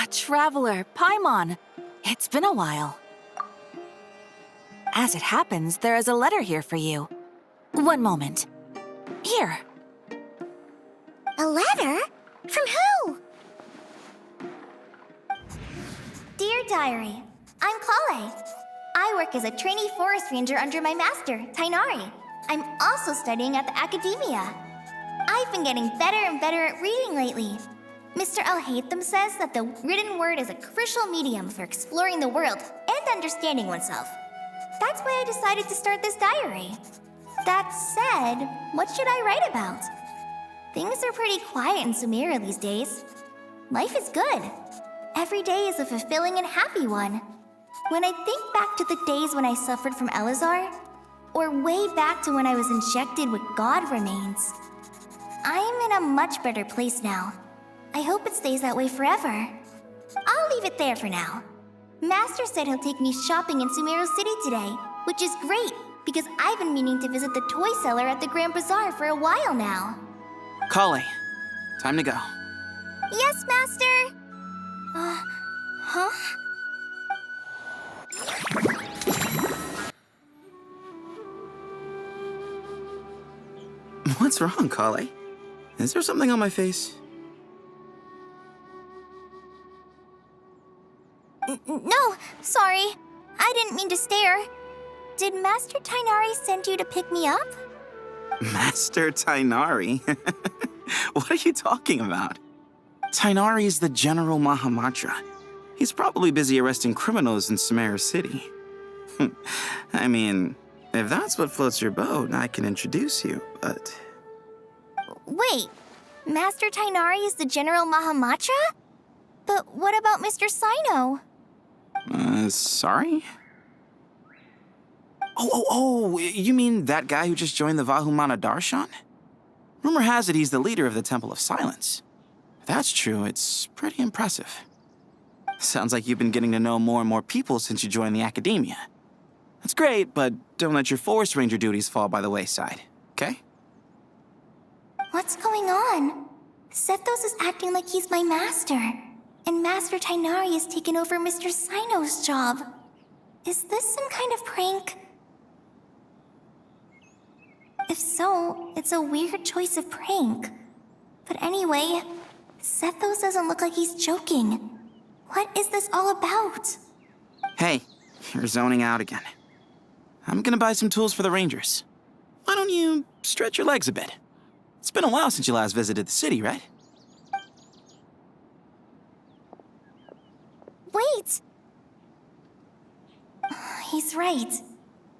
Traveler, Paimon. It's been a while. As it happens, there is a letter here for you. One moment. Here. A letter? From who? Dear Diary, I'm Kale. I work as a trainee forest ranger under my master, Tainari. I'm also studying at the academia. I've been getting better and better at reading lately. Mr. Al-Haytham says that the written word is a crucial medium for exploring the world and understanding oneself. That's why I decided to start this diary. That said, what should I write about? Things are pretty quiet in Sumeria these days. Life is good. Every day is a fulfilling and happy one. When I think back to the days when I suffered from Elazar, or way back to when I was injected with God remains, I'm in a much better place now. I hope it stays that way forever. I'll leave it there for now. Master said he'll take me shopping in Sumeru City today, which is great because I've been meaning to visit the toy seller at the Grand Bazaar for a while now. Kale, time to go. Yes, Master! Huh? What's wrong, Kale? Is there something on my face? No, sorry. I didn't mean to stare. Did Master Tainari send you to pick me up? Master Tainari? What are you talking about? Tainari is the General Mahamatra. He's probably busy arresting criminals in Sumeru City. I mean, if that's what floats your boat, I can introduce you, but... Wait, Master Tainari is the General Mahamatra? But what about Mr. Sino? Sorry? Oh, you mean that guy who just joined the Vahumana Darshan? Rumor has it he's the leader of the Temple of Silence. If that's true, it's pretty impressive. Sounds like you've been getting to know more and more people since you joined the academia. That's great, but don't let your forest ranger duties fall by the wayside, okay? What's going on? Sethos is acting like he's my master, and Master Tainari has taken over Mr. Sino's job. Is this some kind of prank? If so, it's a weird choice of prank. But anyway, Sethos doesn't look like he's joking. What is this all about? Hey, you're zoning out again. I'm gonna buy some tools for the Rangers. Why don't you stretch your legs a bit? It's been a while since you last visited the city, right? Wait! He's right.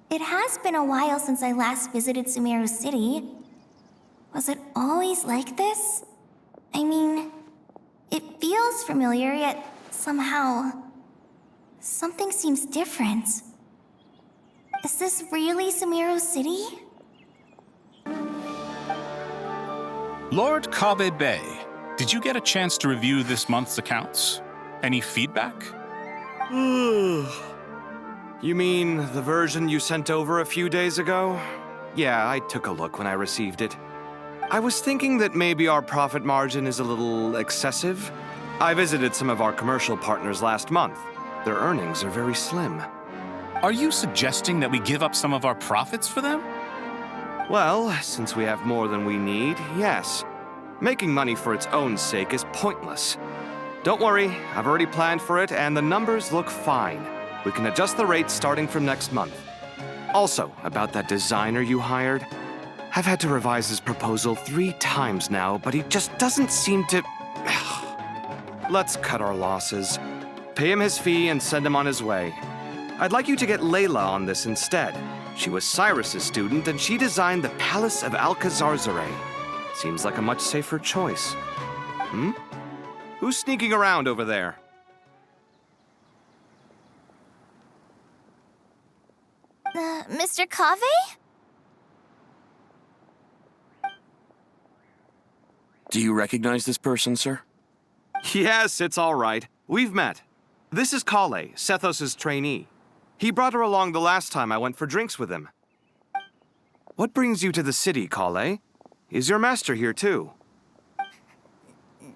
It has been a while since I last visited Sumeru City. Was it always like this? I mean, it feels familiar, yet somehow... something seems different. Is this really Sumeru City? Lord Kabe Bay, did you get a chance to review this month's accounts? Any feedback? You mean the version you sent over a few days ago? Yeah, I took a look when I received it. I was thinking that maybe our profit margin is a little excessive. I visited some of our commercial partners last month. Their earnings are very slim. Are you suggesting that we give up some of our profits for them? Well, since we have more than we need, yes. Making money for its own sake is pointless. Don't worry, I've already planned for it, and the numbers look fine. We can adjust the rates starting from next month. Also, about that designer you hired, I've had to revise his proposal 3 times now, but he just doesn't seem to... Let's cut our losses. Pay him his fee and send him on his way. I'd like you to get Layla on this instead. She was Cyrus's student, and she designed the Palace of Alcazarzaray. Seems like a much safer choice. Who's sneaking around over there? Mr. Kave? Do you recognize this person, sir? Yes, it's all right. We've met. This is Kale, Sethos' trainee. He brought her along the last time I went for drinks with him. What brings you to the city, Kale? Is your master here too?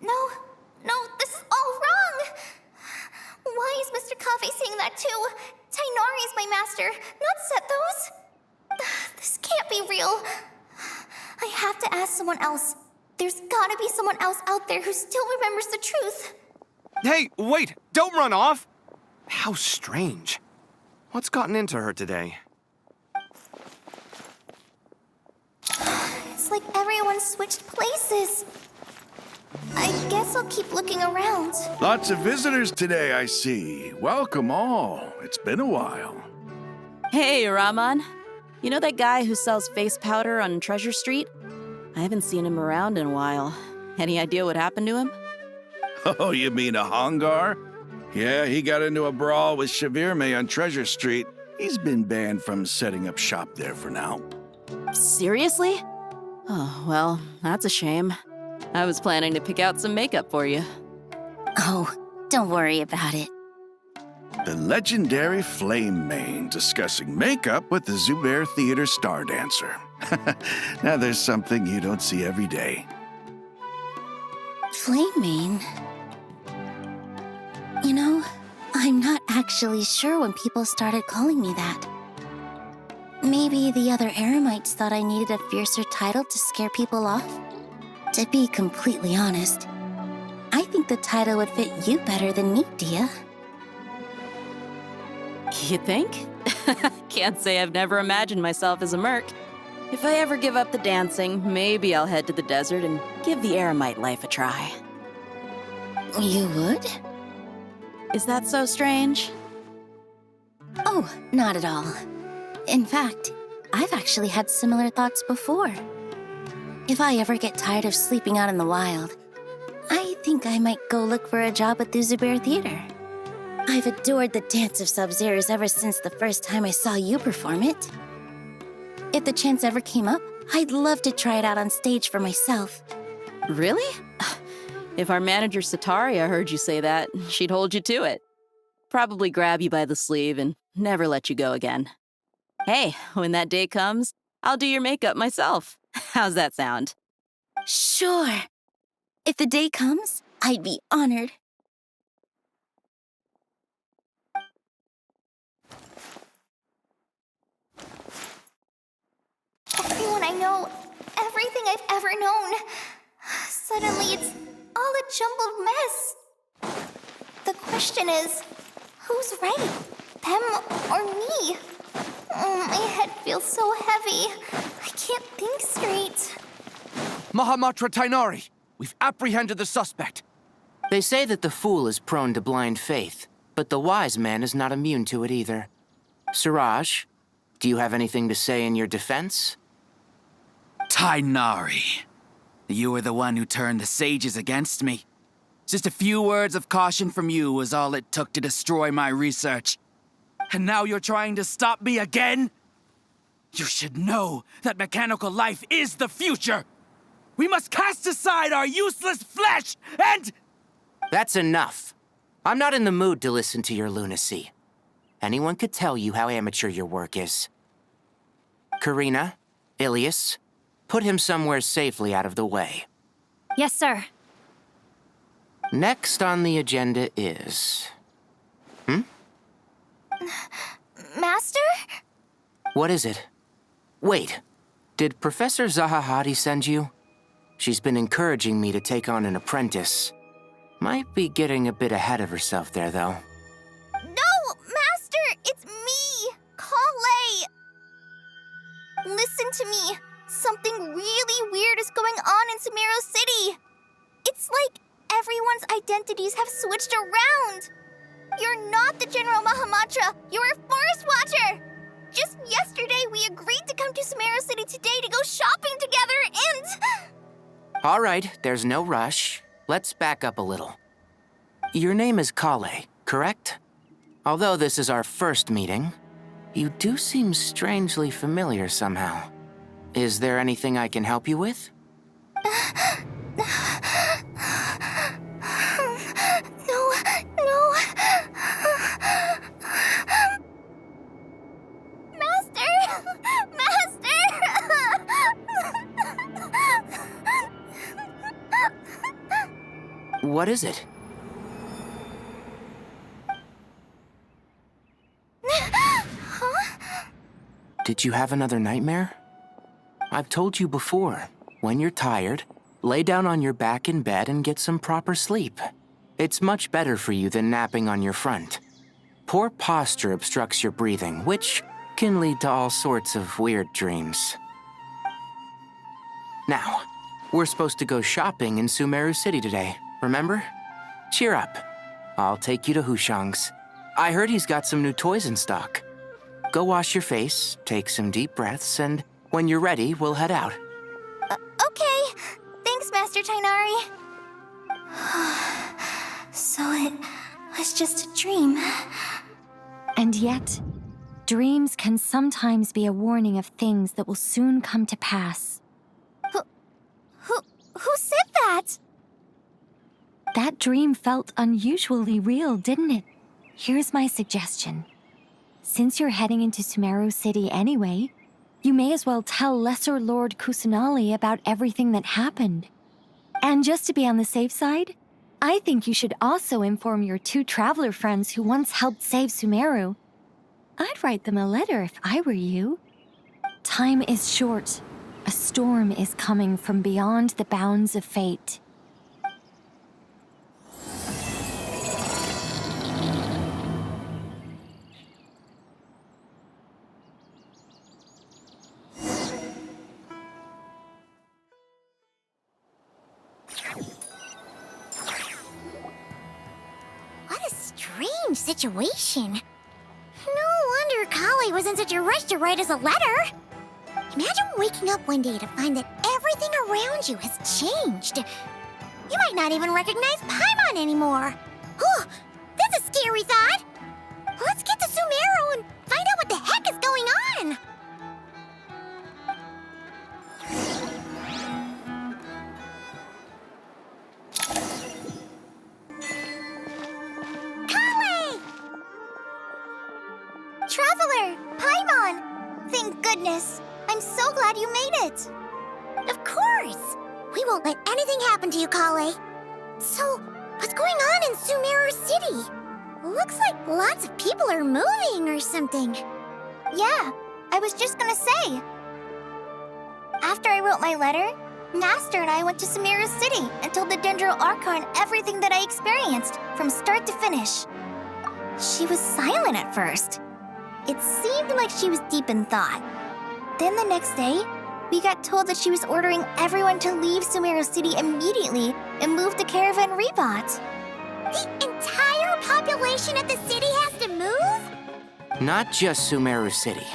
No, this is all wrong! ask someone else. There's gotta be someone else out there who still remembers the truth. Hey, wait! Don't run off! How strange. What's gotten into her today? It's like everyone switched places. I guess I'll keep looking around. Lots of visitors today, I see. Welcome all. It's been a while. Hey, Rahman. You know that guy who sells face powder on Treasure Street? I haven't seen him around in a while. Any idea what happened to him? Oh, you mean a Hongar? Yeah, he got into a brawl with Shavirme on Treasure Street. He's been banned from setting up shop there for now. Seriously? Oh, well, that's a shame. I was planning to pick out some makeup for you. Oh, don't worry about it. The legendary Flame Mane discussing makeup with the Zubair Theater star dancer. Now there's something you don't see every day. Flaming? You know, I'm not actually sure when people started calling me that. Maybe the other Eremites thought I needed a fiercer title to scare people off? To be completely honest, I think the title would fit you better than me, Dia. You think? Can't say I've never imagined myself as a merc. If I ever give up the dancing, maybe I'll head to the desert and give the Eremite life a try. You would? Is that so strange? Oh, not at all. In fact, I've actually had similar thoughts before. If I ever get tired of sleeping out in the wild, I think I might go look for a job at the Zubair Theater. I've adored the dance of Sub-Zeros ever since the first time I saw you perform it. If the chance ever came up, I'd love to try it out on stage for myself. Really? If our manager Sataria heard you say that, she'd hold you to it. Probably grab you by the sleeve and never let you go again. Hey, when that day comes, I'll do your makeup myself. How's that sound? Sure. If the day comes, I'd be honored. Everyone I know, everything I've ever known. Suddenly it's all a jumbled mess. The question is, who's right? Them or me? My head feels so heavy. I can't think straight. Mahamatra Tainari, we've apprehended the suspect. They say that the fool is prone to blind faith, but the wise man is not immune to it either. Siraj, do you have anything to say in your defense? Tainari, you were the one who turned the sages against me. Just a few words of caution from you was all it took to destroy my research. And now you're trying to stop me again? You should know that mechanical life is the future. We must cast aside our useless flesh and... That's enough. I'm not in the mood to listen to your lunacy. Anyone could tell you how amateur your work is. Karina, Ilias, put him somewhere safely out of the way. Yes, sir. Next on the agenda is... Master? What is it? Wait, did Professor Zahahadi send you? She's been encouraging me to take on an apprentice. Might be getting a bit ahead of herself there, though. No, Master! It's me! Kale! Listen to me. Something really weird is going on in Sumeru City. It's like everyone's identities have switched around. You're not the General Mahamatra. You're a Forest Watcher. Just yesterday, we agreed to come to Sumeru City today to go shopping together and... All right, there's no rush. Let's back up a little. Your name is Kale, correct? Although this is our first meeting, you do seem strangely familiar somehow. Is there anything I can help you with? No. Master! What is it? Huh? Did you have another nightmare? I've told you before. When you're tired, lay down on your back in bed and get some proper sleep. It's much better for you than napping on your front. Poor posture obstructs your breathing, which can lead to all sorts of weird dreams. Now, we're supposed to go shopping in Sumeru City today, remember? Cheer up. I'll take you to Hushang's. I heard he's got some new toys in stock. Go wash your face, take some deep breaths, and when you're ready, we'll head out. Okay. Thanks, Master Tainari. So it was just a dream. And yet, dreams can sometimes be a warning of things that will soon come to pass. Who said that? That dream felt unusually real, didn't it? Here's my suggestion. Since you're heading into Sumeru City anyway, you may as well tell Lesser Lord Kusanali about everything that happened. And just to be on the safe side, I think you should also inform your 2 traveler friends who once helped save Sumeru. I'd write them a letter if I were you. Time is short. A storm is coming from beyond the bounds of fate. What a strange situation. No wonder Kale was in such a rush to write us a letter. Imagine waking up one day to find that everything around you has changed. You might not even recognize Paimon anymore. Oh, that's a scary thought. Let's get to Sumeru and find out what the heck is going on. Kale! Traveler, Paimon! Thank goodness. I'm so glad you made it. Of course. We won't let anything happen to you, Kale. So, what's going on in Sumeru City? Looks like lots of people are moving or something. Yeah, I was just gonna say. After I wrote my letter, Master and I went to Sumeru City and told the Dendro Archon everything that I experienced, from start to finish. She was silent at first. It seemed like she was deep in thought. Then the next day, we got told that she was ordering everyone to leave Sumeru City immediately and move to Caravan Rebot. The entire population of the city has to move? Not just Sumeru City.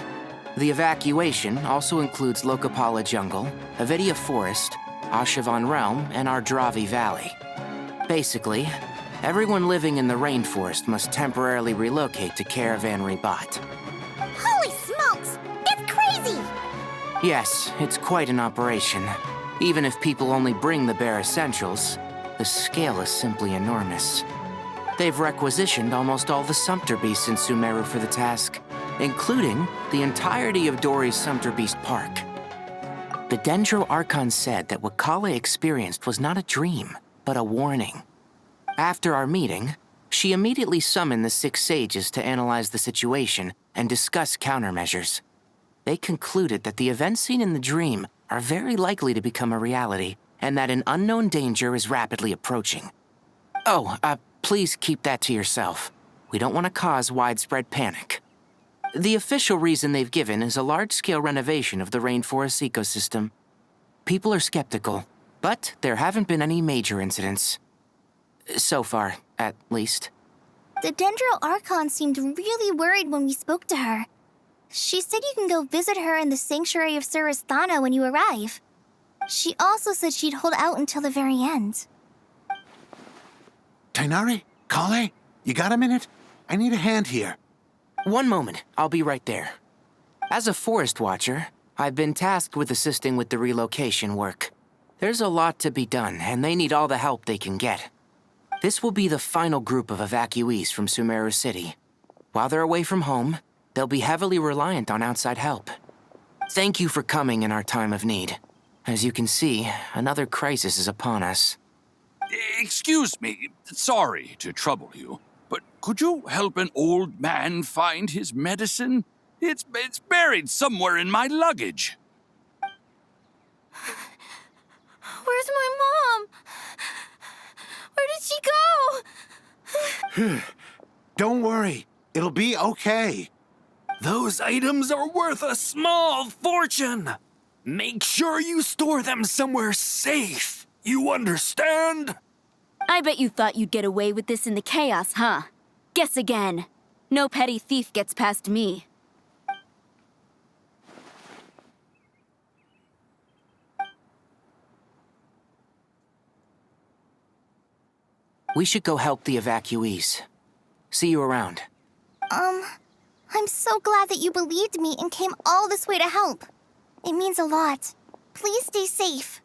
The evacuation also includes Lokapala Jungle, Avidia Forest, Ashavan Realm, and Ardravi Valley. Basically, everyone living in the rainforest must temporarily relocate to Caravan Rebot. Holy smokes! That's crazy! Yes, it's quite an operation. Even if people only bring the bare essentials, the scale is simply enormous. They've requisitioned almost all the Sumpter Beasts in Sumeru for the task, including the entirety of Dori's Sumpter Beast Park. The Dendro Archon said that what Kale experienced was not a dream, but a warning. After our meeting, she immediately summoned the 6 sages to analyze the situation and discuss countermeasures. They concluded that the events seen in the dream are very likely to become a reality, and that an unknown danger is rapidly approaching. Oh, please keep that to yourself. We don't want to cause widespread panic. The official reason they've given is a large-scale renovation of the rainforest ecosystem. People are skeptical, but there haven't been any major incidents. So far, at least. The Dendro Archon seemed really worried when we spoke to her. She said you can go visit her in the Sanctuary of Surasthana when you arrive. She also said she'd hold out until the very end. Tainari? Kale? You got a minute? I need a hand here. One moment, I'll be right there. As a forest watcher, I've been tasked with assisting with the relocation work. There's a lot to be done, and they need all the help they can get. This will be the final group of evacuees from Sumeru City. While they're away from home, they'll be heavily reliant on outside help. Thank you for coming in our time of need. As you can see, another crisis is upon us. Excuse me, sorry to trouble you, but could you help an old man find his medicine? It's buried somewhere in my luggage. Where's my mom? Where did she go? Don't worry. It'll be okay. Those items are worth a small fortune. Make sure you store them somewhere safe. You understand? I bet you thought you'd get away with this in the chaos, huh? Guess again. No petty thief gets past me. We should go help the evacuees. See you around. I'm so glad that you believed me and came all this way to help. It means a lot. Please stay safe.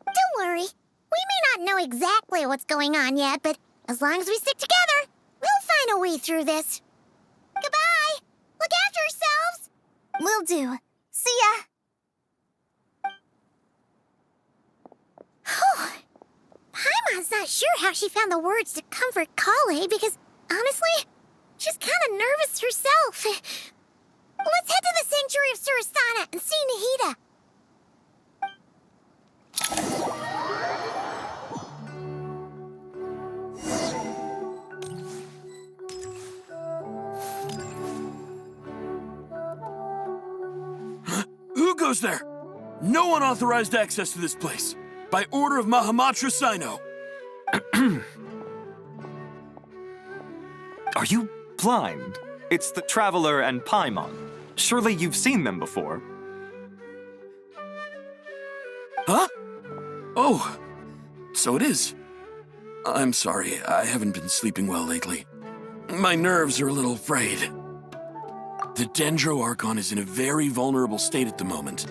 Don't worry. We may not know exactly what's going on yet, but as long as we stick together, we'll find a way through this. Goodbye! Look after yourselves! Will do. See ya! Whew. Paimon's not sure how she found the words to comfort Kale because, honestly, she's kind of nervous herself. Let's head to the Sanctuary of Surasana and see Nahida. Who goes there? No unauthorized access to this place. By order of Mahamatra Sino. Are you blind? It's the Traveler and Paimon. Surely you've seen them before. Huh? Oh, so it is. I'm sorry, I haven't been sleeping well lately. My nerves are a little frayed. The Dendro Archon is in a very vulnerable state at the moment.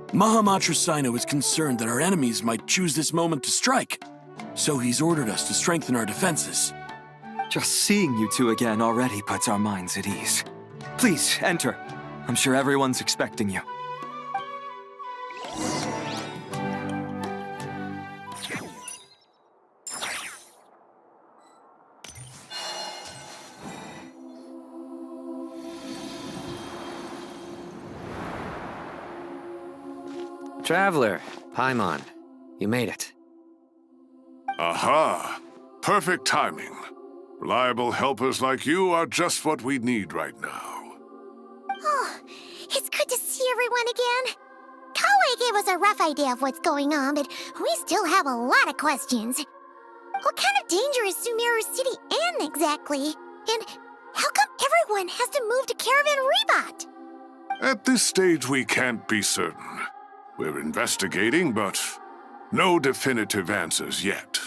Mahamatra Sino is concerned that our enemies might choose this moment to strike, so he's ordered us to strengthen our defenses. Just seeing you two again already puts our minds at ease. Please, enter. I'm sure everyone's expecting you. Traveler, Paimon, you made it. Aha! Perfect timing. Reliable helpers like you are just what we need right now. Oh, it's good to see everyone again. Kale gave us a rough idea of what's going on, but we still have a lot of questions. What kind of danger is Sumeru City in exactly? And how come everyone has to move to Caravan Reebot? At this stage, we can't be certain. We're investigating, but no definitive answers yet.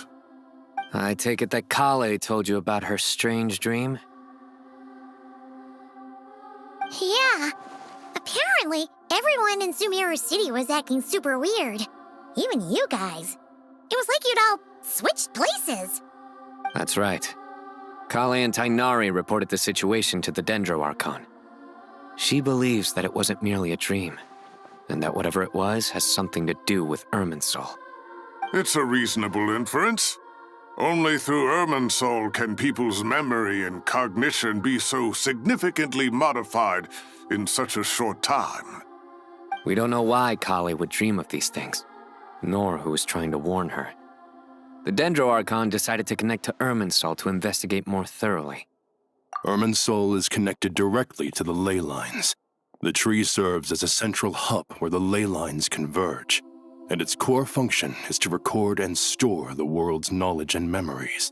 I take it that Kale told you about her strange dream? Yeah. Apparently, everyone in Sumeru City was acting super weird. Even you guys. It was like you'd all switched places. That's right. Kale and Tainari reported the situation to the Dendro Archon. She believes that it wasn't merely a dream, and that whatever it was has something to do with Irminsul. It's a reasonable inference. Only through Irminsul can people's memory and cognition be so significantly modified in such a short time. We don't know why Kale would dream of these things, nor who was trying to warn her. The Dendro Archon decided to connect to Irminsul to investigate more thoroughly. Irminsul is connected directly to the ley lines. The tree serves as a central hub where the ley lines converge, and its core function is to record and store the world's knowledge and memories.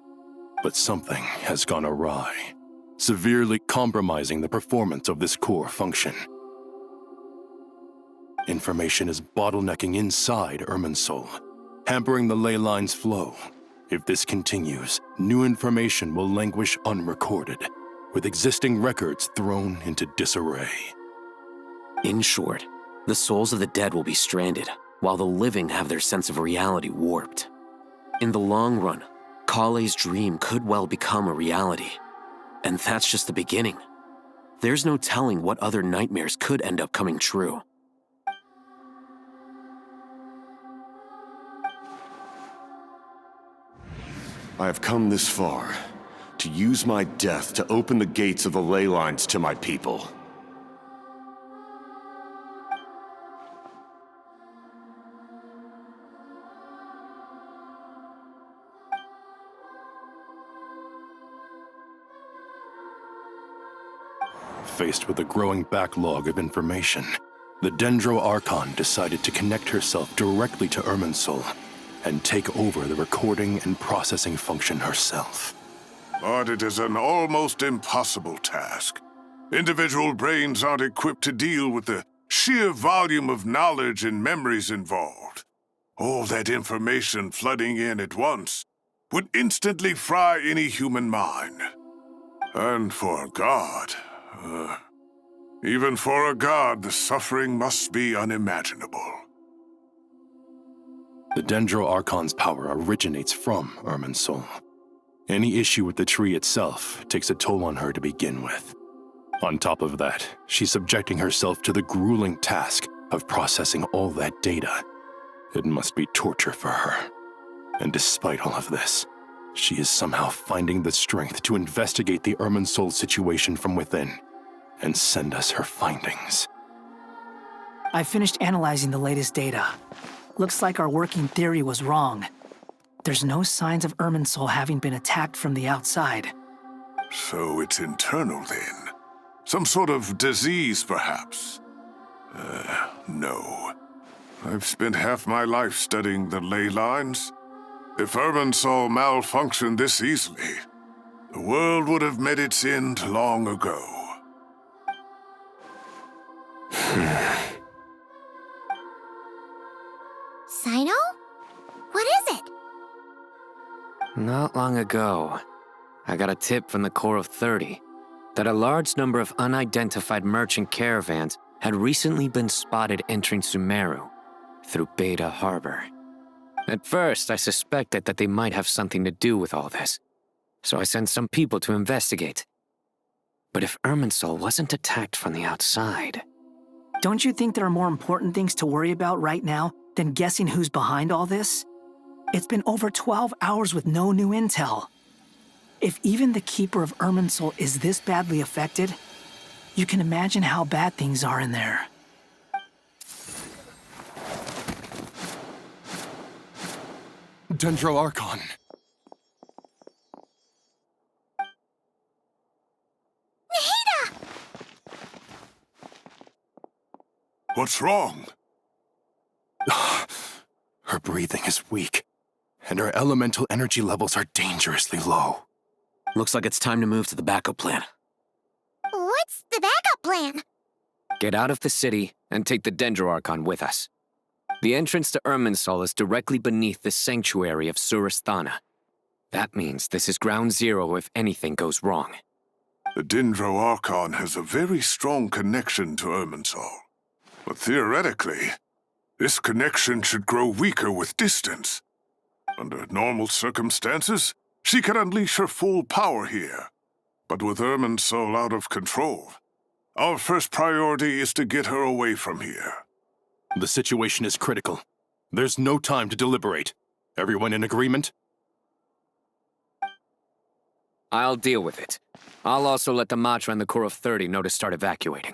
But something has gone awry, severely compromising the performance of this core function. Information is bottlenecking inside Irminsul, hampering the ley line's flow. If this continues, new information will languish unrecorded, with existing records thrown into disarray. In short, the souls of the dead will be stranded, while the living have their sense of reality warped. In the long run, Kale's dream could well become a reality. And that's just the beginning. There's no telling what other nightmares could end up coming true. I have come this far, to use my death to open the gates of the ley lines to my people. Faced with a growing backlog of information, the Dendro Archon decided to connect herself directly to Irminsul and take over the recording and processing function herself. But it is an almost impossible task. Individual brains aren't equipped to deal with the sheer volume of knowledge and memories involved. All that information flooding in at once would instantly fry any human mind. And for a god, even for a god, the suffering must be unimaginable. The Dendro Archon's power originates from Irminsul. Any issue with the tree itself takes a toll on her to begin with. On top of that, she's subjecting herself to the grueling task of processing all that data. It must be torture for her. And despite all of this, she is somehow finding the strength to investigate the Irminsul situation from within and send us her findings. I finished analyzing the latest data. Looks like our working theory was wrong. There's no signs of Irminsul having been attacked from the outside. So it's internal then? Some sort of disease, perhaps? No. I've spent half my life studying the ley lines. If Irminsul malfunctioned this easily, the world would have met its end long ago. Sino? What is it? Not long ago, I got a tip from the Core of 30 that a large number of unidentified merchant caravans had recently been spotted entering Sumeru through Beta Harbor. At first, I suspected that they might have something to do with all this, so I sent some people to investigate. But if Irminsul wasn't attacked from the outside... Don't you think there are more important things to worry about right now than guessing who's behind all this? It's been over 12 hours with no new intel. If even the Keeper of Irminsul is this badly affected, you can imagine how bad things are in there. Dendro Archon. Nahida! What's wrong? Her breathing is weak, and her elemental energy levels are dangerously low. Looks like it's time to move to the backup plan. What's the backup plan? Get out of the city and take the Dendro Archon with us. The entrance to Irminsul is directly beneath the sanctuary of Surasthana. That means this is ground zero if anything goes wrong. The Dendro Archon has a very strong connection to Irminsul. But theoretically, this connection should grow weaker with distance. Under normal circumstances, she could unleash her full power here. But with Irminsul out of control, our first priority is to get her away from here. The situation is critical. There's no time to deliberate. Everyone in agreement? I'll deal with it. I'll also let the Matra and the Core of 30 know to start evacuating.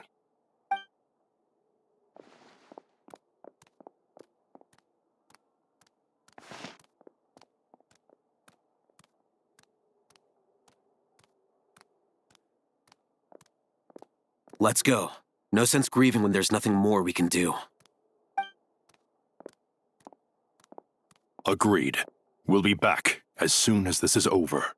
Let's go. No sense grieving when there's nothing more we can do. Agreed. We'll be back as soon as this is over.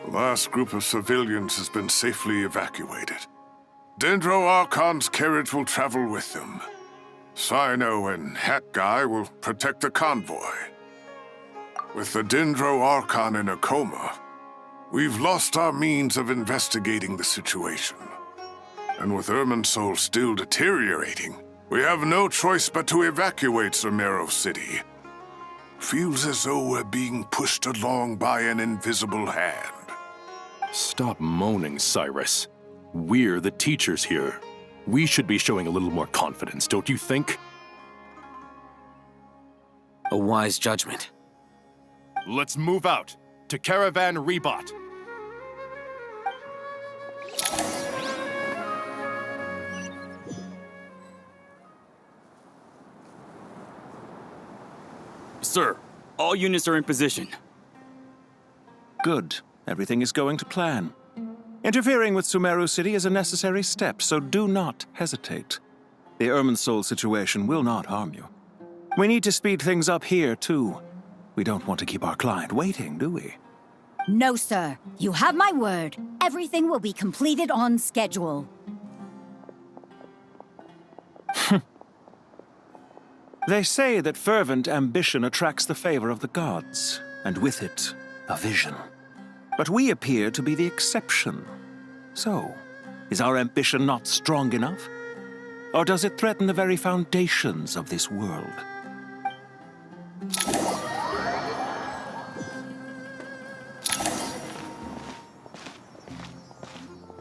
The last group of civilians has been safely evacuated. Dendro Archon's carriage will travel with them. Sino and Hat Guy will protect the convoy. With the Dendro Archon in a coma, we've lost our means of investigating the situation. And with Irminsul still deteriorating, we have no choice but to evacuate Sumeru City. Feels as though we're being pushed along by an invisible hand. Stop moaning, Cyrus. We're the teachers here. We should be showing a little more confidence, don't you think? A wise judgment. Let's move out. to Caravan Rebot. Sir, all units are in position. Good. Everything is going to plan. Interfering with Sumeru City is a necessary step, so do not hesitate. The Irminsul situation will not harm you. We need to speed things up here, too. We don't want to keep our client waiting, do we? No, sir. You have my word. Everything will be completed on schedule. They say that fervent ambition attracts the favor of the gods, and with it, a vision. But we appear to be the exception. So, is our ambition not strong enough? Or does it threaten the very foundations of this world?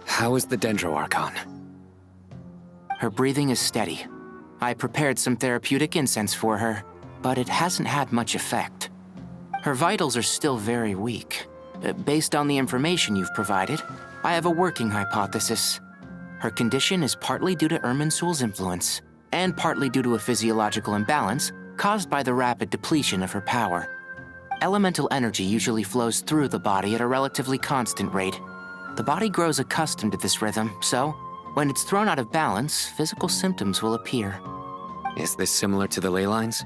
How is the Dendro-Archon? Her breathing is steady. I prepared some therapeutic incense for her, but it hasn't had much effect. Her vitals are still very weak. Based on the information you've provided, I have a working hypothesis. Her condition is partly due to Irminsul's influence, and partly due to a physiological imbalance caused by the rapid depletion of her power. Elemental energy usually flows through the body at a relatively constant rate. The body grows accustomed to this rhythm, so when it's thrown out of balance, physical symptoms will appear. Is this similar to the ley lines?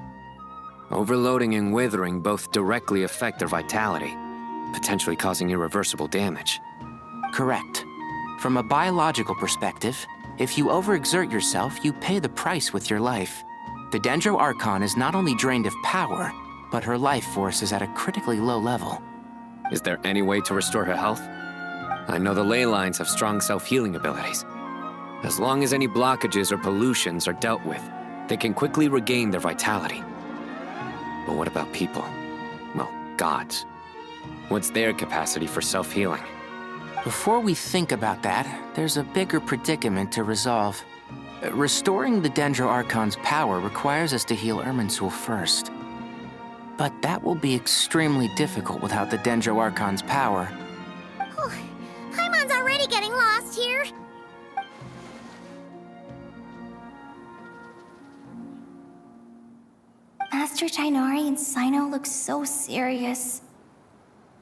Overloading and withering both directly affect their vitality, potentially causing irreversible damage. Correct. From a biological perspective, if you overexert yourself, you pay the price with your life. The Dendro-Archon is not only drained of power, but her life force is at a critically low level. Is there any way to restore her health? I know the ley lines have strong self-healing abilities. As long as any blockages or pollutions are dealt with, they can quickly regain their vitality. But what about people? Well, gods. What's their capacity for self-healing? Before we think about that, there's a bigger predicament to resolve. Restoring the Dendro-Archon's power requires us to heal Irminsul first. But that will be extremely difficult without the Dendro-Archon's power. Paimon's already getting lost here. Master Tainari and Sino look so serious.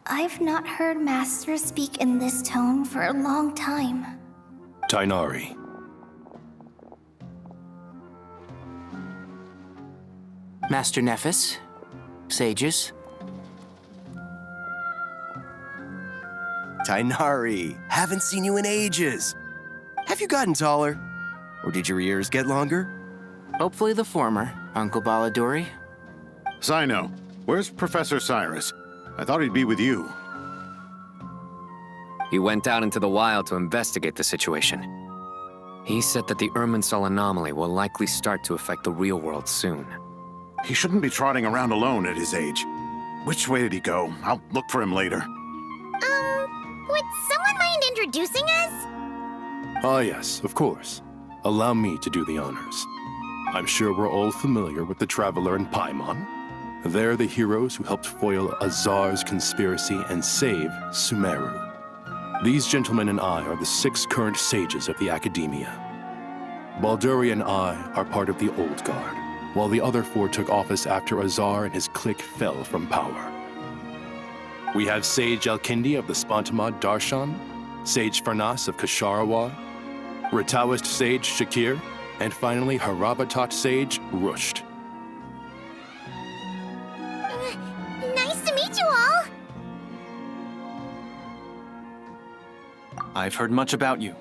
I've not heard Master speak in this tone for a long time. Tainari. Master Nephis, sages. Tainari, haven't seen you in ages. Have you gotten taller? Or did your ears get longer? Hopefully the former, Uncle Baladuri. Sino, where's Professor Cyrus? I thought he'd be with you. He went out into the wild to investigate the situation. He said that the Irminsul anomaly will likely start to affect the real world soon. He shouldn't be trotting around alone at his age. Which way did he go? I'll look for him later. Would someone mind introducing us? Ah, yes, of course. Allow me to do the honors. I'm sure we're all familiar with the Traveler and Paimon. They're the heroes who helped foil Azar's conspiracy and save Sumeru. These gentlemen and I are the 6 current sages of the Academia. Balduri and I are part of the Old Guard, while the other 4 took office after Azar and his clique fell from power. We have Sage Elkindi of the Spontamad Darshan, Sage Farnas of Kasharawar, Rataoist Sage Shakir, and finally Harabatot Sage Rusht. Nice to meet you all. I've heard much about you.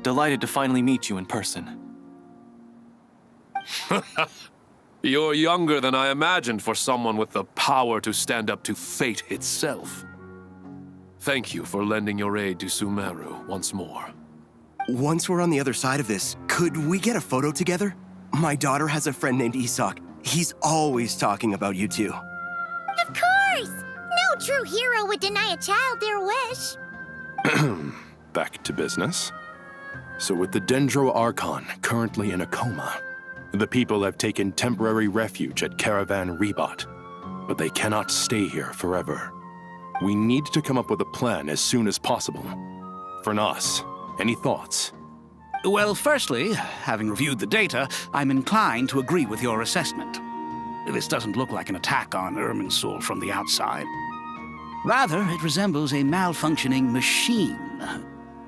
Delighted to finally meet you in person. You're younger than I imagined for someone with the power to stand up to fate itself. Thank you for lending your aid to Sumeru once more. Once we're on the other side of this, could we get a photo together? My daughter has a friend named Isak. He's always talking about you two. Of course! No true hero would deny a child their wish. Back to business. So with the Dendro-Archon currently in a coma, the people have taken temporary refuge at Caravan Rebot, but they cannot stay here forever. We need to come up with a plan as soon as possible. Fernas, any thoughts? Well, firstly, having reviewed the data, I'm inclined to agree with your assessment. This doesn't look like an attack on Irminsul from the outside. Rather, it resembles a malfunctioning machine.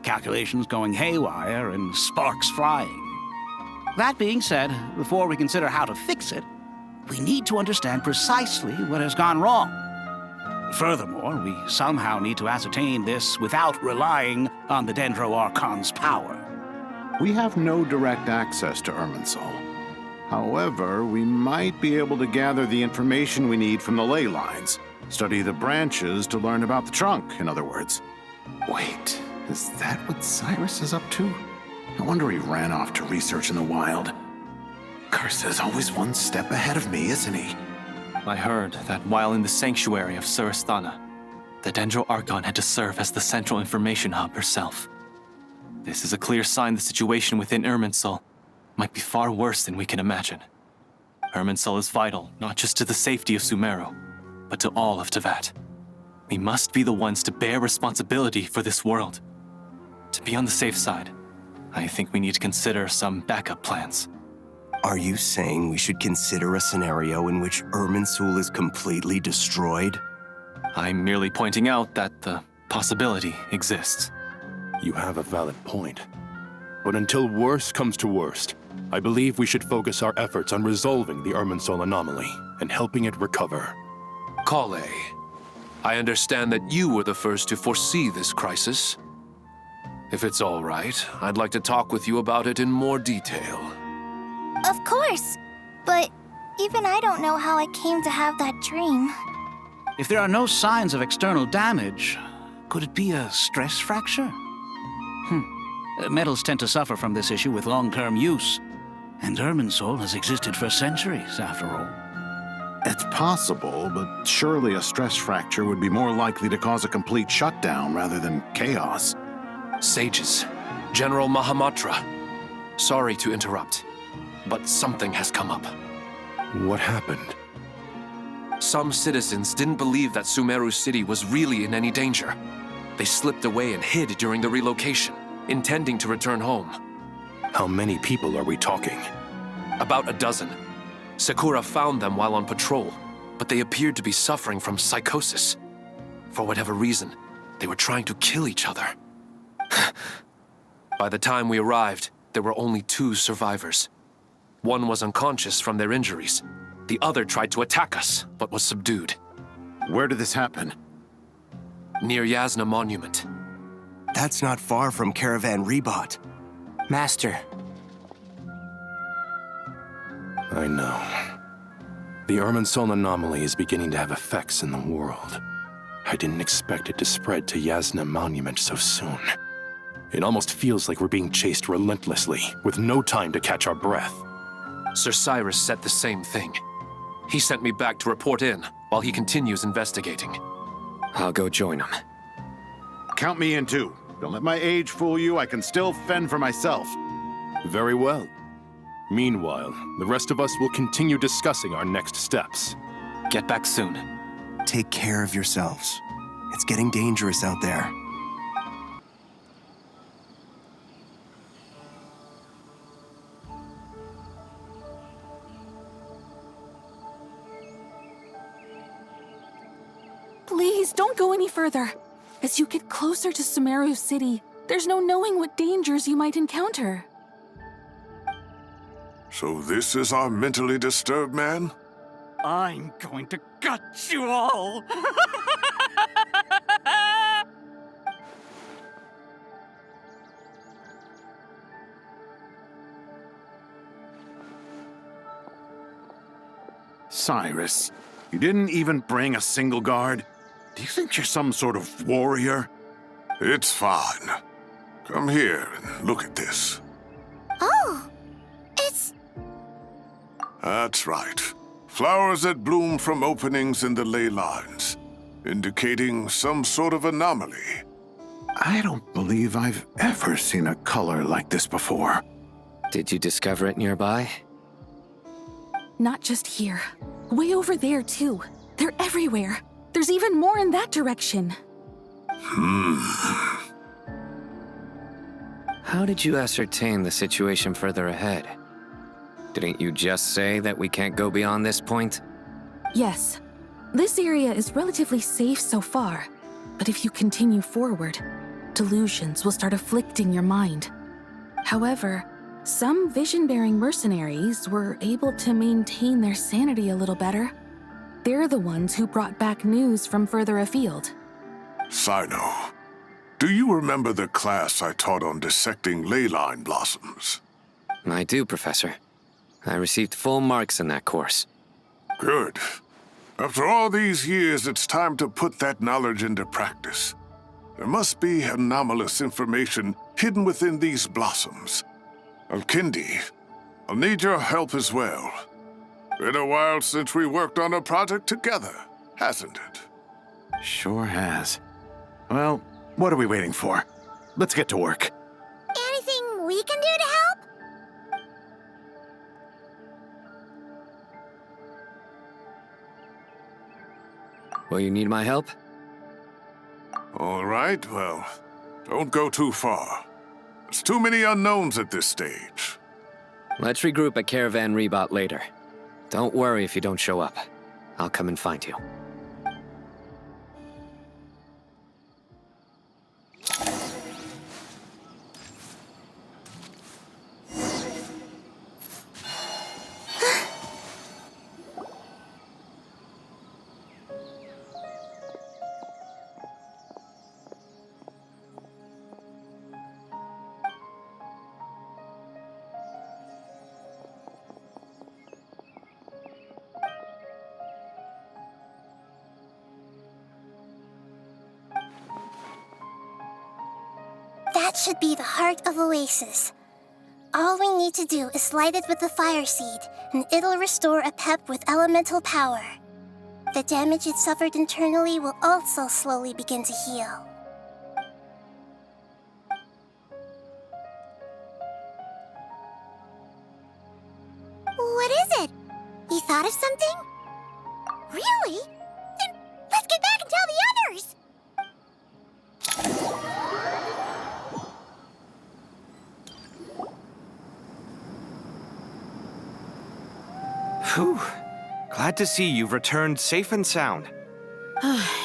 Calculations going haywire and sparks flying. That being said, before we consider how to fix it, we need to understand precisely what has gone wrong. Furthermore, we somehow need to ascertain this without relying on the Dendro Archon's power. We have no direct access to Irminsul. However, we might be able to gather the information we need from the ley lines. Study the branches to learn about the trunk, in other words. Wait, is that what Cyrus is up to? No wonder he ran off to research in the wild. Curse always one step ahead of me, isn't he? I heard that while in the sanctuary of Surasthana, the Dendro Archon had to serve as the central information hub herself. This is a clear sign the situation within Irminsul might be far worse than we can imagine. Irminsul is vital not just to the safety of Sumeru, but to all of Teyvat. We must be the ones to bear responsibility for this world. To be on the safe side, I think we need to consider some backup plans. Are you saying we should consider a scenario in which Irminsul is completely destroyed? I'm merely pointing out that the possibility exists. You have a valid point. But until worst comes to worst, I believe we should focus our efforts on resolving the Irminsul anomaly and helping it recover. Kale, I understand that you were the first to foresee this crisis. If it's all right, I'd like to talk with you about it in more detail. Of course. But even I don't know how I came to have that dream. If there are no signs of external damage, could it be a stress fracture? Metals tend to suffer from this issue with long-term use. And Irminsul has existed for centuries, after all. It's possible, but surely a stress fracture would be more likely to cause a complete shutdown rather than chaos. Sages, General Mahamatra, sorry to interrupt, but something has come up. What happened? Some citizens didn't believe that Sumeru City was really in any danger. They slipped away and hid during the relocation, intending to return home. How many people are we talking? About a dozen. Sakura found them while on patrol, but they appeared to be suffering from psychosis. For whatever reason, they were trying to kill each other. By the time we arrived, there were only 2 survivors. One was unconscious from their injuries. The other tried to attack us, but was subdued. Where did this happen? Near Yasna Monument. That's not far from Caravan Rebot. Master. I know. The Irminsul anomaly is beginning to have effects in the world. I didn't expect it to spread to Yasna Monument so soon. It almost feels like we're being chased relentlessly, with no time to catch our breath. Sir Cyrus said the same thing. He sent me back to report in, while he continues investigating. I'll go join him. Count me in too. Don't let my age fool you, I can still fend for myself. Very well. Meanwhile, the rest of us will continue discussing our next steps. Get back soon. Take care of yourselves. It's getting dangerous out there. Please, don't go any further. As you get closer to Sumeru City, there's no knowing what dangers you might encounter. So this is our mentally disturbed man? I'm going to gut you all! Cyrus, you didn't even bring a single guard? Do you think you're some sort of warrior? It's fine. Come here and look at this. Oh, it's... That's right. Flowers that bloom from openings in the ley lines, indicating some sort of anomaly. I don't believe I've ever seen a color like this before. Did you discover it nearby? Not just here. Way over there, too. They're everywhere. There's even more in that direction. How did you ascertain the situation further ahead? Didn't you just say that we can't go beyond this point? Yes. This area is relatively safe so far, but if you continue forward, delusions will start afflicting your mind. However, some vision-bearing mercenaries were able to maintain their sanity a little better. They're the ones who brought back news from further afield. Sino, do you remember the class I taught on dissecting ley line blossoms? I do, Professor. I received full marks in that course. Good. After all these years, it's time to put that knowledge into practice. There must be anomalous information hidden within these blossoms. Alkindi, I'll need your help as well. Been a while since we worked on a project together, hasn't it? Sure has. Well, what are we waiting for? Let's get to work. Anything we can do to help? Will you need my help? All right, well, don't go too far. There's too many unknowns at this stage. Let's regroup at Caravan Rebot later. Don't worry if you don't show up. I'll come and find you. That should be the heart of Oasis. All we need to do is light it with the fire seed, and it'll restore a pep with elemental power. The damage it suffered internally will also slowly begin to heal. What is it? You thought of something? Really? Then let's get back and tell the others! Whew. Glad to see you've returned safe and sound.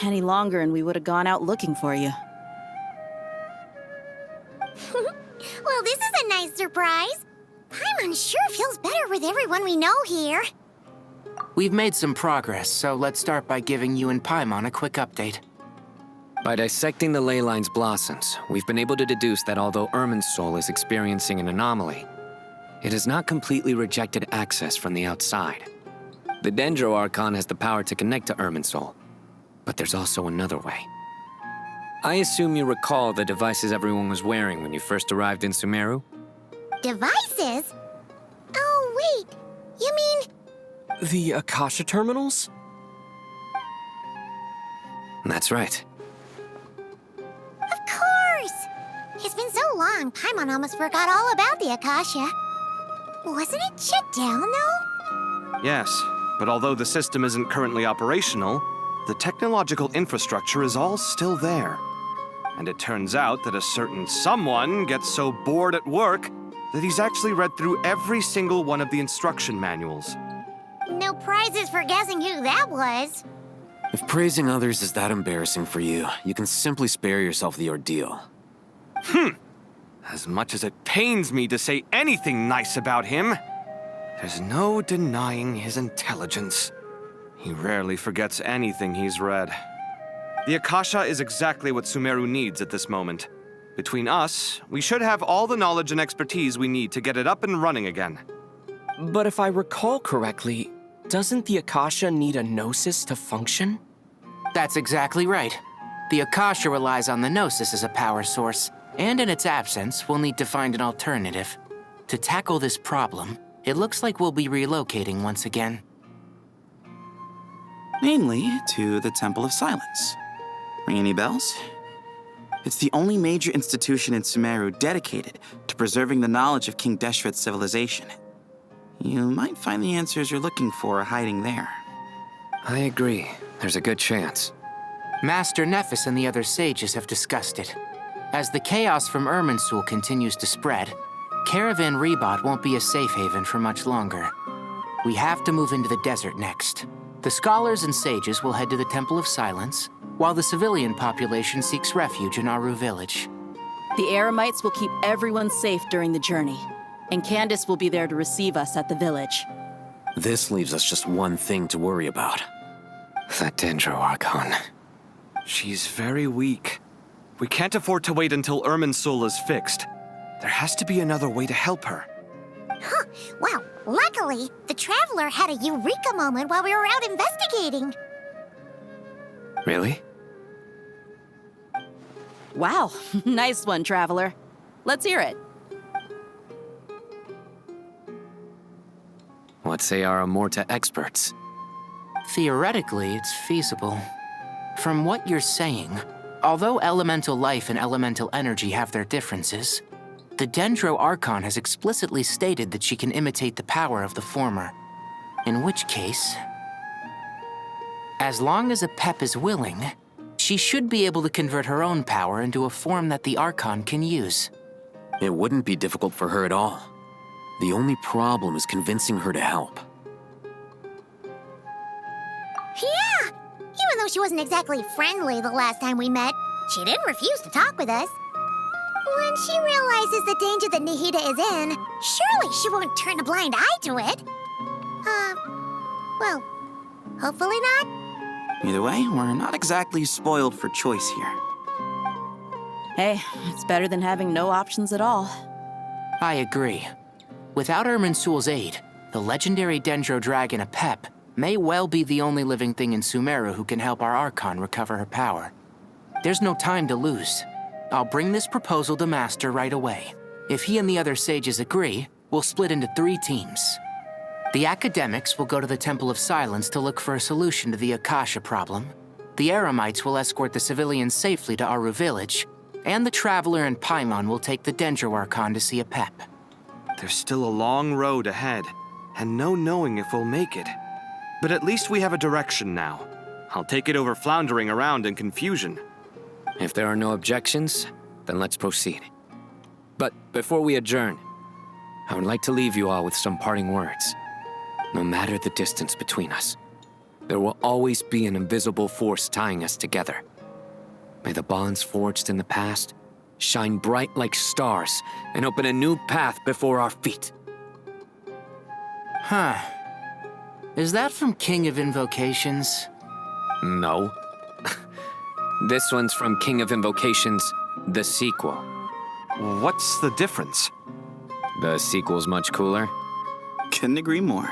Any longer and we would have gone out looking for you. Well, this is a nice surprise. Paimon sure feels better with everyone we know here. We've made some progress, so let's start by giving you and Paimon a quick update. By dissecting the ley line's blossoms, we've been able to deduce that although Irminsul is experiencing an anomaly, it has not completely rejected access from the outside. The Dendro Archon has the power to connect to Irminsul, but there's also another way. I assume you recall the devices everyone was wearing when you first arrived in Sumeru? Devices? Oh, wait. You mean... The Akasha terminals? That's right. Of course! It's been so long, Paimon almost forgot all about the Akasha. Wasn't it shut down, though? Yes, but although the system isn't currently operational, the technological infrastructure is all still there. And it turns out that a certain someone gets so bored at work that he's actually read through every single one of the instruction manuals. No prizes for guessing who that was. If praising others is that embarrassing for you, you can simply spare yourself the ordeal. As much as it pains me to say anything nice about him, there's no denying his intelligence. He rarely forgets anything he's read. The Akasha is exactly what Sumeru needs at this moment. Between us, we should have all the knowledge and expertise we need to get it up and running again. But if I recall correctly, doesn't the Akasha need a Gnosis to function? That's exactly right. The Akasha relies on the Gnosis as a power source, and in its absence, we'll need to find an alternative. To tackle this problem, it looks like we'll be relocating once again. Mainly to the Temple of Silence. Ring any bells? It's the only major institution in Sumeru dedicated to preserving the knowledge of King Deshret's civilization. You might find the answers you're looking for hiding there. I agree. There's a good chance. Master Nephis and the other sages have discussed it. As the chaos from Irminsul continues to spread, Caravan Rebot won't be a safe haven for much longer. We have to move into the desert next. The scholars and sages will head to the Temple of Silence, while the civilian population seeks refuge in Aru village. The Eremites will keep everyone safe during the journey, and Candace will be there to receive us at the village. This leaves us just one thing to worry about. That Dendro Archon. She's very weak. We can't afford to wait until Irminsul is fixed. There has to be another way to help her. Huh. Well, luckily, the Traveler had a eureka moment while we were out investigating. Really? Wow, nice one, Traveler. Let's hear it. What say our Amorta experts? Theoretically, it's feasible. From what you're saying, although elemental life and elemental energy have their differences, the Dendro Archon has explicitly stated that she can imitate the power of the former. In which case, as long as a Pep is willing, she should be able to convert her own power into a form that the Archon can use. It wouldn't be difficult for her at all. The only problem is convincing her to help. Yeah! Even though she wasn't exactly friendly the last time we met, she didn't refuse to talk with us. When she realizes the danger that Nahida is in, surely she won't turn a blind eye to it. Well, hopefully not. Either way, we're not exactly spoiled for choice here. Hey, it's better than having no options at all. I agree. Without Irminsul's aid, the legendary Dendro Dragon Apep may well be the only living thing in Sumeru who can help our Archon recover her power. There's no time to lose. I'll bring this proposal to Master right away. If he and the other sages agree, we'll split into 3 teams. The academics will go to the Temple of Silence to look for a solution to the Akasha problem. The Eremites will escort the civilians safely to Aru village, and the Traveler and Paimon will take the Dendro Archon to see Apep. There's still a long road ahead, and no knowing if we'll make it. But at least we have a direction now. I'll take it over floundering around in confusion. If there are no objections, then let's proceed. But before we adjourn, I would like to leave you all with some parting words. No matter the distance between us, there will always be an invisible force tying us together. May the bonds forged in the past shine bright like stars and open a new path before our feet. Huh. Is that from King of Invocations? No. This one's from King of Invocations, the sequel. What's the difference? The sequel's much cooler. Couldn't agree more.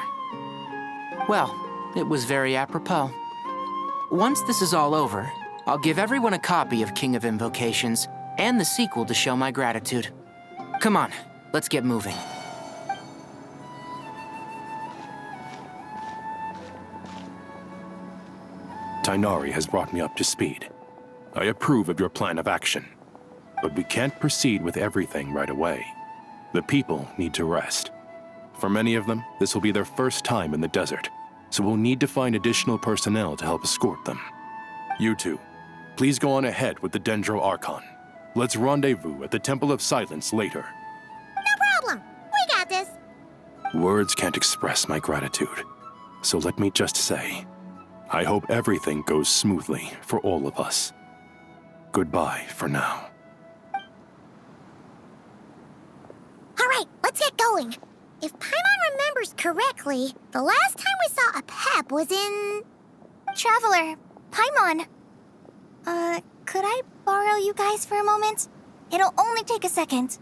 Well, it was very apropos. Once this is all over, I'll give everyone a copy of King of Invocations and the sequel to show my gratitude. Come on, let's get moving. Tainari has brought me up to speed. I approve of your plan of action. But we can't proceed with everything right away. The people need to rest. For many of them, this will be their first time in the desert, so we'll need to find additional personnel to help escort them. You two, please go on ahead with the Dendro Archon. Let's rendezvous at the Temple of Silence later. No problem. We got this. Words can't express my gratitude, so let me just say, I hope everything goes smoothly for all of us. Goodbye for now. All right, let's get going. If Paimon remembers correctly, the last time we saw a Pep was in... Traveler, Paimon. Could I borrow you guys for a moment? It'll only take a second.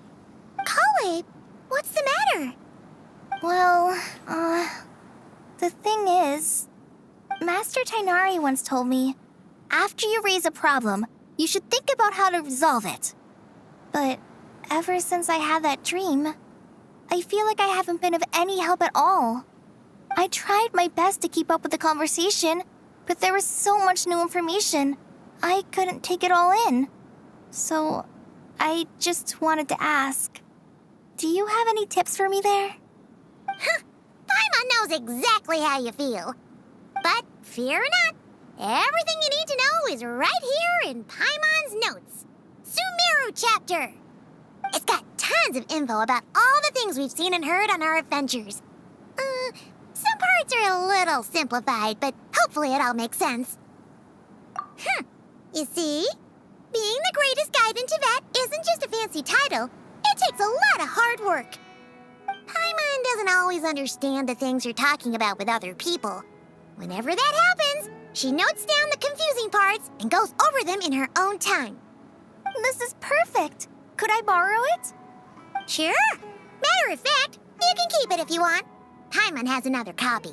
Kale, what's the matter? Well, the thing is, Master Tainari once told me, after you raise a problem, you should think about how to resolve it. But ever since I had that dream, I feel like I haven't been of any help at all. I tried my best to keep up with the conversation, but there was so much new information, I couldn't take it all in. So, I just wanted to ask, do you have any tips for me there? Huh, Paimon knows exactly how you feel. But fear not, Everything you need to know is right here in Paimon's notes. Sumeru chapter. It's got tons of info about all the things we've seen and heard on our adventures. Some parts are a little simplified, but hopefully it all makes sense. You see? Being the greatest guide in Tibet isn't just a fancy title. It takes a lot of hard work. Paimon doesn't always understand the things you're talking about with other people. Whenever that happens, she notes down the confusing parts and goes over them in her own time. This is perfect. Could I borrow it? Sure. Matter of fact, you can keep it if you want. Paimon has another copy.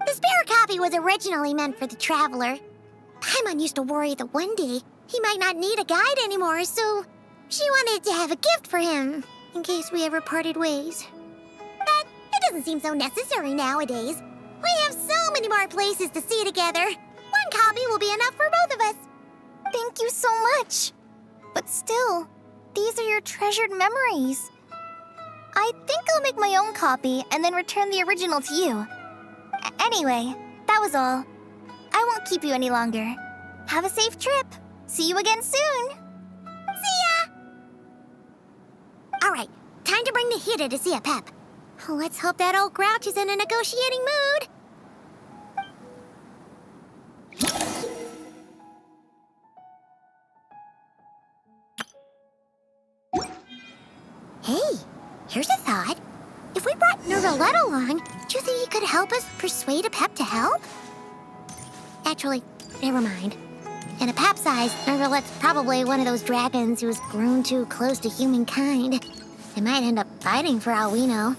The spare copy was originally meant for the traveler. Paimon used to worry that one day he might not need a guide anymore, so she wanted to have a gift for him, in case we ever parted ways. But it doesn't seem so necessary nowadays. We have so many more places to see together. One copy will be enough for both of us. Thank you so much. But still, these are your treasured memories. I think I'll make my own copy and then return the original to you. Anyway, that was all. I won't keep you any longer. Have a safe trip. See you again soon. See ya! All right, time to bring the Hida to see a Pep. Let's hope that old grouch is in a negotiating mood. Hey, here's a thought. If we brought Nervalette along, do you think he could help us persuade a Pep to help? Actually, never mind. In a Pep's eyes, Nervalette's probably one of those dragons who's grown too close to humankind. They might end up fighting for all we know.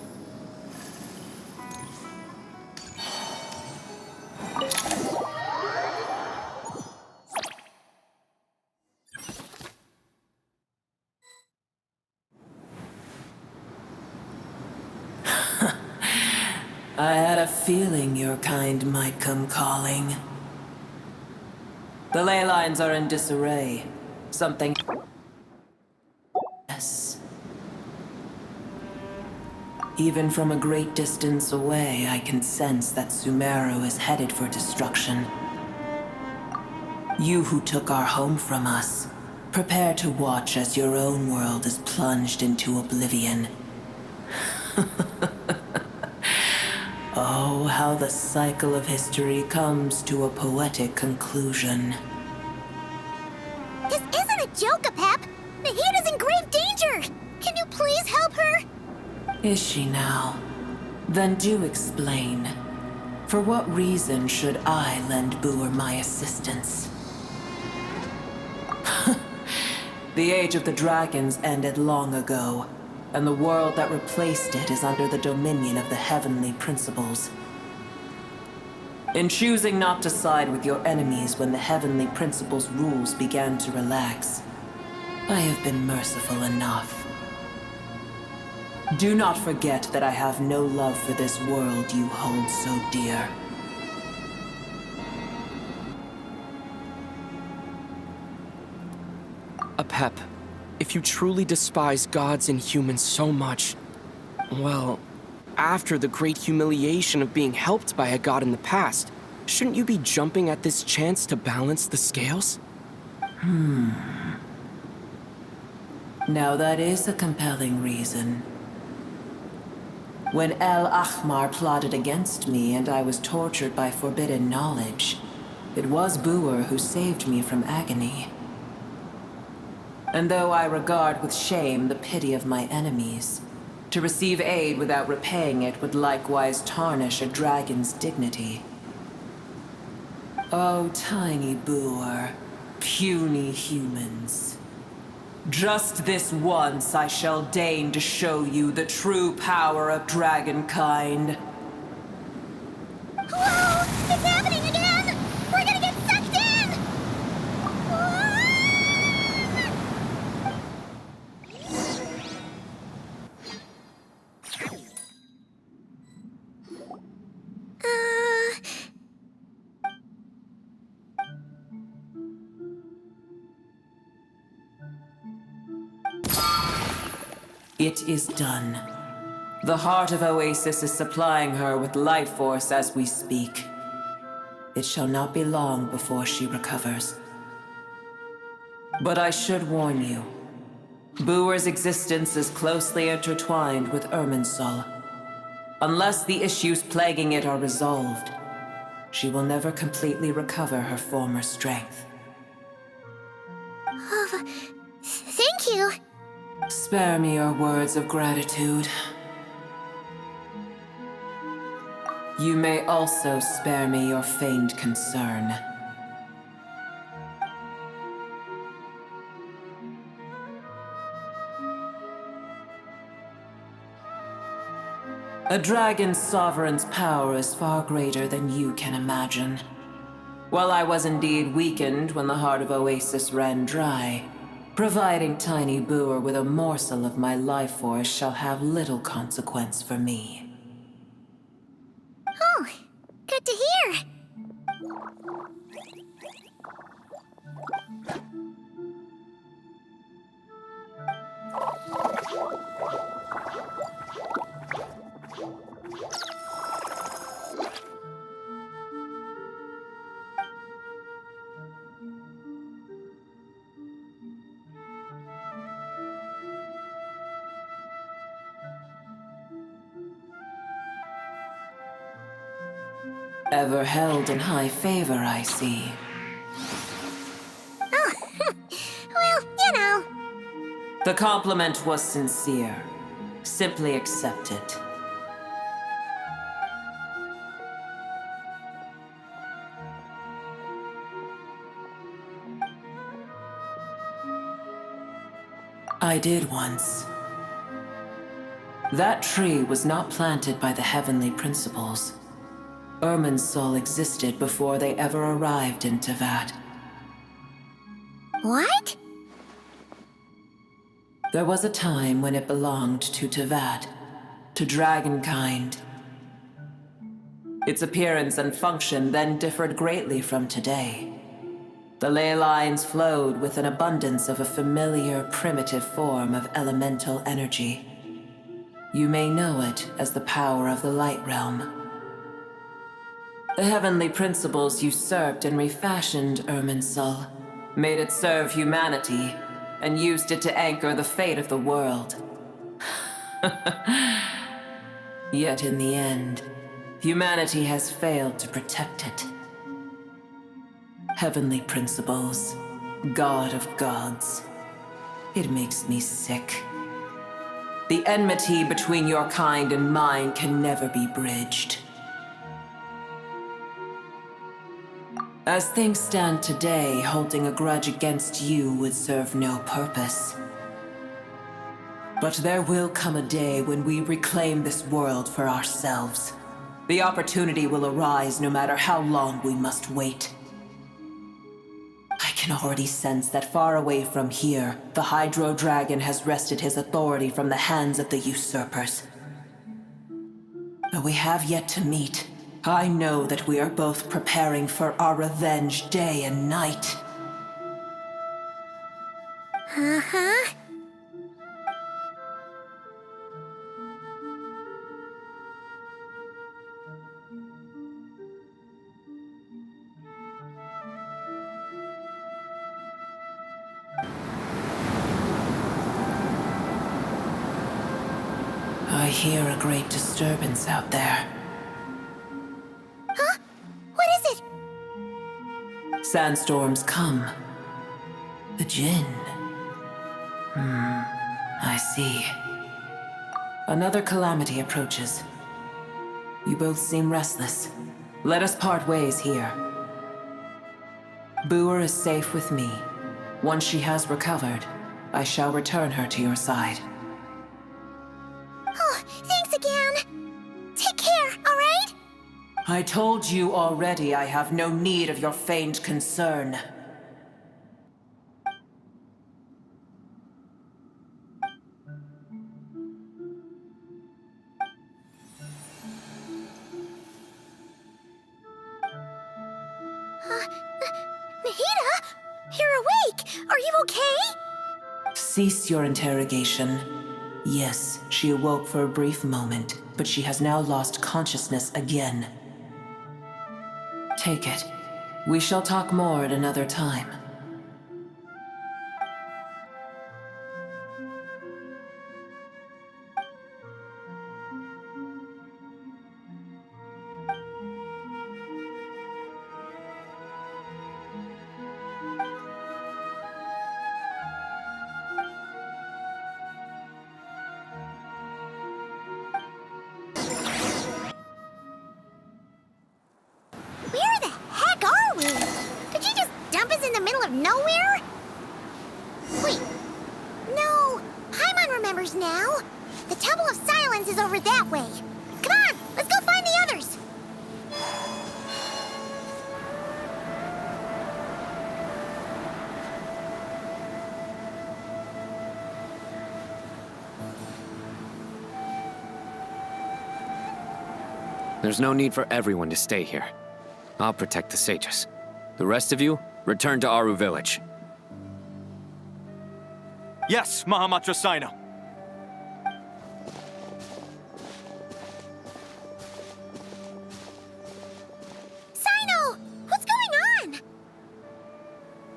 I had a feeling your kind might come calling. The ley lines are in disarray. Something... Yes. Even from a great distance away, I can sense that Sumeru is headed for destruction. You who took our home from us, prepare to watch as your own world is plunged into oblivion. Oh, how the cycle of history comes to a poetic conclusion. This isn't a joke, Pep! Nahida's in grave danger! Can you please help her? Is she now? Then do explain. For what reason should I lend Boer my assistance? The age of the dragons ended long ago, and the world that replaced it is under the dominion of the heavenly principles. In choosing not to side with your enemies when the heavenly principles' rules began to relax, I have been merciful enough. Do not forget that I have no love for this world you hold so dear. Apep, if you truly despise gods and humans so much, well, after the great humiliation of being helped by a god in the past, shouldn't you be jumping at this chance to balance the scales? Now that is a compelling reason. When El Ahmar plotted against me and I was tortured by forbidden knowledge, it was Boer who saved me from agony. And though I regard with shame the pity of my enemies, to receive aid without repaying it would likewise tarnish a dragon's dignity. Oh, tiny Boer, puny humans. Just this once I shall deign to show you the true power of dragonkind. Whoa! It's happening again! We're gonna get sucked in! It is done. The heart of Oasis is supplying her with life force as we speak. it shall not be long before she recovers. But I should warn you, Booer's existence is closely intertwined with Irminsul. Unless the issues plaguing it are resolved, she will never completely recover her former strength. Oh, thank you. Spare me your words of gratitude. You may also spare me your feigned concern. A dragon's sovereign's power is far greater than you can imagine. While I was indeed weakened when the heart of Oasis ran dry, providing Tiny Booer with a morsel of my life force shall have little consequence for me. Oh, good to hear. Ever held in high favor, I see. Oh, well, you know. The compliment was sincere. Simply accept it. I did once. That tree was not planted by the heavenly principles. Irminsul existed before they ever arrived in Tevat. What? There was a time when it belonged to Tevat, to dragonkind. Its appearance and function then differed greatly from today. The ley lines flowed with an abundance of a familiar, primitive form of elemental energy. You may know it as the power of the Light Realm. The heavenly principles usurped and refashioned Irminsul, made it serve humanity, and used it to anchor the fate of the world. Yet in the end, humanity has failed to protect it. Heavenly principles, God of gods. It makes me sick. The enmity between your kind and mine can never be bridged. As things stand today, holding a grudge against you would serve no purpose. But there will come a day when we reclaim this world for ourselves. The opportunity will arise no matter how long we must wait. I can already sense that far away from here, the Hydro Dragon has wrested his authority from the hands of the usurpers. Though we have yet to meet, I know that we are both preparing for our revenge day and night. Uh-huh. I hear a great disturbance out there. Huh? What is it? Sandstorms come. The Jinn. I see. Another calamity approaches. You both seem restless. Let us part ways here. Booer is safe with me. Once she has recovered, I shall return her to your side. Oh, thanks again. Take care, all right? I told you already I have no need of your feigned concern. Mahita? You're awake! Are you okay? Cease your interrogation. Yes, she awoke for a brief moment, but she has now lost consciousness again. Take it. We shall talk more at another time. Where the heck are we? Did you just dump us in the middle of nowhere? Wait. No. Paimon remembers now. The Temple of Silence is over that way. Come on, let's go find the others. There's no need for everyone to stay here. I'll protect the sages. The rest of you, return to Aru village. Yes, Mahamatra Sino. Sino! What's going on?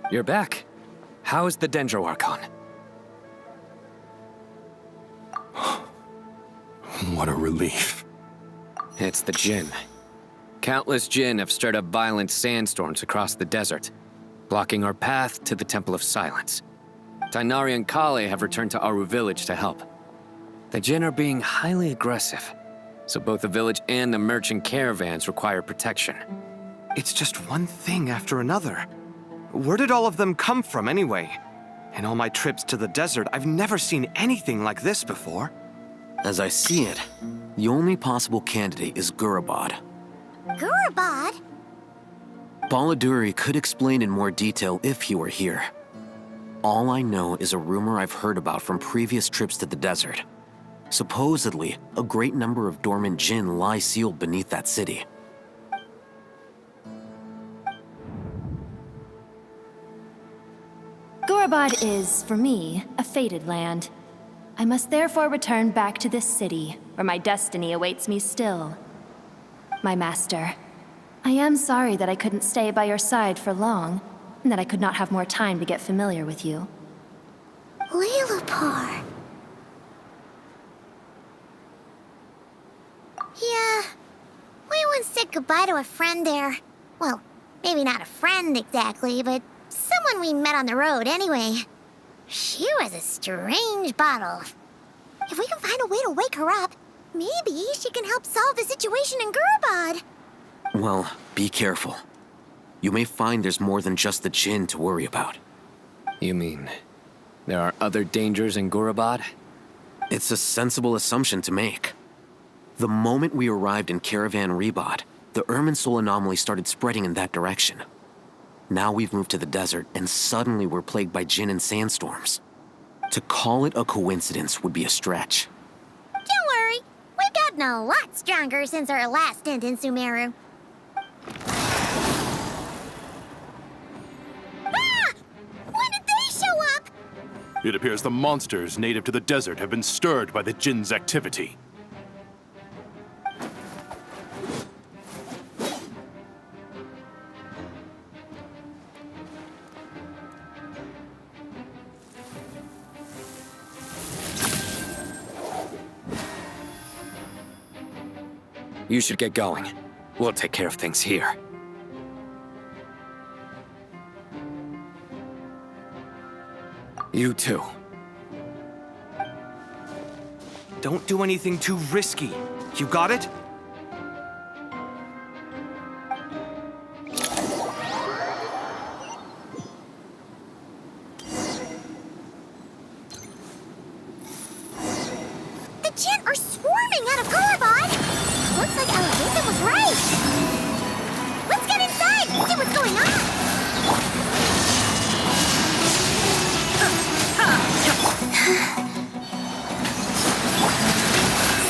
You're back. How's the Dendro Archon? What a relief. It's the Jinn. Countless Jinn have stirred up violent sandstorms across the desert, blocking our path to the Temple of Silence. Tainari and Kale have returned to Aru village to help. The Jinn are being highly aggressive, so both the village and the merchant caravans require protection. It's just one thing after another. Where did all of them come from anyway? In all my trips to the desert, I've never seen anything like this before. As I see it, the only possible candidate is Gurabad. Gurabad? Baladuri could explain in more detail if he were here. All I know is a rumor I've heard about from previous trips to the desert. Supposedly, a great number of dormant Jinn lie sealed beneath that city. Gurabad is, for me, a fated land. I must therefore return back to this city, where my destiny awaits me still. My master, I am sorry that I couldn't stay by your side for long, and that I could not have more time to get familiar with you. Lilipar. Yeah, we once said goodbye to a friend there. Well, maybe not a friend exactly, but someone we met on the road anyway. She was a strange bottle. If we can find a way to wake her up, maybe she can help solve the situation in Gurabad. Well, be careful. You may find there's more than just the Jinn to worry about. You mean, there are other dangers in Gurabad? It's a sensible assumption to make. The moment we arrived in Caravan Rebad, the Irminsul anomaly started spreading in that direction. Now we've moved to the desert, and suddenly we're plagued by Jinn and sandstorms. To call it a coincidence would be a stretch. Don't worry, we've gotten a lot stronger since our last stint in Sumeru. Ah! When did they show up? It appears the monsters native to the desert have been stirred by the Jinn's activity. You should get going. We'll take care of things here. You too. Don't do anything too risky. You got it? The Jinn are swarming out of Gurabad! Looks like Elevation was right! Let's get inside and see what's going on!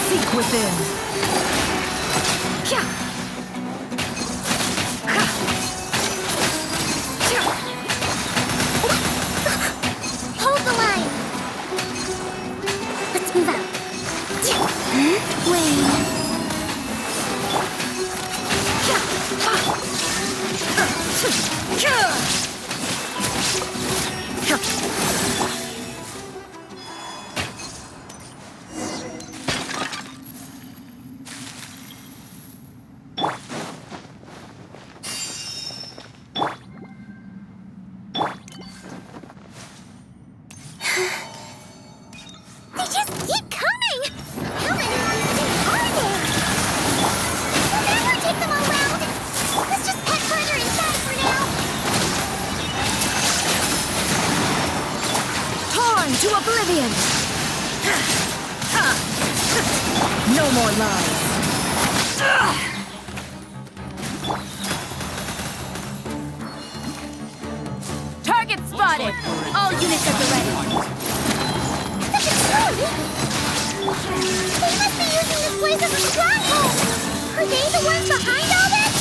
Seek within. Hold the line! Let's move out. Wait. They just keep coming! How many monsters are there? We'll never take them all round! Let's just head further inside for now! Torn to oblivion! No more lies. Target spotted! All units at the ready. Such a clue! They must be using this place as a stronghold! Are they the ones behind all this?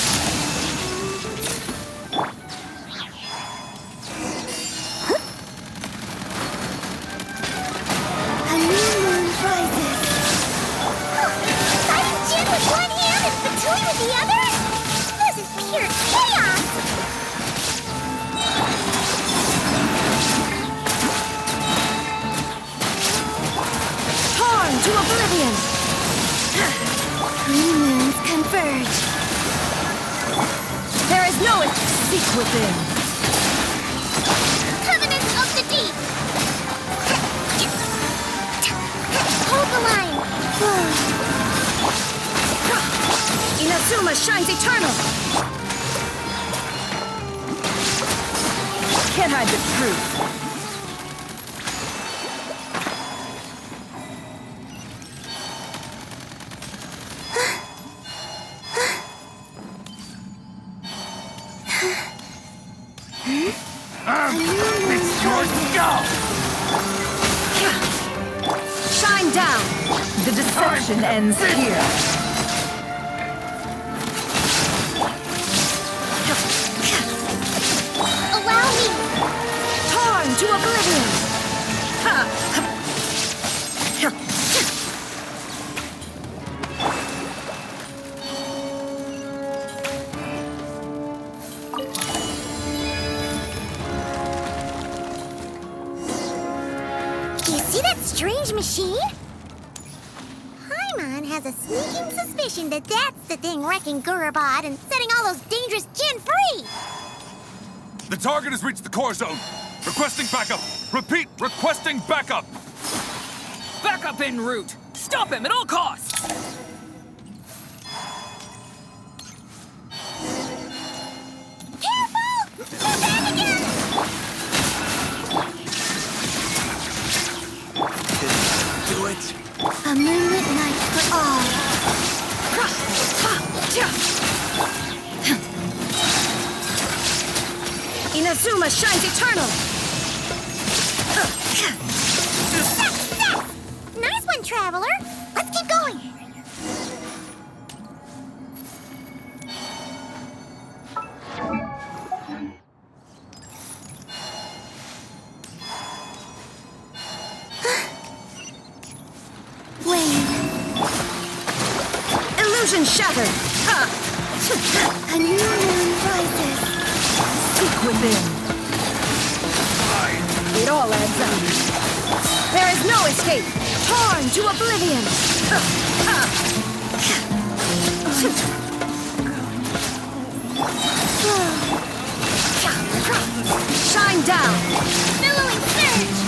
A new moon rises. Fighting Jin with one hand and Fatui with the other? This is pure chaos! Torn to oblivion! New moons converge. There is no seek within. Covenants of the Deep! Hold the line! Inazuma shines eternal! Can't hide the truth. It's your skull! Shine down! The deception ends here. Allow me! Torn to oblivion! You see that strange machine? Paimon has a sneaking suspicion that that's the thing wrecking Gurubad and setting all those dangerous Jin free! The target has reached the core zone. Requesting backup. Repeat, requesting backup. Backup en route! Stop him at all costs! Careful! They're back again! Do it. A moonlit night for all. Inazuma shines eternal! Success! Nice one, Traveler! Let's keep going! Illusion shattered! A new moon rises. Seek within. It all adds up. There is no escape! Torn to oblivion! Shine down! Billowing surge!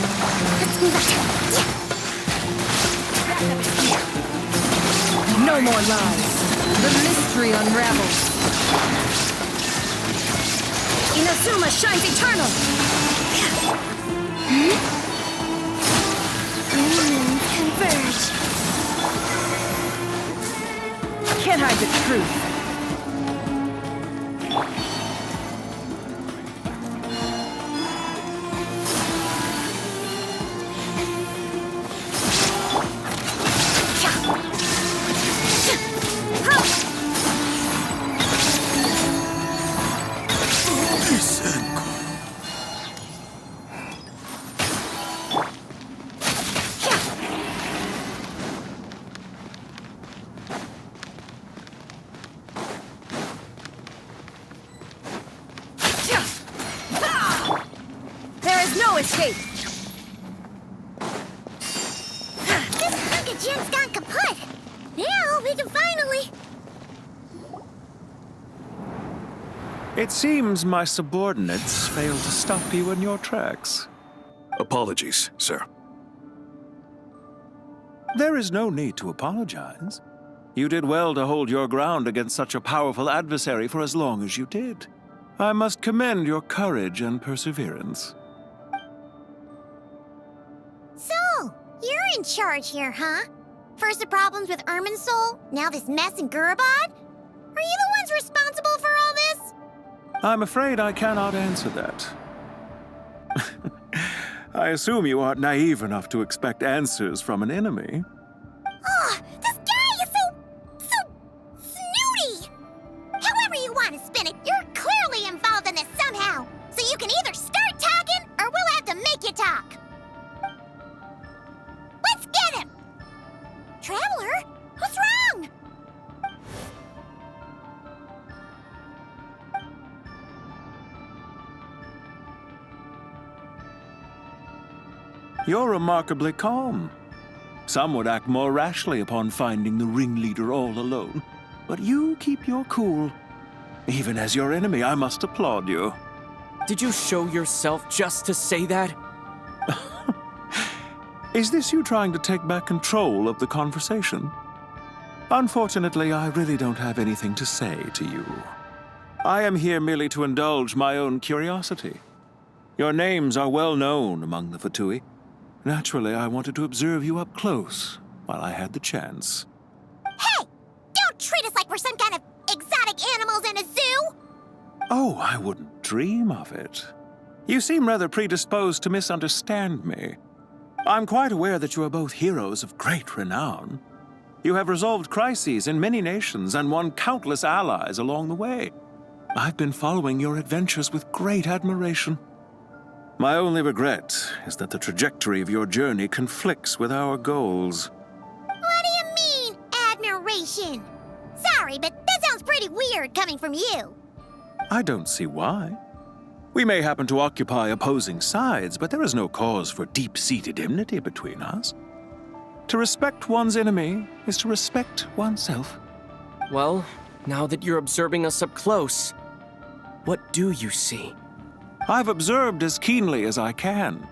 Let's move out. No more lies. The mystery unravels. Inazuma shines eternal! Moons converge. Can't hide the truth. is no escape! This hunk of gen's gone kaput! Now we can finally... It seems my subordinates failed to stop you in your tracks. Apologies, sir. There is no need to apologize. You did well to hold your ground against such a powerful adversary for as long as you did. I must commend your courage and perseverance. So, you're in charge here, huh? First the problems with Irminsul, now this mess in Gurabad? Are you the ones responsible for all this? I'm afraid I cannot answer that. I assume you aren't naive enough to expect answers from an enemy. Oh, this guy is so snooty! However you want to spin it, you're clearly involved in this somehow. So you can either start talking, or we'll have to make you talk. Let's get him! Traveler, what's wrong? You're remarkably calm. Some would act more rashly upon finding the ringleader all alone. But you keep your cool. Even as your enemy, I must applaud you. Did you show yourself just to say that? Is this you trying to take back control of the conversation? Unfortunately, I really don't have anything to say to you. I am here merely to indulge my own curiosity. Your names are well known among the Fatui. Naturally, I wanted to observe you up close while I had the chance. Hey! Don't treat us like we're some kind of exotic animals in a zoo! Oh, I wouldn't dream of it. You seem rather predisposed to misunderstand me. I'm quite aware that you are both heroes of great renown. You have resolved crises in many nations and won countless allies along the way. I've been following your adventures with great admiration. My only regret is that the trajectory of your journey conflicts with our goals. What do you mean, admiration? Sorry, but that sounds pretty weird coming from you. I don't see why. We may happen to occupy opposing sides, but there is no cause for deep-seated enmity between us. To respect one's enemy is to respect oneself. Well, now that you're observing us up close, what do you see? I've observed as keenly as I can.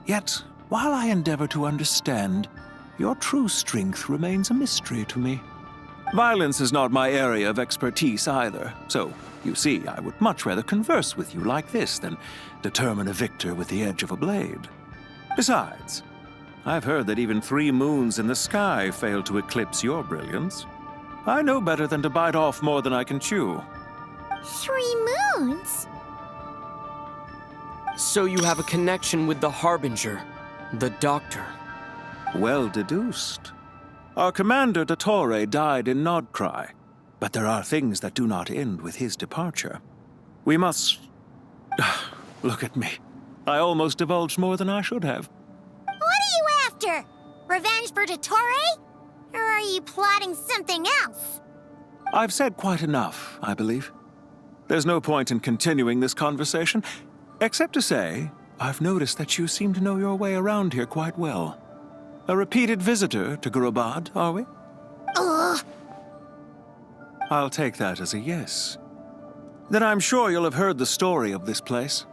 Yet, while I endeavor to understand, your true strength remains a mystery to me. Violence is not my area of expertise either, so, you see, I would much rather converse with you like this than determine a victor with the edge of a blade. Besides, I've heard that even 3 moons in the sky fail to eclipse your brilliance. I know better than to bite off more than I can chew. 3 moons? So you have a connection with the Harbinger, the Doctor. Well deduced. Our commander, Dottore, died in Nodcry, but there are things that do not end with his departure. We must... Look at me. I almost divulged more than I should have. What are you after? Revenge for Dottore? Or are you plotting something else? I've said quite enough, I believe. There's no point in continuing this conversation, except to say, I've noticed that you seem to know your way around here quite well. A repeated visitor to Gurabad, are we? Ugh. I'll take that as a yes. Then I'm sure you'll have heard the story of this place.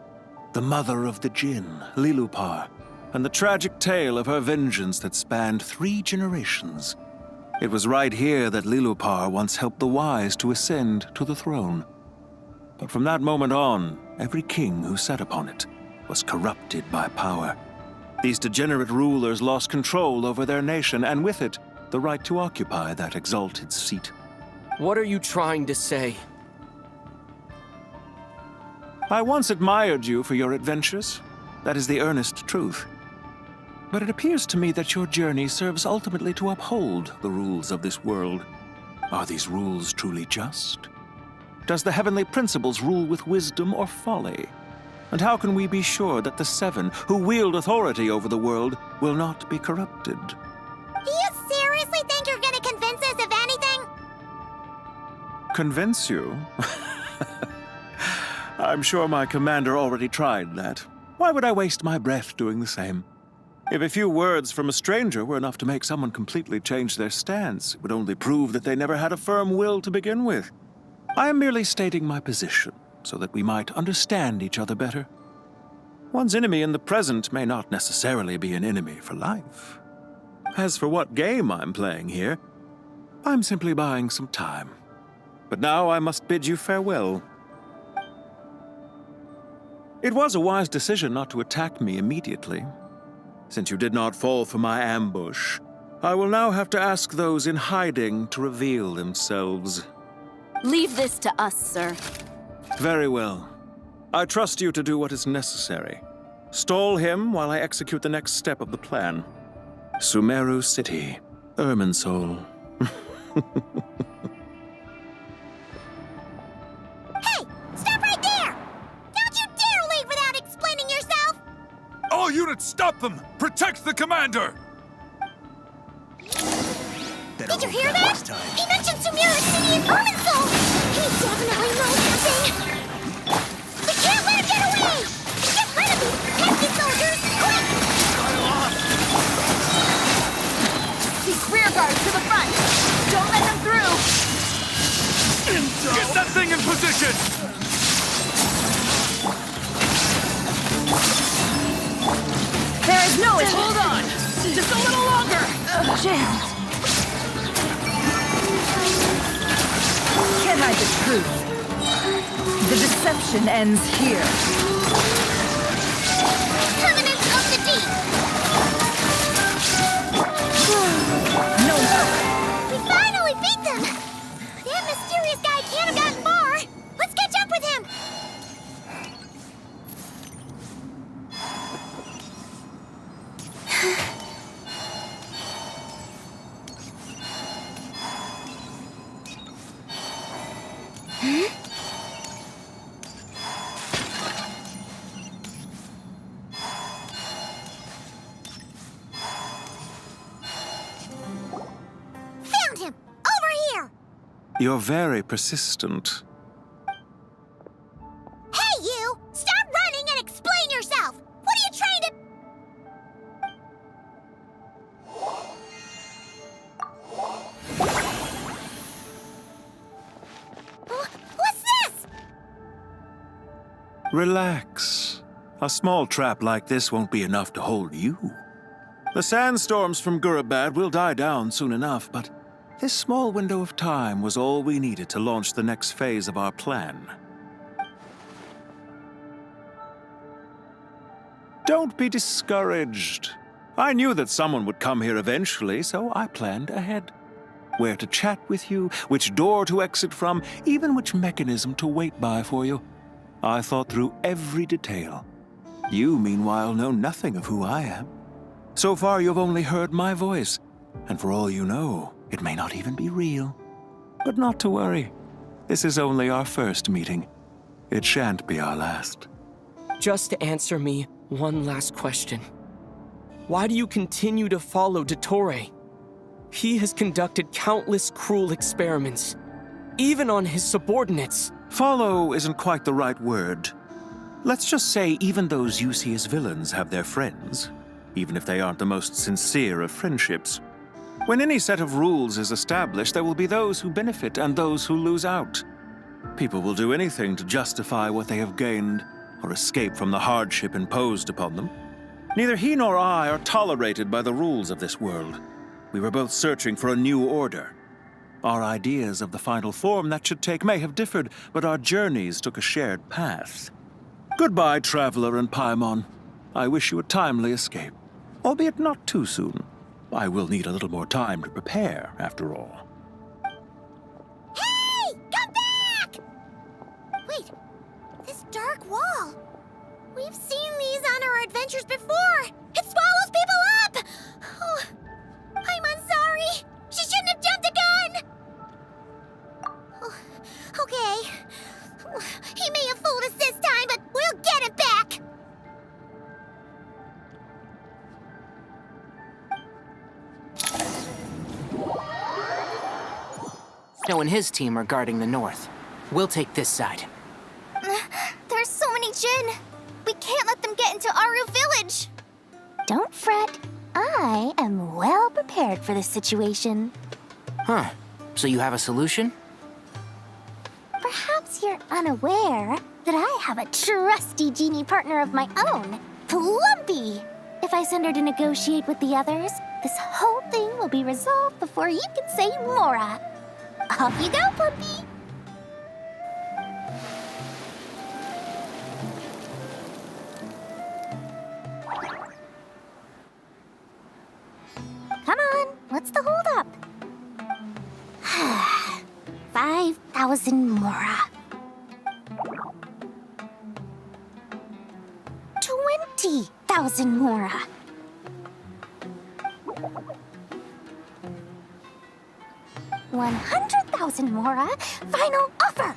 The mother of the Jinn, Lilupar, and the tragic tale of her vengeance that spanned 3 generations. It was right here that Lilupar once helped the wise to ascend to the throne. But from that moment on, every king who sat upon it was corrupted by power. These degenerate rulers lost control over their nation, and with it, the right to occupy that exalted seat. What are you trying to say? I once admired you for your adventures. That is the earnest truth. But it appears to me that your journey serves ultimately to uphold the rules of this world. Are these rules truly just? Does the heavenly principles rule with wisdom or folly? And how can we be sure that the 7 who wield authority over the world will not be corrupted? Do you seriously think you're gonna convince us of anything? Convince you? I'm sure my commander already tried that. Why would I waste my breath doing the same? If a few words from a stranger were enough to make someone completely change their stance, it would only prove that they never had a firm will to begin with. I am merely stating my position, so that we might understand each other better. One's enemy in the present may not necessarily be an enemy for life. As for what game I'm playing here, I'm simply buying some time. But now I must bid you farewell. It was a wise decision not to attack me immediately. Since you did not fall for my ambush, I will now have to ask those in hiding to reveal themselves. Leave this to us, sir. Very well. I trust you to do what is necessary. Stall him while I execute the next step of the plan. Sumeru City, Irminsul. Hey! Stop right there! Don't you dare leave without explaining yourself! All units, stop them! Protect the commander! Did you hear that? He mentioned Sumeru City and Irminsul! He definitely knows something! We can't let him get away! Get rid of these pesky soldiers! Quick! Keep rear guards to the front! Don't let them through! Get that thing in position! There is no escape! Hold on! Just a little longer! Jin! Can't hide the truth. The deception ends here. Permanence of the deep! No. We finally beat them! That mysterious guy can't have gotten far! Let's catch up with him! Found him! Over here! You're very persistent. Hey, you! Stop running and explain yourself! What are you trying to... What's this? Relax. A small trap like this won't be enough to hold you. The sandstorms from Gurabad will die down soon enough, but this small window of time was all we needed to launch the next phase of our plan. Don't be discouraged. I knew that someone would come here eventually, so I planned ahead. Where to chat with you, which door to exit from, even which mechanism to wait by for you. I thought through every detail. You, meanwhile, know nothing of who I am. So far, you've only heard my voice, and for all you know, it may not even be real. But not to worry. This is only our first meeting. It shan't be our last. Just answer me one last question. Why do you continue to follow Dottore? He has conducted countless cruel experiments, even on his subordinates. Follow isn't quite the right word. Let's just say even those you see as villains have their friends, even if they aren't the most sincere of friendships. When any set of rules is established, there will be those who benefit and those who lose out. People will do anything to justify what they have gained or escape from the hardship imposed upon them. Neither he nor I are tolerated by the rules of this world. We were both searching for a new order. Our ideas of the final form that should take may have differed, but our journeys took a shared path. Goodbye, Traveler and Paimon. I wish you a timely escape, albeit not too soon. I will need a little more time to prepare, after all. Hey! Come back! Wait, this dark wall. We've seen these on our adventures before. It swallows people up! Oh, I'm sorry. She shouldn't have jumped the gun! Oh, okay. He may have fooled us this time, but we'll get him back! Snow and his team are guarding the north. We'll take this side. There's so many Jin. We can't let them get into Aru Village! Don't fret. I am well prepared for this situation. Huh. So you have a solution? Perhaps you're unaware that I have a trusty genie partner of my own, Plumpy. If I send her to negotiate with the others, this whole thing will be resolved before you can say Mora. Off you go, Plumpy! Come on, what's the holdup? 5,000 Mora. 20,000 Mora. 100,000 Mora. Final offer.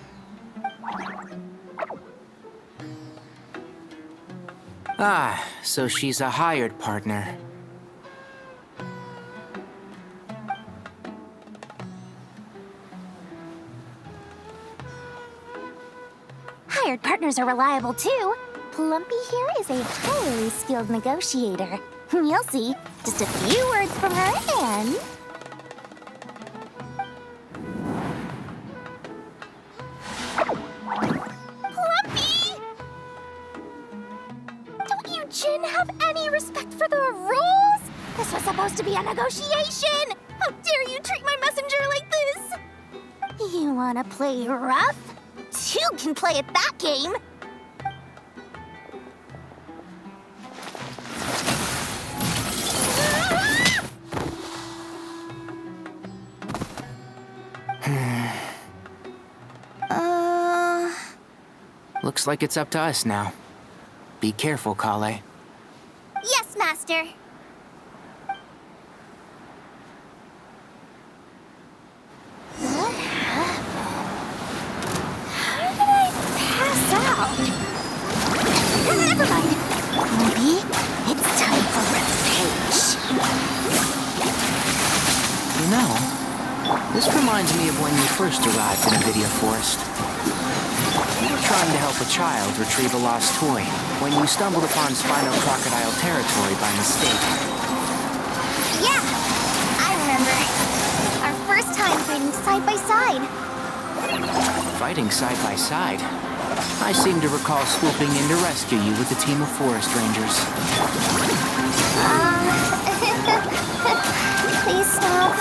Ah, so she's a hired partner. Hired partners are reliable too. Plumpy here is a highly skilled negotiator. You'll see. Just a few words from her and... Plumpy! Don't you, Jin, have any respect for the rules? This was supposed to be a negotiation! How dare you treat my messenger like this? You wanna play rough? Two can play at that game! Looks like it's up to us now. Be careful, Kale. Yes, Master. How did I pass out? Never mind. Maybe it's time for revenge. You know, this reminds me of when you first arrived in Avidia Forest. You were trying to help a child retrieve a lost toy when you stumbled upon Spino Crocodile territory by mistake. Yeah, I remember. Our first time fighting side by side. Fighting side by side? I seem to recall swooping in to rescue you with a team of forest rangers. Please stop.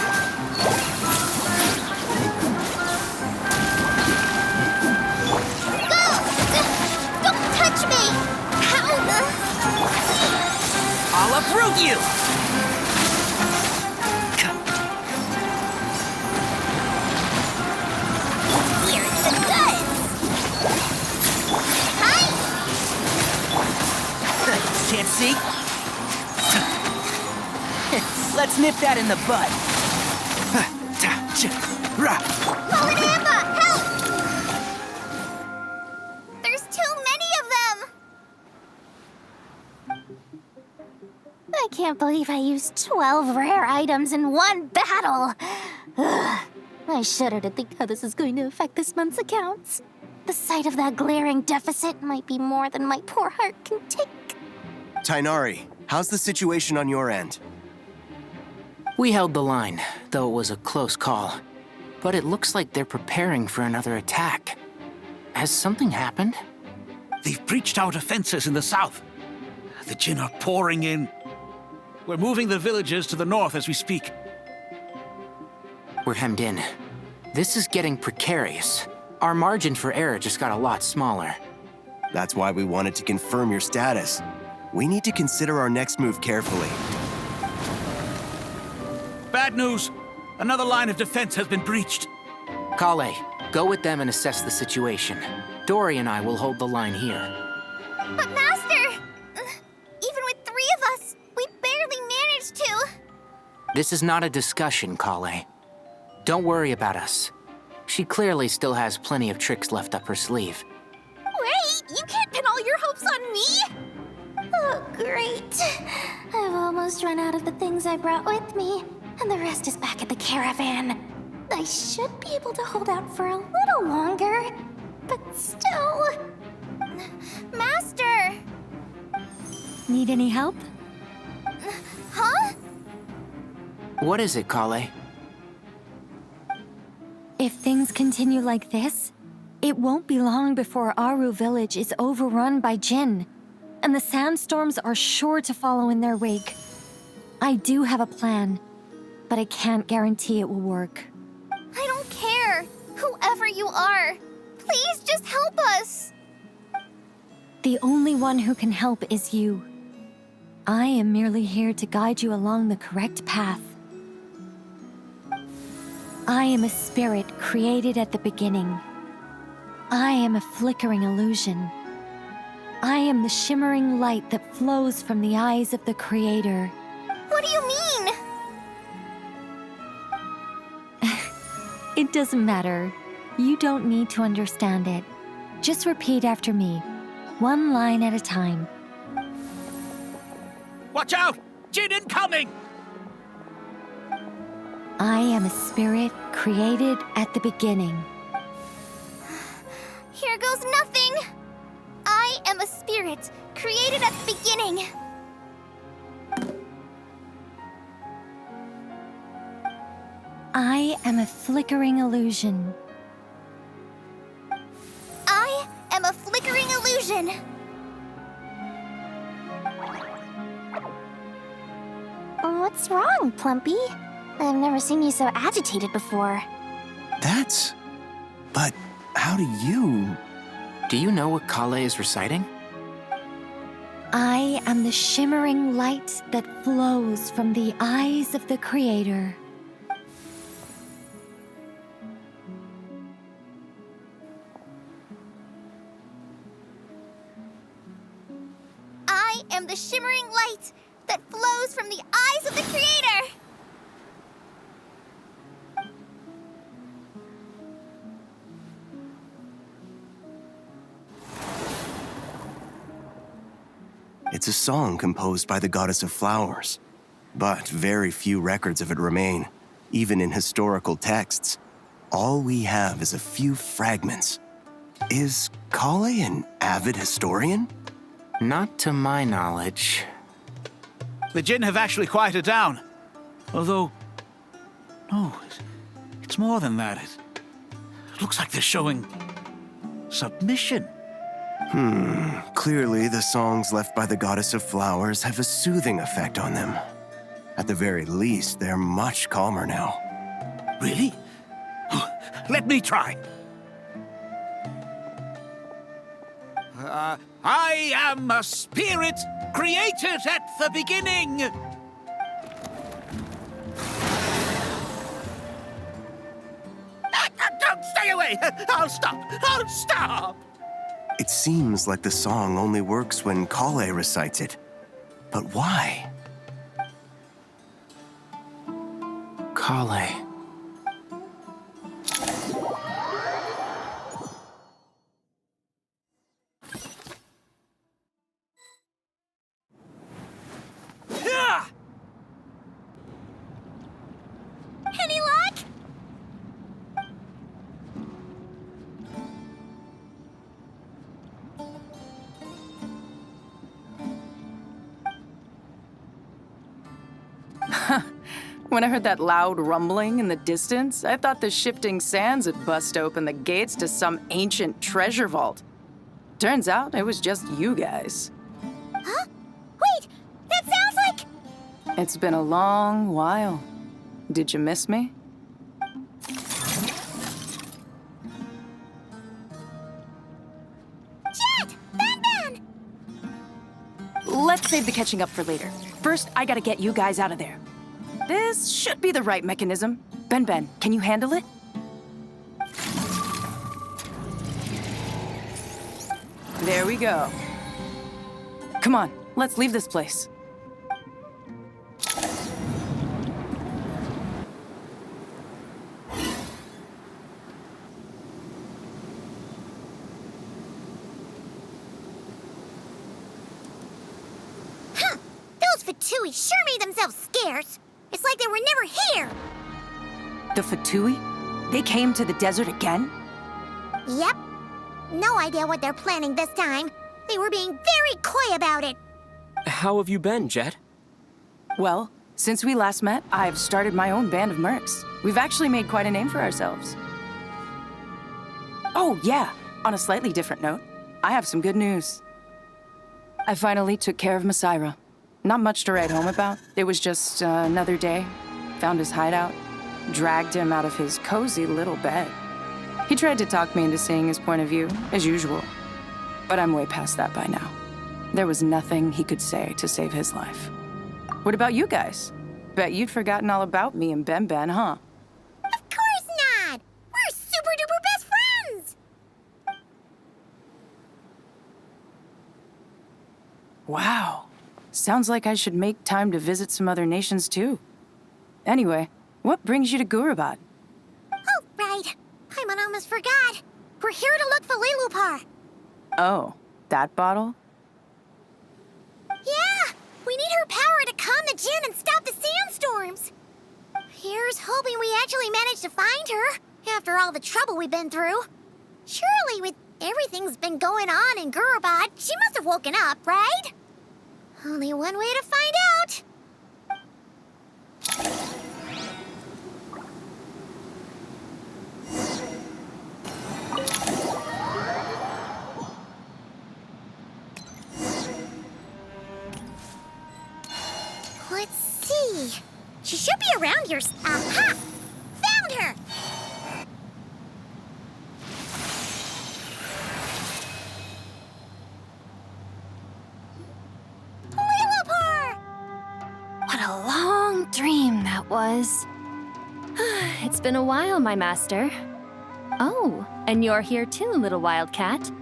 I'll uproot you! Here's the goods! Hi! Can't see? Let's nip that in the bud. Polyamma, help! There's too many of them! I can't believe I used 12 rare items in one battle! Ugh. I shudder to think how this is going to affect this month's accounts. The sight of that glaring deficit might be more than my poor heart can take. Tainari, how's the situation on your end? We held the line, though it was a close call. But it looks like they're preparing for another attack. Has something happened? They've breached our defenses in the south. The Jinn are pouring in. We're moving the villagers to the north as we speak. We're hemmed in. This is getting precarious. Our margin for error just got a lot smaller. That's why we wanted to confirm your status. We need to consider our next move carefully. Bad news! Another line of defense has been breached. Kale, go with them and assess the situation. Dory and I will hold the line here. But Master! Even with 3 of us, we barely managed to. This is not a discussion, Kale. Don't worry about us. She clearly still has plenty of tricks left up her sleeve. Wait, you can't pin all your hopes on me? Oh, great. I've almost run out of the things I brought with me, and the rest is back at the caravan. I should be able to hold out for a little longer, but still... Master! Need any help? Huh? What is it, Kale? If things continue like this, it won't be long before Aru village is overrun by Jinn, and the sandstorms are sure to follow in their wake. I do have a plan, but I can't guarantee it will work. I don't care. Whoever you are, please just help us. The only one who can help is you. I am merely here to guide you along the correct path. I am a spirit created at the beginning. I am a flickering illusion. I am the shimmering light that flows from the eyes of the Creator. What do you mean? It doesn't matter. You don't need to understand it. Just repeat after me, one line at a time. Watch out! Jinn incoming! I am a spirit created at the beginning. Here goes nothing. I am a spirit created at the beginning. I am a flickering illusion. I am a flickering illusion. What's wrong, Plumpy? I've never seen you so agitated before. But how do you... Do you know what Kale is reciting? I am the shimmering light that flows from the eyes of the Creator. I am the shimmering light that flows from the eyes of the Creator. It's a song composed by the goddess of flowers, but very few records of it remain, even in historical texts. All we have is a few fragments. Is Kale an avid historian? Not to my knowledge. The Jinn have actually quieted down. Although... No, it's more than that. It looks like they're showing... submission. Clearly the songs left by the goddess of flowers have a soothing effect on them. At the very least, they're much calmer now. Really? Let me try. I am a spirit created at the beginning. Don't stay away! I'll stop! I'll stop! It seems like the song only works when Kale recites it. But why? Kale. Any luck? When I heard that loud rumbling in the distance, I thought the shifting sands had bust open the gates to some ancient treasure vault. Turns out it was just you guys. Huh? Wait! That sounds like... It's been a long while. Did you miss me? Jet! Ben! Let's save the catching up for later. First, I gotta get you guys out of there. This should be the right mechanism. Ben, can you handle it? There we go. Come on, let's leave this place. Those Fatui sure made themselves scarce. It's like they were never here. The Fatui? They came to the desert again? Yep. No idea what they're planning this time. They were being very coy about it. How have you been, Jet? Well, since we last met, I've started my own band of mercs. We've actually made quite a name for ourselves. Oh, yeah. On a slightly different note, I have some good news. I finally took care of Masaira. Not much to write home about. It was just another day. Found his hideout. Dragged him out of his cozy little bed. He tried to talk me into seeing his point of view, as usual. But I'm way past that by now. There was nothing he could say to save his life. What about you guys? Bet you'd forgotten all about me and Ben Ben, huh? Of course not! We're super duper best friends! Wow. Sounds like I should make time to visit some other nations too. Anyway, what brings you to Gurabad? Oh, right. Paimon almost forgot. We're here to look for Lilupar. Oh, that bottle? Yeah! We need her power to calm the Jinn and stop the sandstorms. Here's hoping we actually manage to find her, after all the trouble we've been through. Surely, with everything's been going on in Gurabad, she must have woken up, right? Only one way to find out. Let's see. She should be around here. Aha! Found her! Lilupar! What a long dream that was. It's been a while, my master. Oh, and you're here too, little wildcat.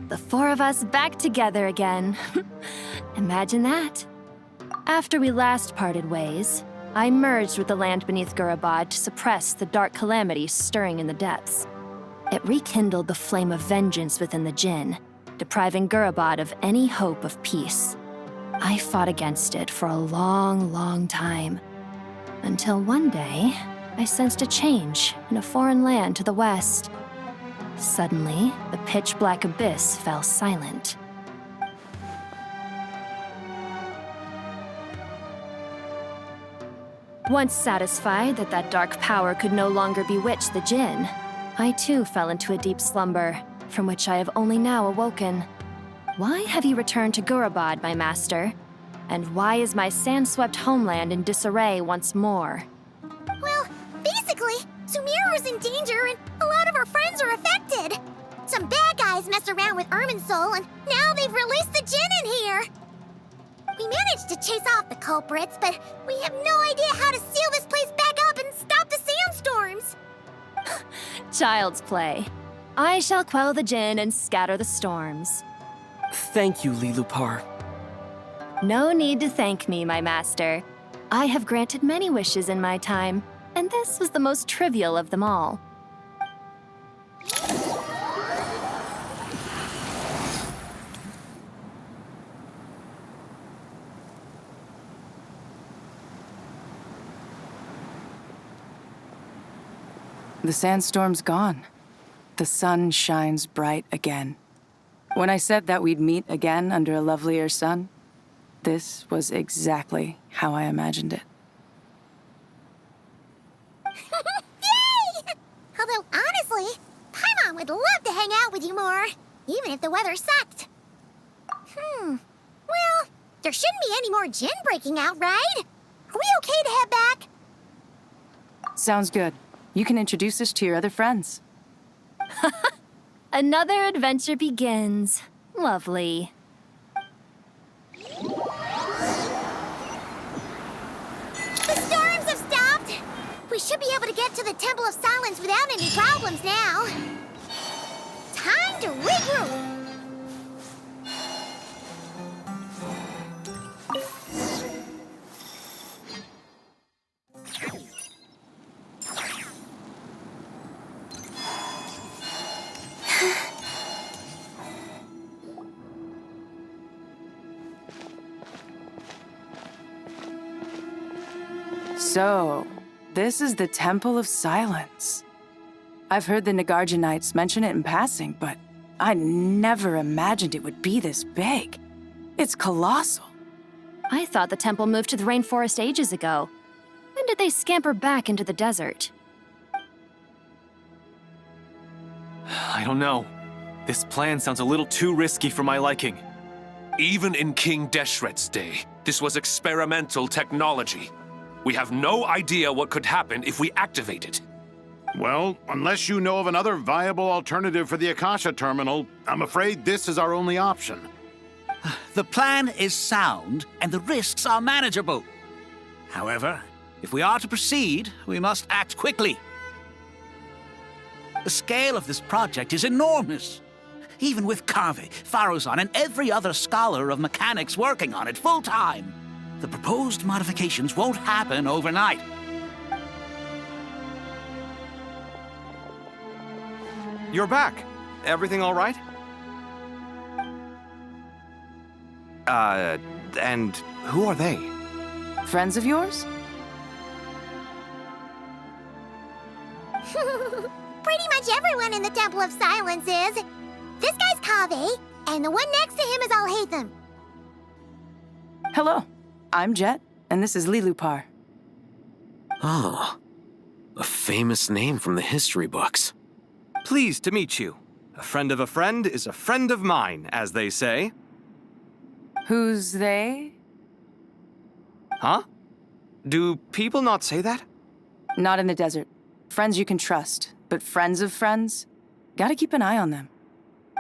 The four of us back together again. Imagine that. After we last parted ways, I merged with the land beneath Gurabad to suppress the dark calamity stirring in the depths. It rekindled the flame of vengeance within the Jinn, depriving Gurabad of any hope of peace. I fought against it for a long, long time. Until one day, I sensed a change in a foreign land to the west. Suddenly, the pitch-black abyss fell silent. Once satisfied that that dark power could no longer bewitch the Jinn, I too fell into a deep slumber, from which I have only now awoken. Why have you returned to Gurabad, my master? And why is my sand-swept homeland in disarray once more? Well, basically, Sumeru's in danger and a lot of our friends are affected. Some bad guys messed around with Irminsul and now they've released the Jinn in here. We managed to chase off the culprits, but we have no idea how to seal this place back up and stop the sandstorms. Child's play. I shall quell the Jinn and scatter the storms. Thank you, Lilupar. No need to thank me, my master. I have granted many wishes in my time, and this was the most trivial of them all. The sandstorm's gone. The sun shines bright again. When I said that we'd meet again under a lovelier sun, this was exactly how I imagined it. Yay! Although, honestly, Paimon would love to hang out with you more, even if the weather sucked. Well, there shouldn't be any more Jinn breaking out, right? Are we okay to head back? Sounds good. You can introduce us to your other friends. Another adventure begins. Lovely. The storms have stopped! We should be able to get to the Temple of Silence without any problems now. Time to regroup! So, this is the Temple of Silence. I've heard the Nagarjanites mention it in passing, but I never imagined it would be this big. It's colossal. I thought the temple moved to the rainforest ages ago. When did they scamper back into the desert? I don't know. This plan sounds a little too risky for my liking. Even in King Deshret's day, this was experimental technology. We have no idea what could happen if we activate it. Well, unless you know of another viable alternative for the Akasha terminal, I'm afraid this is our only option. The plan is sound, and the risks are manageable. However, if we are to proceed, we must act quickly. The scale of this project is enormous. Even with Carvey, Faruzan, and every other scholar of mechanics working on it full-time, the proposed modifications won't happen overnight. You're back. Everything all right? And who are they? Friends of yours? Pretty much everyone in the Temple of Silence is. This guy's Kaveh, and the one next to him is Alhaitham. Hello, I'm Jet, and this is Lilupar. Ah, a famous name from the history books. Pleased to meet you. A friend of a friend is a friend of mine, as they say. Who's they? Huh? Do people not say that? Not in the desert. Friends you can trust, but friends of friends? Gotta keep an eye on them.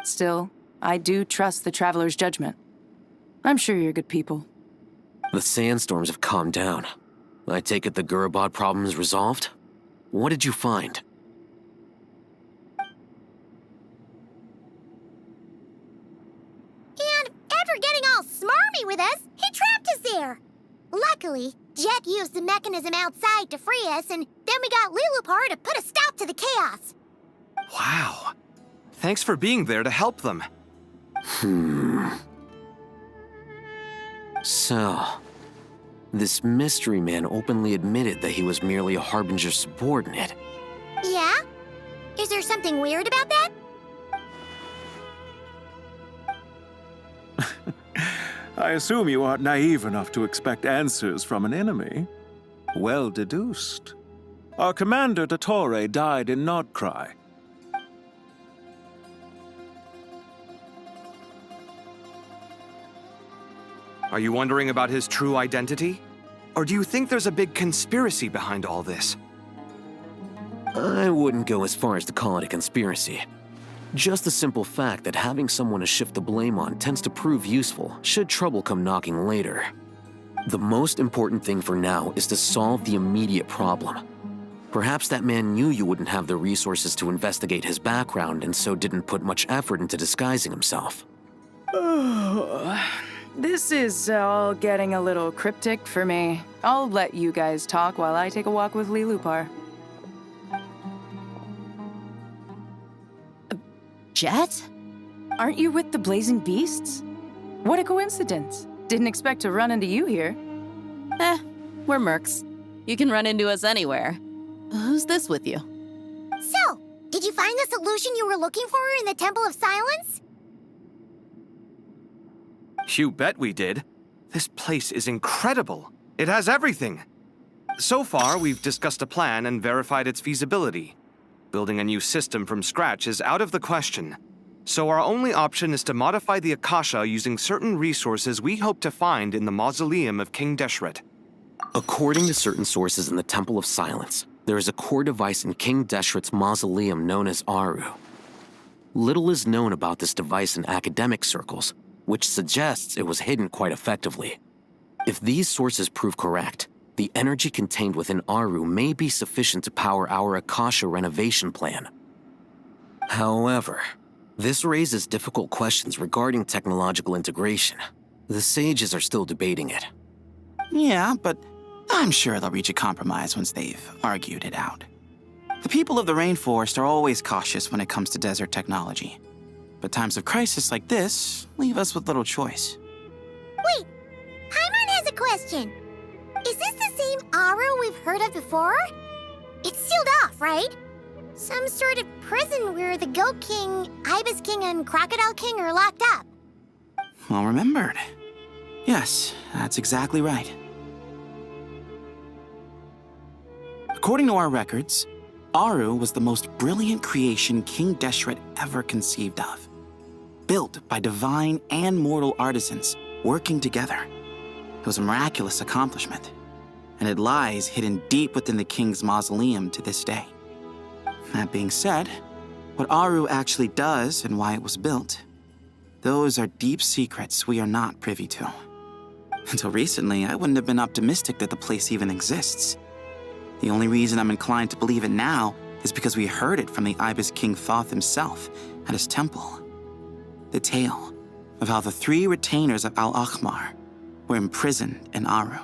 Still, I do trust the Traveler's judgment. I'm sure you're good people. The sandstorms have calmed down. I take it the Gurabad problem is resolved? What did you find? And after getting all smarmy with us, he trapped us there. Luckily, Jet used the mechanism outside to free us, and then we got Lilupar to put a stop to the chaos. Wow. Thanks for being there to help them. So, this mystery man openly admitted that he was merely a Harbinger subordinate. Yeah? Is there something weird about that? I assume you aren't naive enough to expect answers from an enemy. Well deduced. Our commander, Dottore, died in Nodcry. Are you wondering about his true identity? Or do you think there's a big conspiracy behind all this? I wouldn't go as far as to call it a conspiracy. Just the simple fact that having someone to shift the blame on tends to prove useful should trouble come knocking later. The most important thing for now is to solve the immediate problem. Perhaps that man knew you wouldn't have the resources to investigate his background and so didn't put much effort into disguising himself. This is all getting a little cryptic for me. I'll let you guys talk while I take a walk with Lilupar. Jet? Aren't you with the Blazing Beasts? What a coincidence. Didn't expect to run into you here. We're mercs. You can run into us anywhere. Who's this with you? So, did you find the solution you were looking for in the Temple of Silence? You bet we did. This place is incredible. It has everything. So far, we've discussed a plan and verified its feasibility. Building a new system from scratch is out of the question. So our only option is to modify the Akasha using certain resources we hope to find in the mausoleum of King Deshret. According to certain sources in the Temple of Silence, there is a core device in King Deshret's mausoleum known as Aru. Little is known about this device in academic circles, which suggests it was hidden quite effectively. If these sources prove correct, the energy contained within Aru may be sufficient to power our Akasha renovation plan. However, this raises difficult questions regarding technological integration. The sages are still debating it. Yeah, but I'm sure they'll reach a compromise once they've argued it out. The people of the rainforest are always cautious when it comes to desert technology. But times of crisis like this leave us with little choice. Wait, Paimon has a question. Is this the same Aru we've heard of before? It's sealed off, right? Some sort of prison where the Goat King, Ibis King, and Crocodile King are locked up. Well remembered. Yes, that's exactly right. According to our records, Aru was the most brilliant creation King Deshret ever conceived of. Built by divine and mortal artisans working together. It was a miraculous accomplishment, and it lies hidden deep within the king's mausoleum to this day. That being said, what Aru actually does and why it was built, those are deep secrets we are not privy to. Until recently, I wouldn't have been optimistic that the place even exists. The only reason I'm inclined to believe it now is because we heard it from the Ibis King Thoth himself at his temple. The tale of how the 3 retainers of Al-Akhmar were imprisoned in Aru.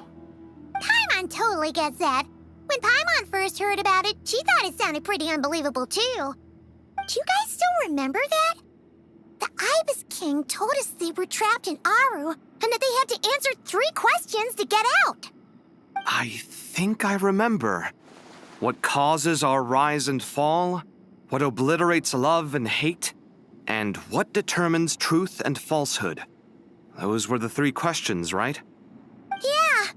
Paimon totally gets that. When Paimon first heard about it, she thought it sounded pretty unbelievable too. Do you guys still remember that? The Ibis King told us they were trapped in Aru and that they had to answer 3 questions to get out. I think I remember. What causes our rise and fall? What obliterates love and hate? And what determines truth and falsehood? Those were the 3 questions, right? Yeah.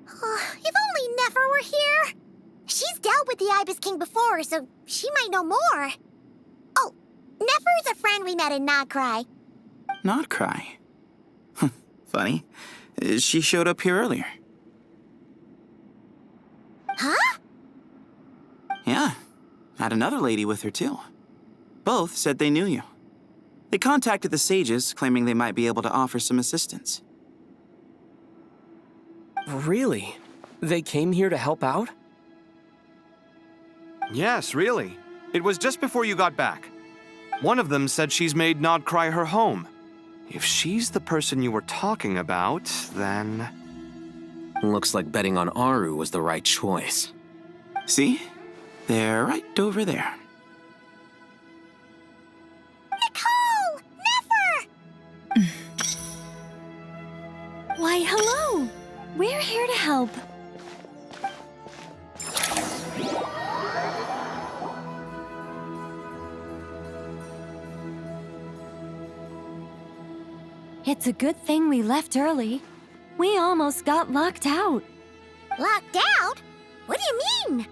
If only Nefer were here. She's dealt with the Ibis King before, so she might know more. Oh, Nefer's a friend we met in Nodcry. Nodcry? Funny. She showed up here earlier. Huh? Yeah. Had another lady with her, too. Both said they knew you. They contacted the sages, claiming they might be able to offer some assistance. Really? They came here to help out? Yes, really. It was just before you got back. One of them said she's made Nodcry her home. If she's the person you were talking about, then... Looks like betting on Aru was the right choice. See? They're right over there. Nicole! Nefer! Why, hello! We're here to help. It's a good thing we left early. We almost got locked out. Locked out? What do you mean?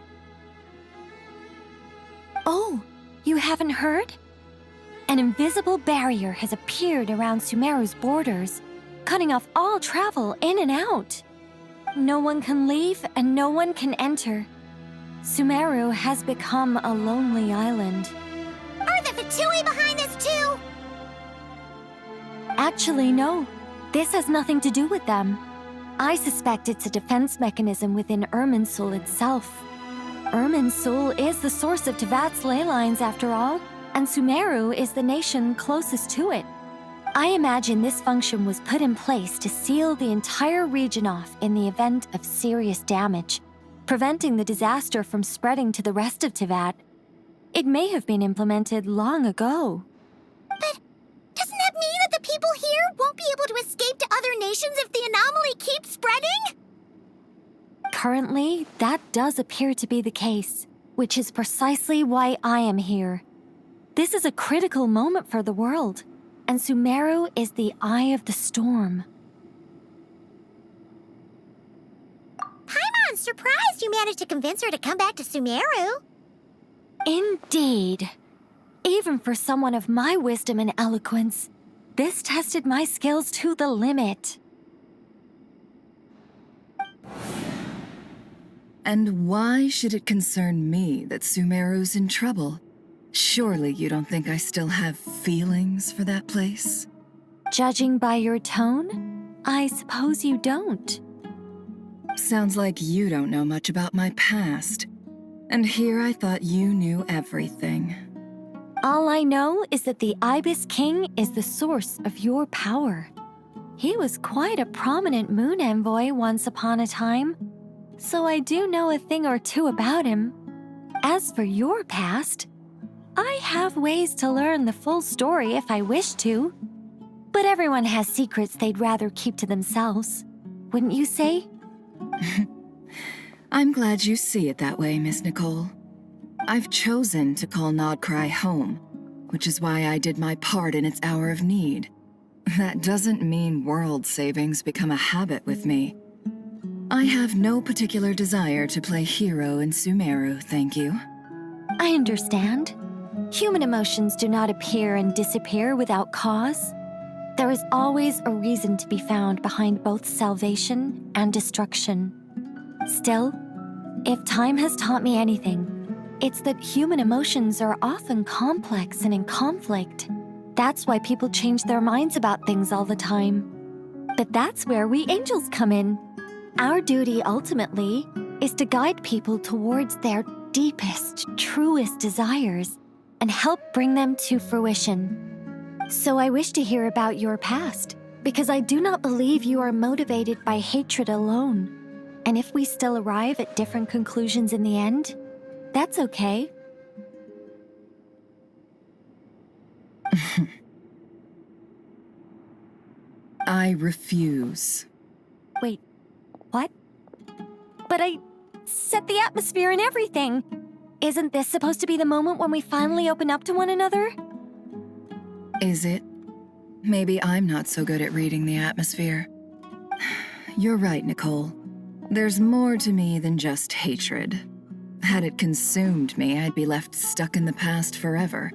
Oh, you haven't heard? An invisible barrier has appeared around Sumeru's borders, cutting off all travel in and out. No one can leave and no one can enter. Sumeru has become a lonely island. Are the Fatui behind this too? Actually, no. This has nothing to do with them. I suspect it's a defense mechanism within Irminsul itself. Irminsul is the source of Tevat's ley lines, after all, and Sumeru is the nation closest to it. I imagine this function was put in place to seal the entire region off in the event of serious damage, preventing the disaster from spreading to the rest of Tevat. It may have been implemented long ago. But doesn't that mean that the people here won't be able to escape to other nations if the anomaly keeps spreading? Currently, that does appear to be the case, which is precisely why I am here. This is a critical moment for the world, and Sumeru is the eye of the storm. Paimon's surprised you managed to convince her to come back to Sumeru. Indeed. Even for someone of my wisdom and eloquence, this tested my skills to the limit. And why should it concern me that Sumeru's in trouble? Surely you don't think I still have feelings for that place? Judging by your tone, I suppose you don't. Sounds like you don't know much about my past. And here I thought you knew everything. All I know is that the Ibis King is the source of your power. He was quite a prominent moon envoy once upon a time, so I do know a thing or two about him. As for your past, I have ways to learn the full story if I wish to. But everyone has secrets they'd rather keep to themselves, wouldn't you say? I'm glad you see it that way, Miss Nicole. I've chosen to call Nodcry home, which is why I did my part in its hour of need. That doesn't mean world savings become a habit with me. I have no particular desire to play hero in Sumeru, thank you. I understand. Human emotions do not appear and disappear without cause. There is always a reason to be found behind both salvation and destruction. Still, if time has taught me anything, it's that human emotions are often complex and in conflict. That's why people change their minds about things all the time. But that's where we angels come in. Our duty, ultimately, is to guide people towards their deepest, truest desires and help bring them to fruition. So I wish to hear about your past, because I do not believe you are motivated by hatred alone. And if we still arrive at different conclusions in the end, that's okay. I refuse. Wait, what? But I set the atmosphere and everything. Isn't this supposed to be the moment when we finally open up to one another? Is it? Maybe I'm not so good at reading the atmosphere. You're right, Nicole. There's more to me than just hatred. Had it consumed me, I'd be left stuck in the past forever,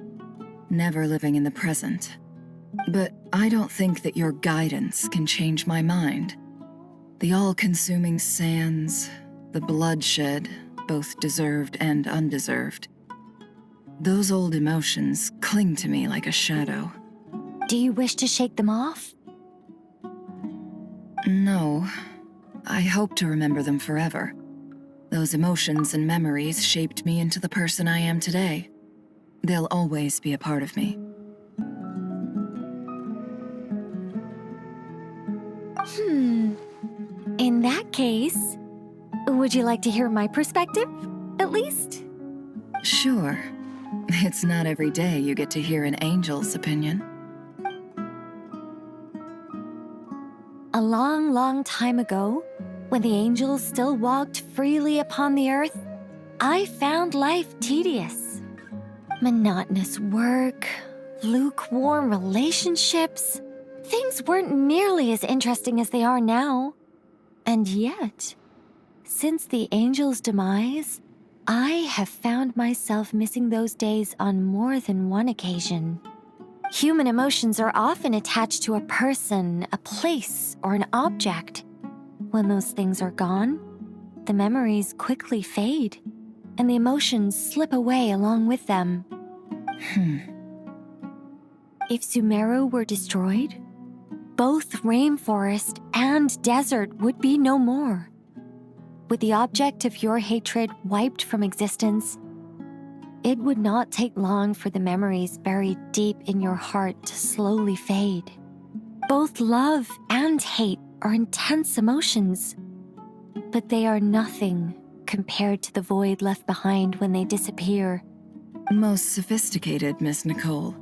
never living in the present. But I don't think that your guidance can change my mind. The all-consuming sands, the bloodshed, both deserved and undeserved. Those old emotions cling to me like a shadow. Do you wish to shake them off? No. I hope to remember them forever. Those emotions and memories shaped me into the person I am today. They'll always be a part of me. In that case, would you like to hear my perspective, at least? Sure. It's not every day you get to hear an angel's opinion. A long, long time ago, when the angels still walked freely upon the earth, I found life tedious. Monotonous work, lukewarm relationships. Things weren't nearly as interesting as they are now. And yet, since the angels' demise, I have found myself missing those days on more than one occasion. Human emotions are often attached to a person, a place, or an object. When those things are gone, the memories quickly fade, and the emotions slip away along with them. If Sumeru were destroyed, both rainforest and desert would be no more. With the object of your hatred wiped from existence, it would not take long for the memories buried deep in your heart to slowly fade. Both love and hate are intense emotions, but they are nothing compared to the void left behind when they disappear. Most sophisticated, Miss Nicole.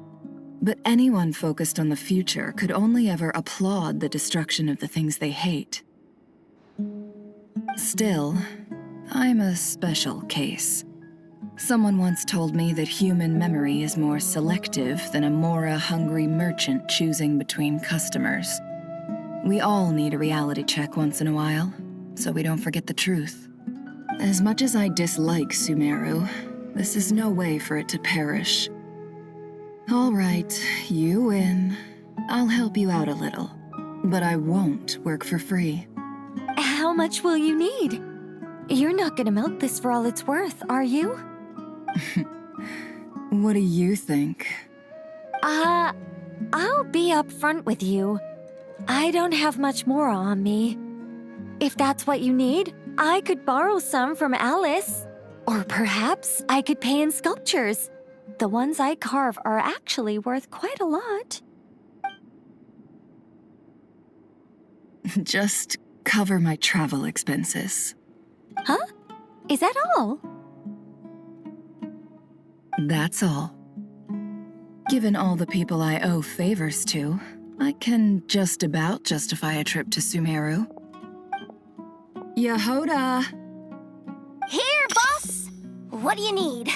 But anyone focused on the future could only ever applaud the destruction of the things they hate. Still, I'm a special case. Someone once told me that human memory is more selective than a Mora-hungry merchant choosing between customers. We all need a reality check once in a while, so we don't forget the truth. As much as I dislike Sumeru, this is no way for it to perish. All right, you win. I'll help you out a little, but I won't work for free. How much will you need? You're not gonna milk this for all it's worth, are you? What do you think? I'll be upfront with you. I don't have much more on me. If that's what you need, I could borrow some from Alice. Or perhaps I could pay in sculptures. The ones I carve are actually worth quite a lot. Just cover my travel expenses. Huh? Is that all? That's all. Given all the people I owe favors to, I can just about justify a trip to Sumeru. Yehoda! Here, boss! What do you need?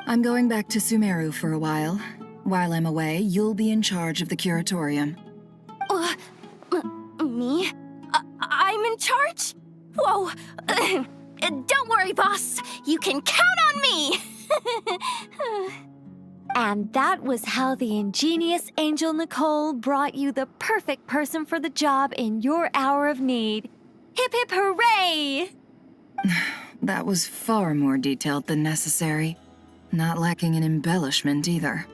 I'm going back to Sumeru for a while. While I'm away, you'll be in charge of the curatorium. Me? I'm in charge? Whoa. Don't worry, boss. You can count on me. And that was how the ingenious Angel Nicole brought you the perfect person for the job in your hour of need. Hip hip hooray! That was far more detailed than necessary. Not lacking in embellishment either.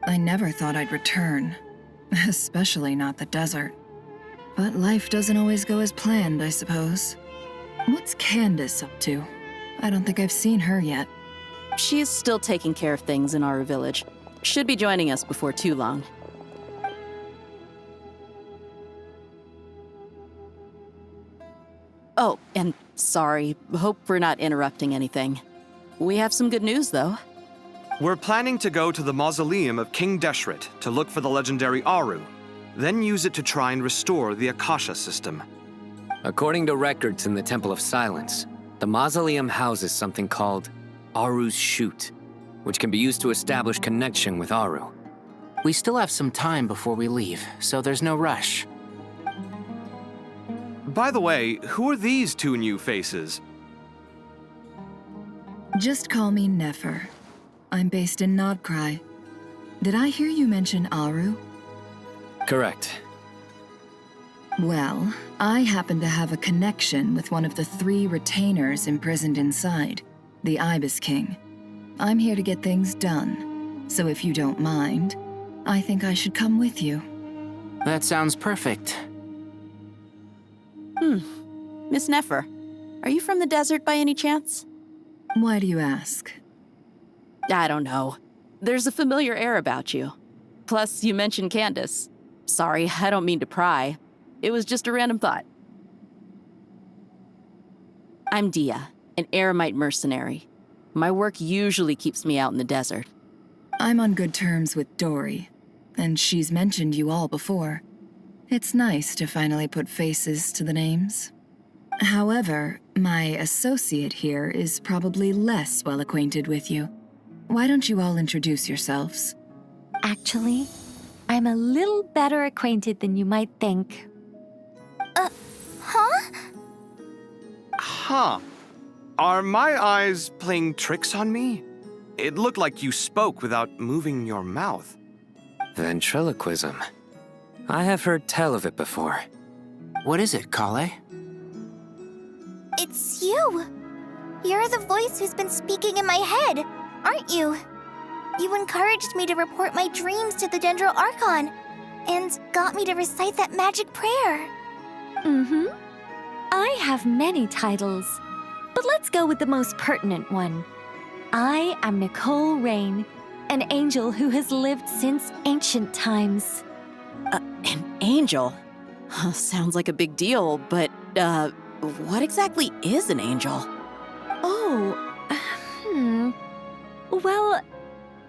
I never thought I'd return. Especially not the desert. But life doesn't always go as planned, I suppose. What's Candace up to? I don't think I've seen her yet. She's still taking care of things in our village. Should be joining us before too long. Oh, and sorry. Hope we're not interrupting anything. We have some good news, though. We're planning to go to the mausoleum of King Deshret to look for the legendary Aru, then use it to try and restore the Akasha system. According to records in the Temple of Silence, the mausoleum houses something called Aru's Chute, which can be used to establish connection with Aru. We still have some time before we leave, so there's no rush. By the way, who are these two new faces? Just call me Nefer. I'm based in Nodcry. Did I hear you mention Aru? Correct. Well, I happen to have a connection with one of the 3 retainers imprisoned inside, the Ibis King. I'm here to get things done, so if you don't mind, I think I should come with you. That sounds perfect. Miss Nefer, are you from the desert by any chance? Why do you ask? I don't know. There's a familiar air about you. Plus, you mentioned Candace. Sorry, I don't mean to pry. It was just a random thought. I'm Dia, an eremite mercenary. My work usually keeps me out in the desert. I'm on good terms with Dory, and she's mentioned you all before. It's nice to finally put faces to the names. However, my associate here is probably less well acquainted with you. Why don't you all introduce yourselves? Actually, I'm a little better acquainted than you might think. Huh. Are my eyes playing tricks on me? It looked like you spoke without moving your mouth. Ventriloquism. I have heard tell of it before. What is it, Kale? It's you. You're the voice who's been speaking in my head, aren't you? You encouraged me to report my dreams to the Dendro Archon, and got me to recite that magic prayer. Mm-hmm. I have many titles, but let's go with the most pertinent one. I am Nicole Rain, an angel who has lived since ancient times. An angel? Sounds like a big deal, but, what exactly is an angel? Well,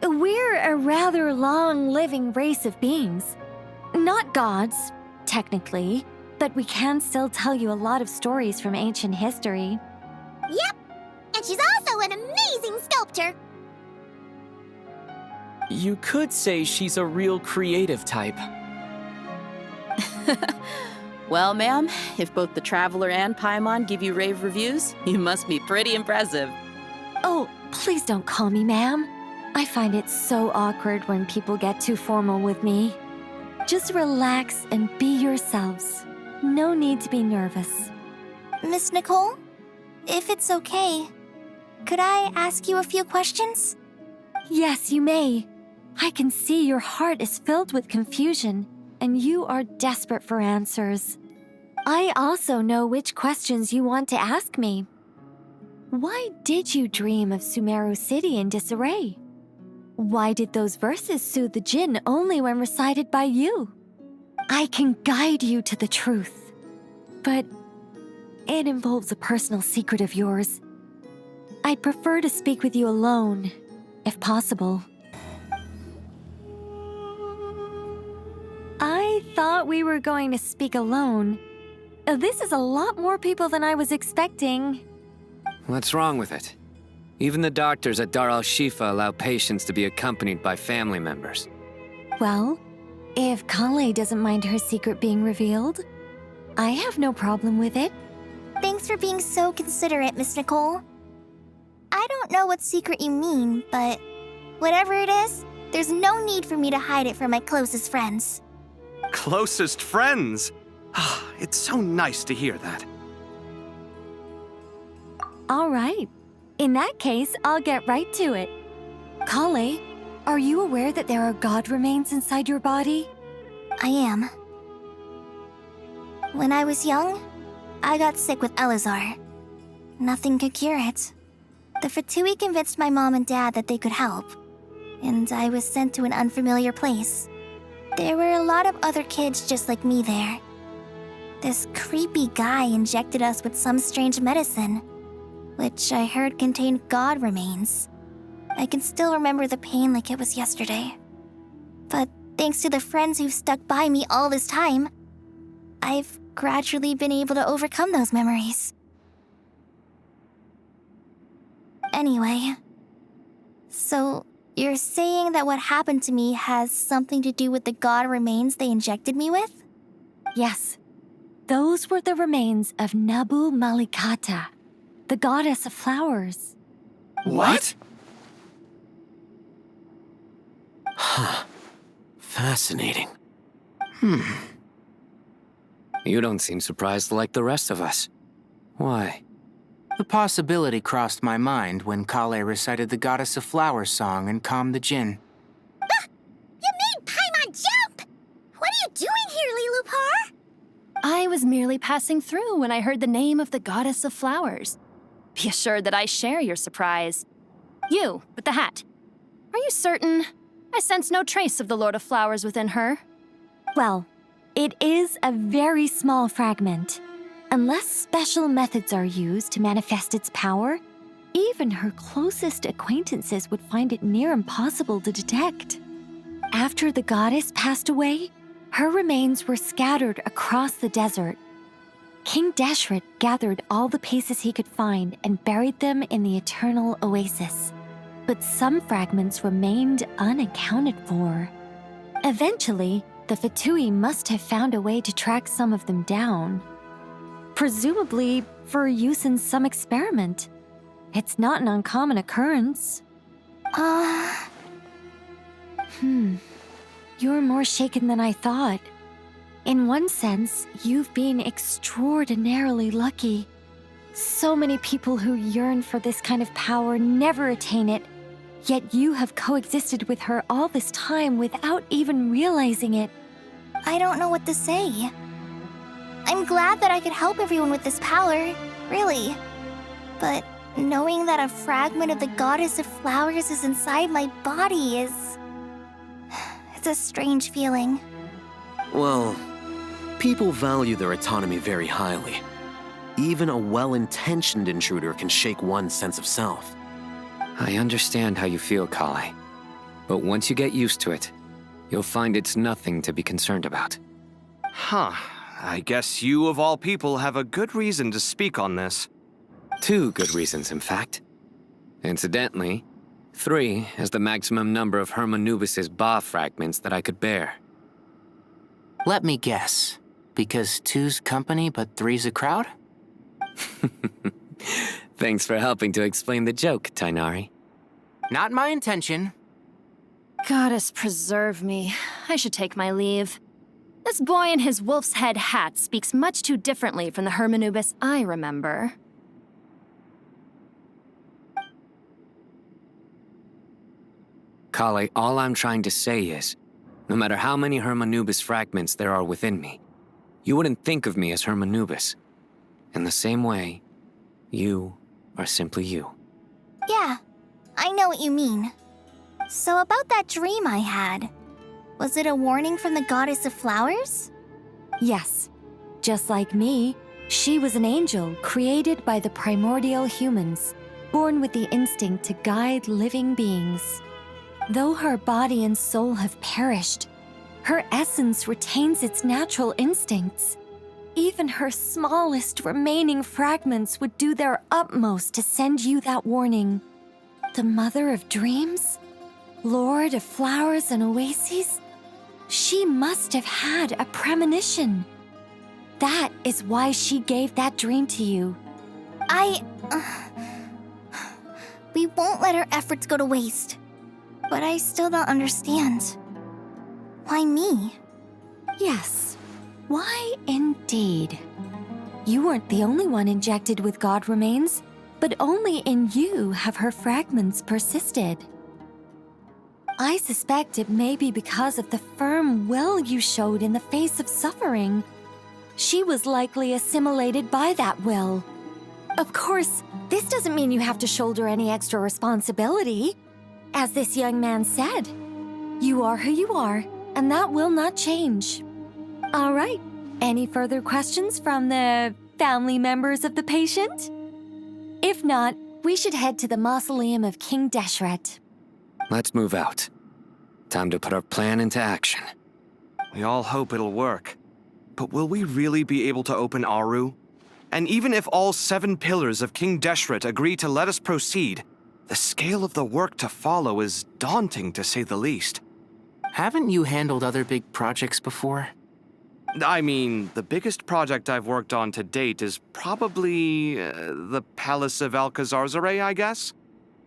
we're a rather long-living race of beings. Not gods, technically, but we can still tell you a lot of stories from ancient history. Yep, and she's also an amazing sculptor. You could say she's a real creative type. Well, ma'am, if both the Traveler and Paimon give you rave reviews, you must be pretty impressive. Oh, please don't call me ma'am. I find it so awkward when people get too formal with me. Just relax and be yourselves. No need to be nervous. Miss Nicole, if it's okay, could I ask you a few questions? Yes, you may. I can see your heart is filled with confusion, and you are desperate for answers. I also know which questions you want to ask me. Why did you dream of Sumeru City in disarray? Why did those verses soothe the Jinn only when recited by you? I can guide you to the truth, but it involves a personal secret of yours. I'd prefer to speak with you alone, if possible. I thought we were going to speak alone. This is a lot more people than I was expecting. What's wrong with it? Even the doctors at Dar al-Shifa allow patients to be accompanied by family members. Well, if Kale doesn't mind her secret being revealed, I have no problem with it. Thanks for being so considerate, Miss Nicole. I don't know what secret you mean, but whatever it is, there's no need for me to hide it from my closest friends. Closest friends? It's so nice to hear that. All right. In that case, I'll get right to it. Kale, are you aware that there are god remains inside your body? I am. When I was young, I got sick with Elazar. Nothing could cure it. The Fatui convinced my mom and dad that they could help, and I was sent to an unfamiliar place. There were a lot of other kids just like me there. This creepy guy injected us with some strange medicine, which I heard contained god remains. I can still remember the pain like it was yesterday. But thanks to the friends who've stuck by me all this time, I've gradually been able to overcome those memories. Anyway, so you're saying that what happened to me has something to do with the god remains they injected me with? Yes. Those were the remains of Nabu Malikata, the goddess of flowers. What? Huh. Fascinating. You don't seem surprised like the rest of us. Why? The possibility crossed my mind when Kale recited the Goddess of Flowers song and calmed the Jinn. You made Paimon jump! What are you doing here, Lilupar? I was merely passing through when I heard the name of the Goddess of Flowers. Be assured that I share your surprise. You, with the hat. Are you certain? I sense no trace of the Lord of Flowers within her. Well, it is a very small fragment. Unless special methods are used to manifest its power, even her closest acquaintances would find it near impossible to detect. After the goddess passed away, her remains were scattered across the desert. King Deshret gathered all the pieces he could find and buried them in the eternal oasis. But some fragments remained unaccounted for. Eventually, the Fatui must have found a way to track some of them down. Presumably for use in some experiment. It's not an uncommon occurrence. You're more shaken than I thought. In one sense, you've been extraordinarily lucky. So many people who yearn for this kind of power never attain it, yet you have coexisted with her all this time without even realizing it. I don't know what to say. I'm glad that I could help everyone with this power, really. But knowing that a fragment of the Goddess of Flowers is inside my body is... it's a strange feeling. Well, people value their autonomy very highly. Even a well-intentioned intruder can shake one's sense of self. I understand how you feel, Kale. But once you get used to it, you'll find it's nothing to be concerned about. Huh. I guess you, of all people, have a good reason to speak on this. 2 good reasons, in fact. Incidentally, 3 is the maximum number of Hermanubis' Ba fragments that I could bear. Let me guess. Because 2's company, but 3's a crowd? Thanks for helping to explain the joke, Tainari. Not my intention. Goddess preserve me. I should take my leave. This boy in his wolf's head hat speaks much too differently from the Hermanubis I remember. Kale, all I'm trying to say is, no matter how many Hermanubis fragments there are within me, you wouldn't think of me as Hermanubis. In the same way, you are simply you. Yeah, I know what you mean. So about that dream I had, was it a warning from the Goddess of Flowers? Yes. Just like me, she was an angel created by the primordial humans, born with the instinct to guide living beings. Though her body and soul have perished, her essence retains its natural instincts. Even her smallest remaining fragments would do their utmost to send you that warning. The Mother of Dreams? Lord of Flowers and Oases? She must have had a premonition. That is why she gave that dream to you. We won't let her efforts go to waste. But I still don't understand. Why me? Yes. Why indeed? You weren't the only one injected with God remains, but only in you have her fragments persisted. I suspect it may be because of the firm will you showed in the face of suffering. She was likely assimilated by that will. Of course, this doesn't mean you have to shoulder any extra responsibility. As this young man said, you are who you are, and that will not change. All right, any further questions from the family members of the patient? If not, we should head to the mausoleum of King Deshret. Let's move out. Time to put our plan into action. We all hope it'll work. But will we really be able to open Aru? And even if all 7 pillars of King Deshret agree to let us proceed, the scale of the work to follow is daunting, to say the least. Haven't you handled other big projects before? I mean, the biggest project I've worked on to date is probably the Palace of Alcazarzaray, I guess?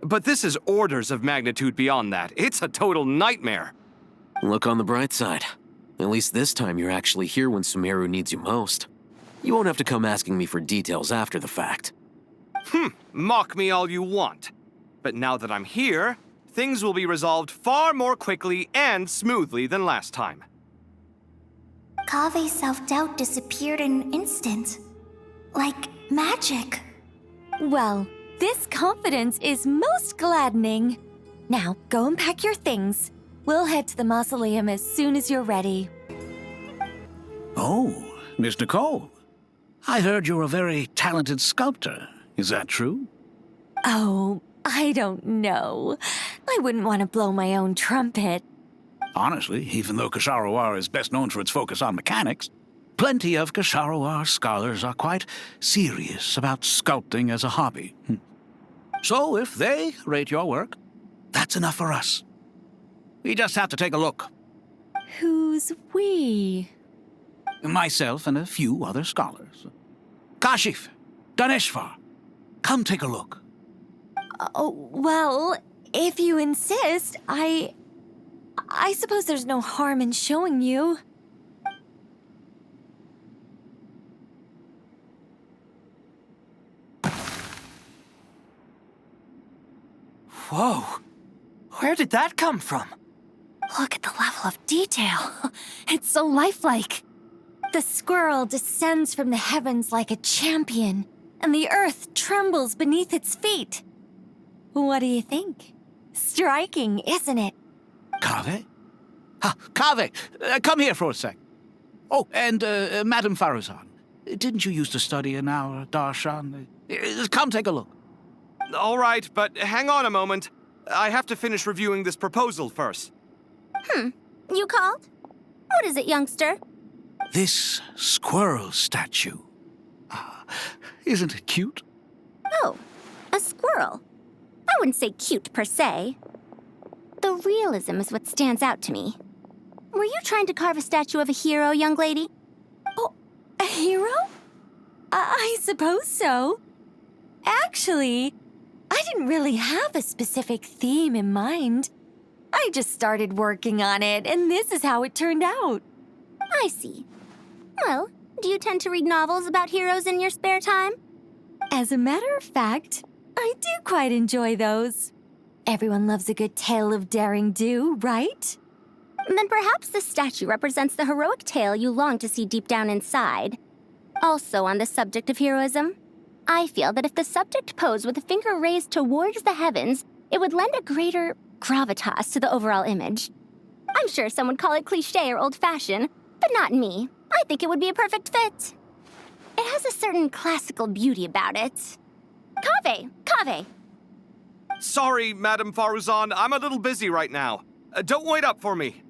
But this is orders of magnitude beyond that. It's a total nightmare. Look on the bright side. At least this time you're actually here when Sumeru needs you most. You won't have to come asking me for details after the fact. Mock me all you want. But now that I'm here, things will be resolved far more quickly and smoothly than last time. Kave's self-doubt disappeared in an instant. Like magic. Well, this confidence is most gladdening. Now, go and pack your things. We'll head to the mausoleum as soon as you're ready. Oh, Miss Nicole. I heard you're a very talented sculptor. Is that true? Oh, I don't know. I wouldn't want to blow my own trumpet. Honestly, even though Kasharawar is best known for its focus on mechanics, plenty of Kasharawar scholars are quite serious about sculpting as a hobby. So if they rate your work, that's enough for us. We just have to take a look. Who's we? Myself and a few other scholars. Kashif, Daneshvar, come take a look. Oh, well, if you insist, I suppose there's no harm in showing you. Whoa! Where did that come from? Look at the level of detail. It's so lifelike. The squirrel descends from the heavens like a champion, and the earth trembles beneath its feet. What do you think? Striking, isn't it? Kave? Kave, come here for a sec. Oh, and Madame Faruzan, didn't you used to study in our darshan? Come take a look. All right, but hang on a moment. I have to finish reviewing this proposal first. You called? What is it, youngster? This squirrel statue. Isn't it cute? Oh, a squirrel. I wouldn't say cute per se. The realism is what stands out to me. Were you trying to carve a statue of a hero, young lady? Oh, a hero? I suppose so. Actually, I didn't really have a specific theme in mind. I just started working on it, and this is how it turned out. I see. Well, do you tend to read novels about heroes in your spare time? As a matter of fact, I do quite enjoy those. Everyone loves a good tale of daring do, right? Then perhaps this statue represents the heroic tale you long to see deep down inside. Also on the subject of heroism, I feel that if the subject posed with a finger raised towards the heavens, it would lend a greater gravitas to the overall image. I'm sure some would call it cliché or old-fashioned, but not me. I think it would be a perfect fit. It has a certain classical beauty about it. Kave! Sorry, Madame Faruzan, I'm a little busy right now. Don't wait up for me.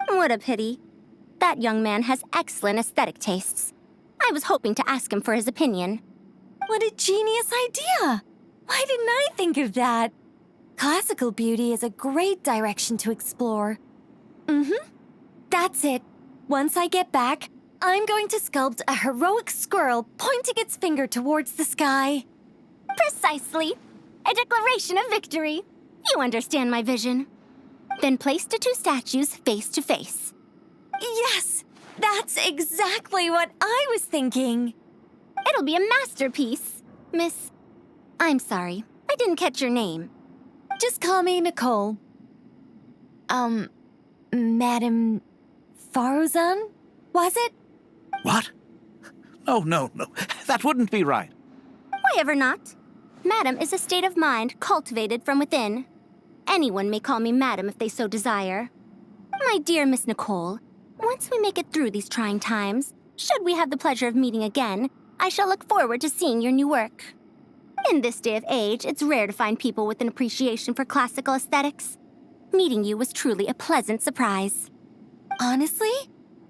What a pity. That young man has excellent aesthetic tastes. I was hoping to ask him for his opinion. What a genius idea! Why didn't I think of that? Classical beauty is a great direction to explore. That's it. Once I get back, I'm going to sculpt a heroic squirrel pointing its finger towards the sky. Precisely. A declaration of victory. You understand my vision. Then place the two statues face to face. Yes, that's exactly what I was thinking. It'll be a masterpiece. Miss... I'm sorry, I didn't catch your name. Just call me Nicole. Madam Faruzan? Was it? What? Oh, no. That wouldn't be right. Why ever not? Madam is a state of mind cultivated from within. Anyone may call me Madam if they so desire. My dear Miss Nicole, once we make it through these trying times, should we have the pleasure of meeting again, I shall look forward to seeing your new work. In this day of age, it's rare to find people with an appreciation for classical aesthetics. Meeting you was truly a pleasant surprise. Honestly,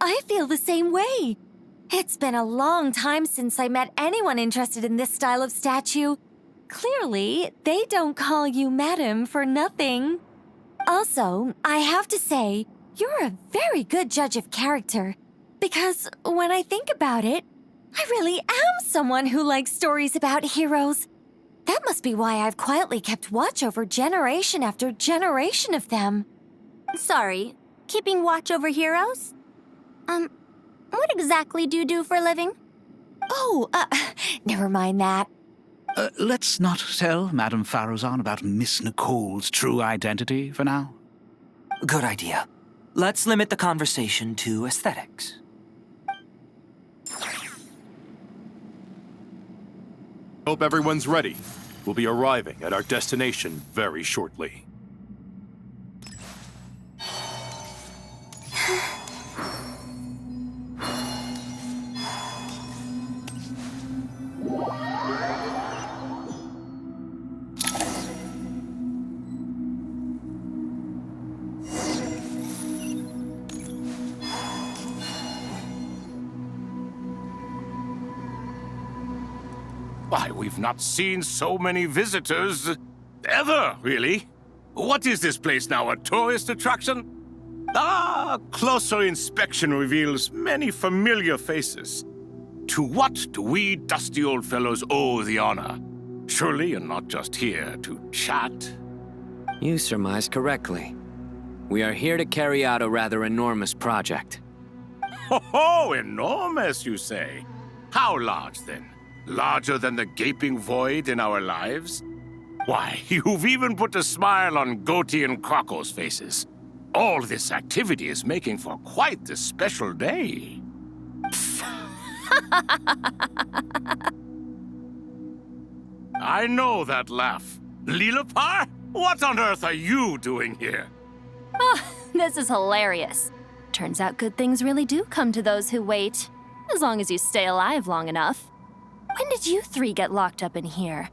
I feel the same way. It's been a long time since I met anyone interested in this style of statue. Clearly, they don't call you Madam for nothing. Also, I have to say, you're a very good judge of character. Because when I think about it, I really am someone who likes stories about heroes. That must be why I've quietly kept watch over generation after generation of them. Sorry, keeping watch over heroes? What exactly do you do for a living? Oh, never mind that. Let's not tell Madame Faruzan about Miss Nicole's true identity for now. Good idea. Let's limit the conversation to aesthetics. Hope everyone's ready. We'll be arriving at our destination very shortly. Why, we've not seen so many visitors ever, really. What is this place now, a tourist attraction? Closer inspection reveals many familiar faces. To what do we dusty old fellows owe the honor? Surely you're not just here to chat. You surmise correctly. We are here to carry out a rather enormous project. Ho, enormous, you say? How large, then? Larger than the gaping void in our lives? Why, you've even put a smile on Goatee and Crocco's faces. All this activity is making for quite the special day. I know that laugh. Lilipar? What on earth are you doing here? Oh, this is hilarious. Turns out good things really do come to those who wait. As long as you stay alive long enough. When did you three get locked up in here?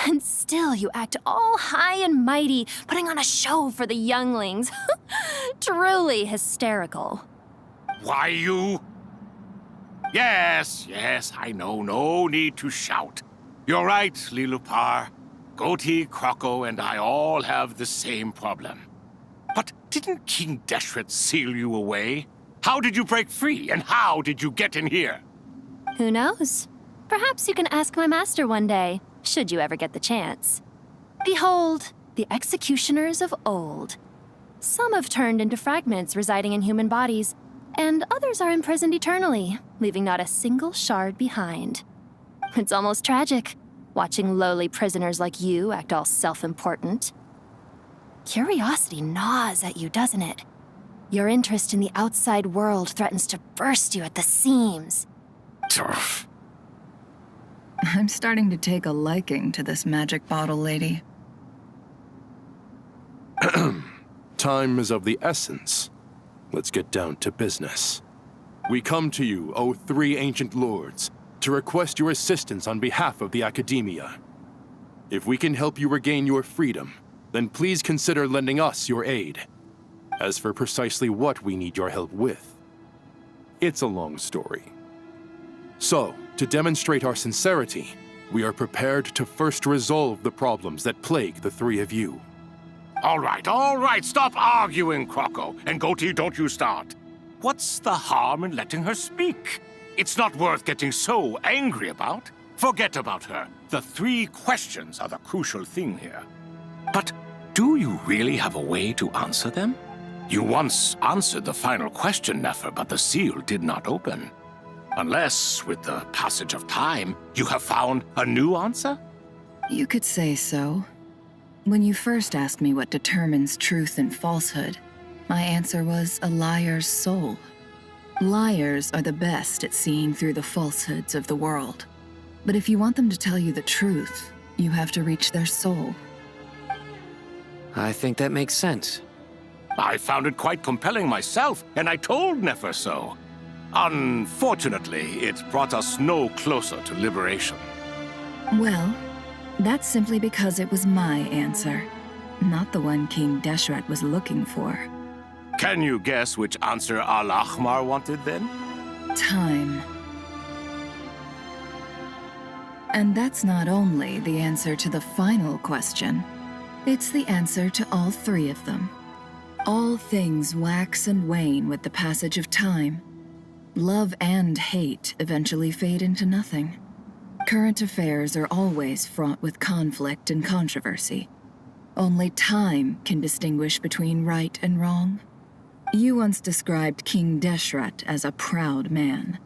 And still you act all high and mighty, putting on a show for the younglings. Truly hysterical. Why, you... Yes, I know. No need to shout. You're right, Lilipar. Goatee, Crocco, and I all have the same problem. But didn't King Deshret seal you away? How did you break free, and how did you get in here? Who knows? Perhaps you can ask my master one day, should you ever get the chance. Behold, the executioners of old. Some have turned into fragments residing in human bodies, and others are imprisoned eternally, leaving not a single shard behind. It's almost tragic, watching lowly prisoners like you act all self-important. Curiosity gnaws at you, doesn't it? Your interest in the outside world threatens to burst you at the seams. Turf. I'm starting to take a liking to this magic bottle lady. Time is of the essence. Let's get down to business. We come to you, O three ancient lords, to request your assistance on behalf of the Academia. If we can help you regain your freedom, then please consider lending us your aid. As for precisely what we need your help with, it's a long story. So, to demonstrate our sincerity, we are prepared to first resolve the problems that plague the three of you. All right, stop arguing, Crocco. And Goatee, don't you start. What's the harm in letting her speak? It's not worth getting so angry about. Forget about her. The 3 questions are the crucial thing here. But do you really have a way to answer them? You once answered the final question, Nefer, but the seal did not open. Unless, with the passage of time, you have found a new answer? You could say so. When you first asked me what determines truth and falsehood, my answer was a liar's soul. Liars are the best at seeing through the falsehoods of the world. But if you want them to tell you the truth, you have to reach their soul. I think that makes sense. I found it quite compelling myself, and I told Nefer so. Unfortunately, it brought us no closer to liberation. Well, that's simply because it was my answer, not the one King Deshret was looking for. Can you guess which answer Al-Ahmar wanted then? Time. And that's not only the answer to the final question, it's the answer to all 3 of them. All things wax and wane with the passage of time. Love and hate eventually fade into nothing. Current affairs are always fraught with conflict and controversy. Only time can distinguish between right and wrong. You once described King Deshret as a proud man.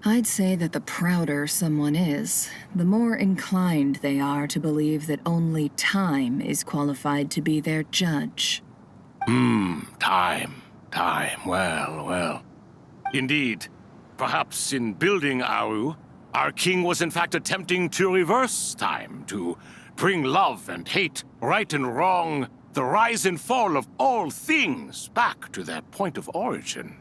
I'd say that the prouder someone is, the more inclined they are to believe that only time is qualified to be their judge. Time. Well. Indeed. Perhaps in building Aru, our king was in fact attempting to reverse time, to bring love and hate, right and wrong, the rise and fall of all things back to their point of origin.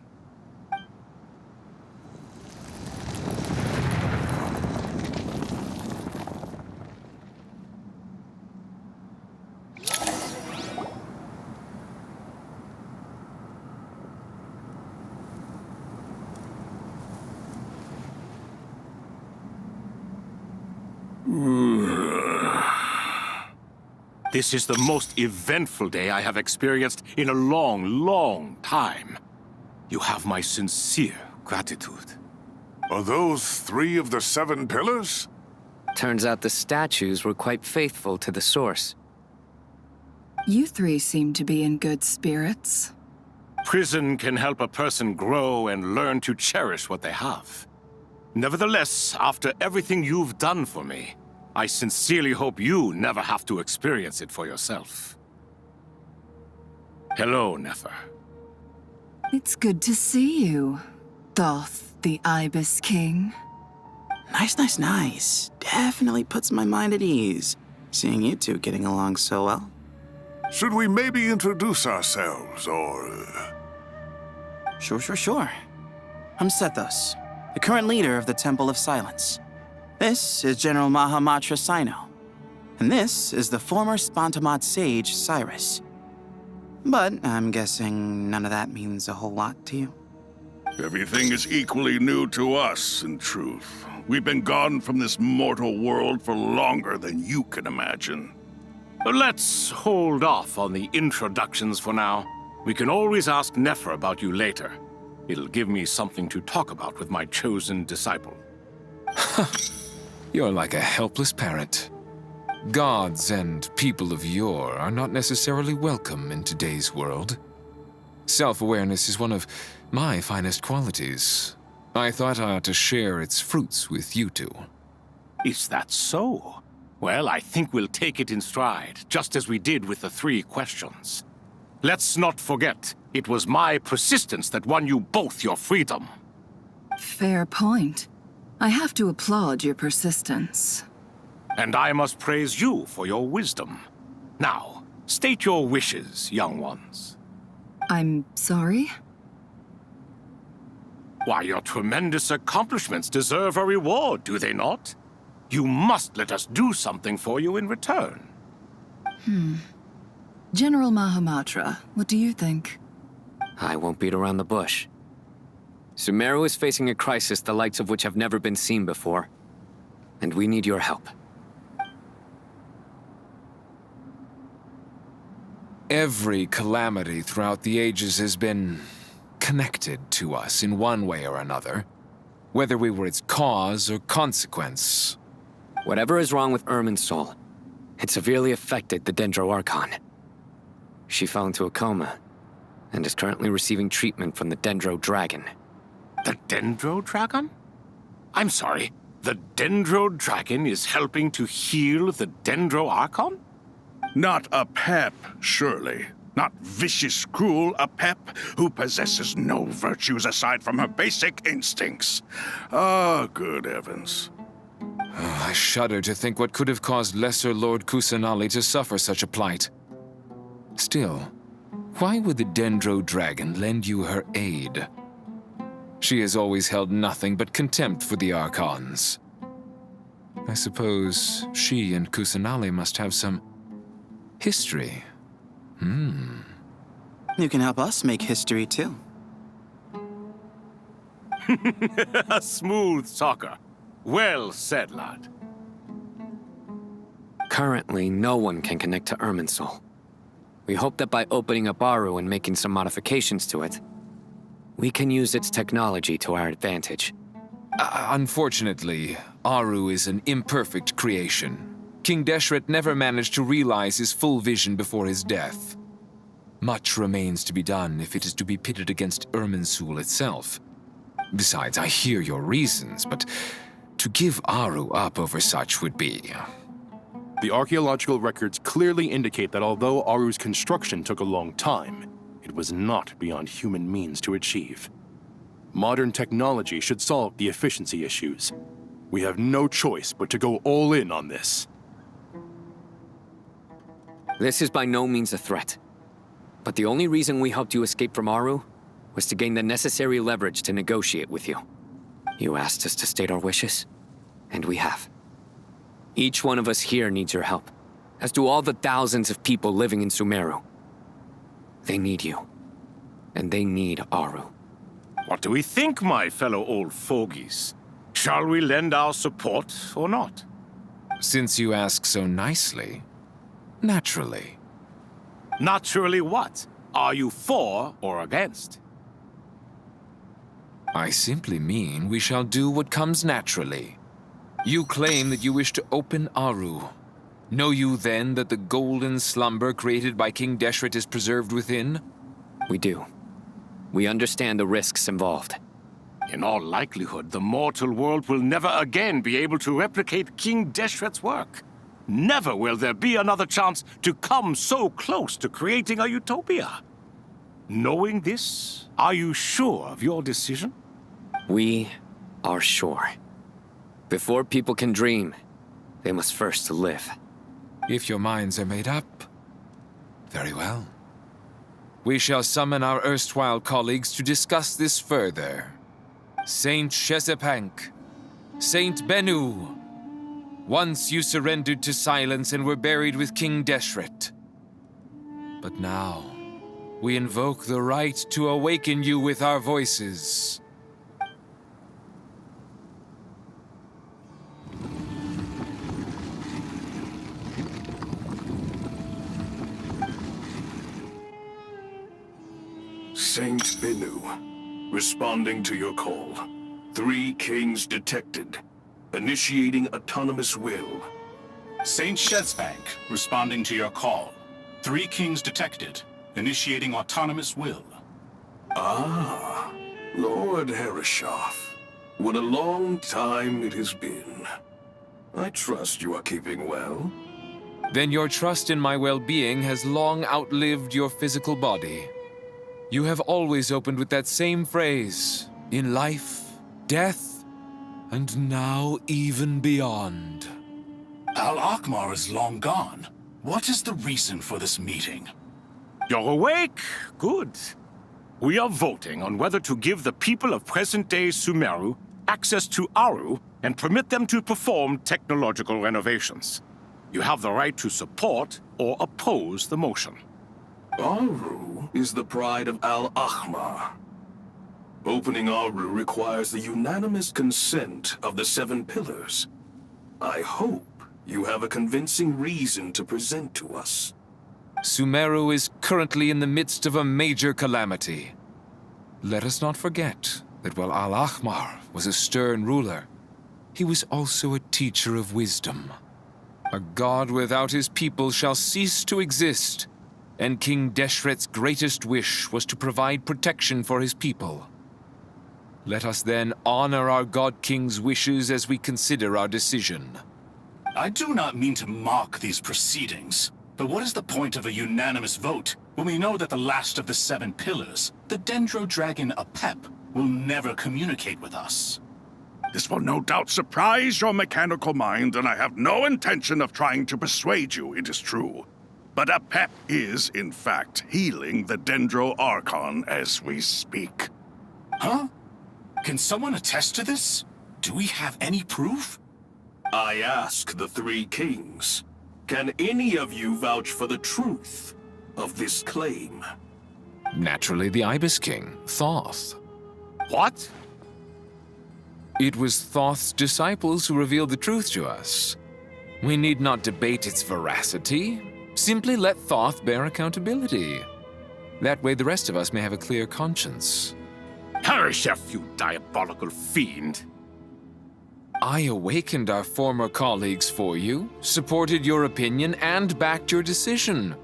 This is the most eventful day I have experienced in a long time. You have my sincere gratitude. Are those 3 of the 7 pillars? Turns out the statues were quite faithful to the source. You 3 seem to be in good spirits. Prison can help a person grow and learn to cherish what they have. Nevertheless, after everything you've done for me, I sincerely hope you never have to experience it for yourself. Hello, Nefer. It's good to see you, Thoth, the Ibis King. Nice. Definitely puts my mind at ease, seeing you 2 getting along so well. Should we maybe introduce ourselves, or... Sure. I'm Sethos, the current leader of the Temple of Silence. This is General Mahamatra Sino, and this is the former Spantamat sage, Cyrus. But I'm guessing none of that means a whole lot to you. Everything is equally new to us, in truth. We've been gone from this mortal world for longer than you can imagine. Let's hold off on the introductions for now. We can always ask Nefer about you later. It'll give me something to talk about with my chosen disciple. You're like a helpless parent. Gods and people of yore are not necessarily welcome in today's world. Self-awareness is one of my finest qualities. I thought I ought to share its fruits with you 2. Is that so? Well, I think we'll take it in stride, just as we did with the 3 questions. Let's not forget, it was my persistence that won you both your freedom. Fair point. I have to applaud your persistence. And I must praise you for your wisdom. Now, state your wishes, young ones. I'm sorry? Why, your tremendous accomplishments deserve a reward, do they not? You must let us do something for you in return. General Mahamatra, what do you think? I won't beat around the bush. Sumeru is facing a crisis the likes of which have never been seen before. And we need your help. Every calamity throughout the ages has been connected to us in one way or another, whether we were its cause or consequence. Whatever is wrong with Irminsul, it severely affected the Dendro Archon. She fell into a coma and is currently receiving treatment from the Dendro Dragon. The Dendro Dragon? I'm sorry, the Dendro Dragon is helping to heal the Dendro Archon? Not a pep, surely. Not vicious, cruel, a pep who possesses no virtues aside from her basic instincts. Ah, good heavens. I shudder to think what could have caused Lesser Lord Kusanali to suffer such a plight. Still, why would the Dendro Dragon lend you her aid? She has always held nothing but contempt for the Archons. I suppose she and Kusanali must have some history. You can help us make history, too. A smooth talker. Well said, lad. Currently, no one can connect to Irminsul. We hope that by opening up Aru and making some modifications to it, we can use its technology to our advantage. Unfortunately, Aru is an imperfect creation. King Deshret never managed to realize his full vision before his death. Much remains to be done if it is to be pitted against Irminsul itself. Besides, I hear your reasons, but to give Aru up over such would be... The archaeological records clearly indicate that although Aru's construction took a long time, it was not beyond human means to achieve. Modern technology should solve the efficiency issues. We have no choice but to go all in on this. This is by no means a threat. But the only reason we helped you escape from Aru was to gain the necessary leverage to negotiate with you. You asked us to state our wishes, and we have. Each one of us here needs your help, as do all the thousands of people living in Sumeru. They need you, and they need Aru. What do we think, my fellow old fogies? Shall we lend our support or not? Since you ask so nicely, naturally. Naturally what? Are you for or against? I simply mean we shall do what comes naturally. You claim that you wish to open Aru. Know you then that the golden slumber created by King Deshret is preserved within? We do. We understand the risks involved. In all likelihood, the mortal world will never again be able to replicate King Deshret's work. Never will there be another chance to come so close to creating a utopia. Knowing this, are you sure of your decision? We are sure. Before people can dream, they must first live. If your minds are made up, very well. We shall summon our erstwhile colleagues to discuss this further. Saint Shezepank, Saint Bennu, once you surrendered to silence and were buried with King Deshret. But now, we invoke the right to awaken you with our voices. Saint Bennu, responding to your call. 3 kings detected. Initiating autonomous will. Saint Shezbank, responding to your call. 3 kings detected. Initiating autonomous will. Ah, Lord Herreshoff. What a long time it has been. I trust you are keeping well. Then your trust in my well-being has long outlived your physical body. You have always opened with that same phrase, in life, death, and now even beyond. Al-Akmar is long gone. What is the reason for this meeting? You're awake? Good. We are voting on whether to give the people of present-day Sumeru access to Aru and permit them to perform technological renovations. You have the right to support or oppose the motion. Aru is the pride of Al-Ahmar. Opening Aru requires the unanimous consent of the 7 pillars. I hope you have a convincing reason to present to us. Sumeru is currently in the midst of a major calamity. Let us not forget that while Al-Ahmar was a stern ruler, he was also a teacher of wisdom. A god without his people shall cease to exist, and King Deshret's greatest wish was to provide protection for his people. Let us then honor our God King's wishes as we consider our decision. I do not mean to mock these proceedings, but what is the point of a unanimous vote when we know that the last of the 7 pillars, the Dendro Dragon Apep, will never communicate with us? This will no doubt surprise your mechanical mind, and I have no intention of trying to persuade you it is true. But Apep is, in fact, healing the Dendro Archon as we speak. Huh? Can someone attest to this? Do we have any proof? I ask the 3 kings, can any of you vouch for the truth of this claim? Naturally, the Ibis King, Thoth. What? It was Thoth's disciples who revealed the truth to us. We need not debate its veracity. Simply let Thoth bear accountability. That way the rest of us may have a clear conscience. Harishef, you diabolical fiend! I awakened our former colleagues for you, supported your opinion, and backed your decision.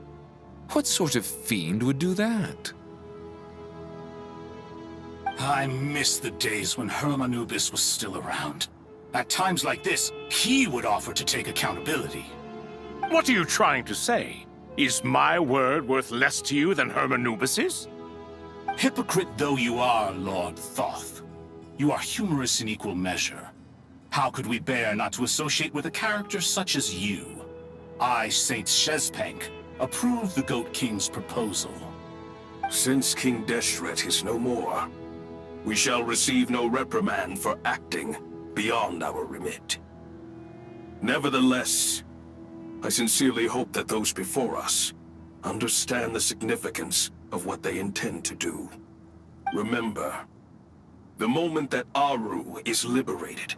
What sort of fiend would do that? I miss the days when Hermanubis was still around. At times like this, he would offer to take accountability. What are you trying to say? Is my word worth less to you than Hermanubis's? Hypocrite though you are, Lord Thoth, you are humorous in equal measure. How could we bear not to associate with a character such as you? I, Saint Shezpank, approve the Goat King's proposal. Since King Deshret is no more, we shall receive no reprimand for acting beyond our remit. Nevertheless, I sincerely hope that those before us understand the significance of what they intend to do. Remember, the moment that Aru is liberated,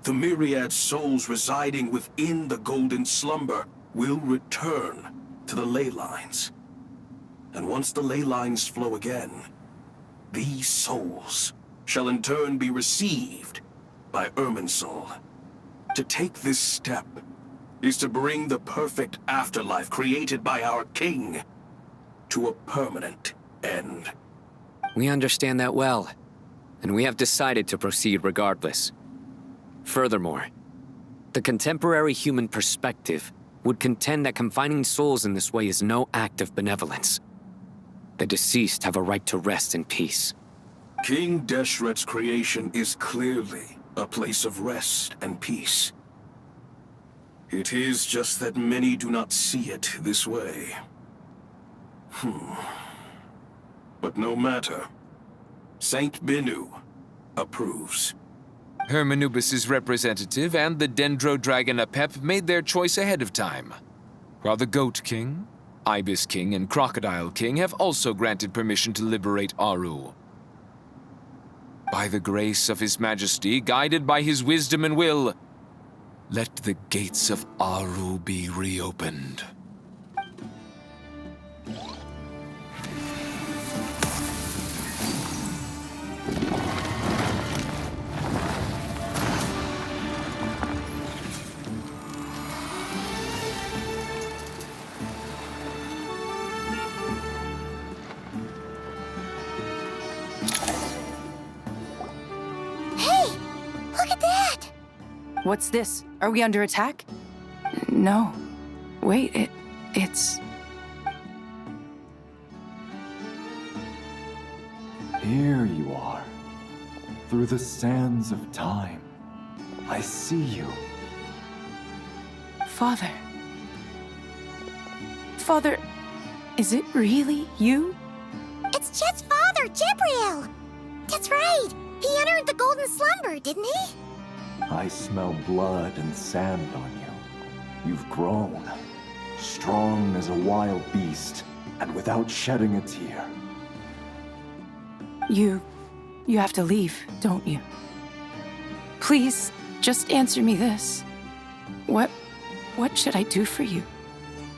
the myriad souls residing within the Golden Slumber will return to the ley lines. And once the ley lines flow again, these souls shall in turn be received by Irminsul. To take this step is to bring the perfect afterlife created by our king to a permanent end. We understand that well, and we have decided to proceed regardless. Furthermore, the contemporary human perspective would contend that confining souls in this way is no act of benevolence. The deceased have a right to rest in peace. King Deshret's creation is clearly a place of rest and peace. It is just that many do not see it this way. But no matter. Saint Binu approves. Hermanubis' representative and the Dendro Dragon Apep made their choice ahead of time, while the Goat King, Ibis King, and Crocodile King have also granted permission to liberate Aru. By the grace of His Majesty, guided by his wisdom and will, let the gates of Aru be reopened. What's this? Are we under attack? No. Wait, it's... Here you are. Through the sands of time. I see you. Father. Father, is it really you? It's Chet's father, Jibriel! That's right! He entered the Golden Slumber, didn't he? I smell blood and sand on you. You've grown. Strong as a wild beast, and without shedding a tear. You have to leave, don't you? Please, just answer me this. What should I do for you?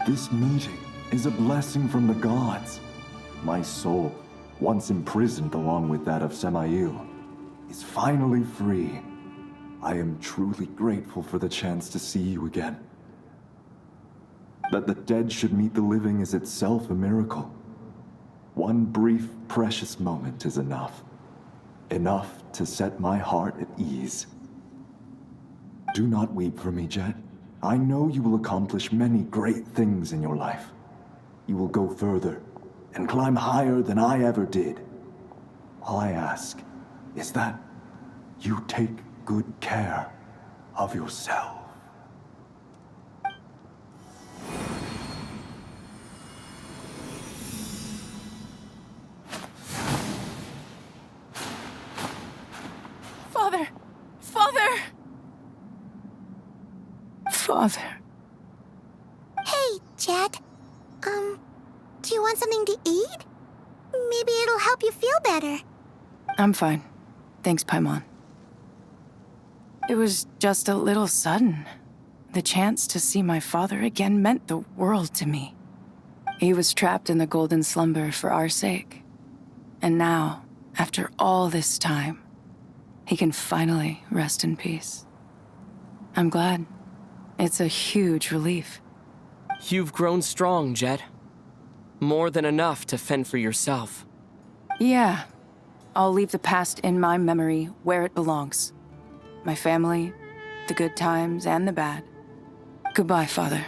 This meeting is a blessing from the gods. My soul once imprisoned along with that of Semail, is finally free. I am truly grateful for the chance to see you again. That the dead should meet the living is itself a miracle. One brief, precious moment is enough. Enough to set my heart at ease. Do not weep for me, Jet. I know you will accomplish many great things in your life. You will go further and climb higher than I ever did. All I ask is that you take good care of yourself. Father! Father! Father. Hey, Jet. Do you want something to eat? Maybe it'll help you feel better. I'm fine. Thanks, Paimon. It was just a little sudden. The chance to see my father again meant the world to me. He was trapped in the golden slumber for our sake. And now, after all this time, he can finally rest in peace. I'm glad. It's a huge relief. You've grown strong, Jet. More than enough to fend for yourself. Yeah. I'll leave the past in my memory where it belongs. My family, the good times and the bad. Goodbye, Father.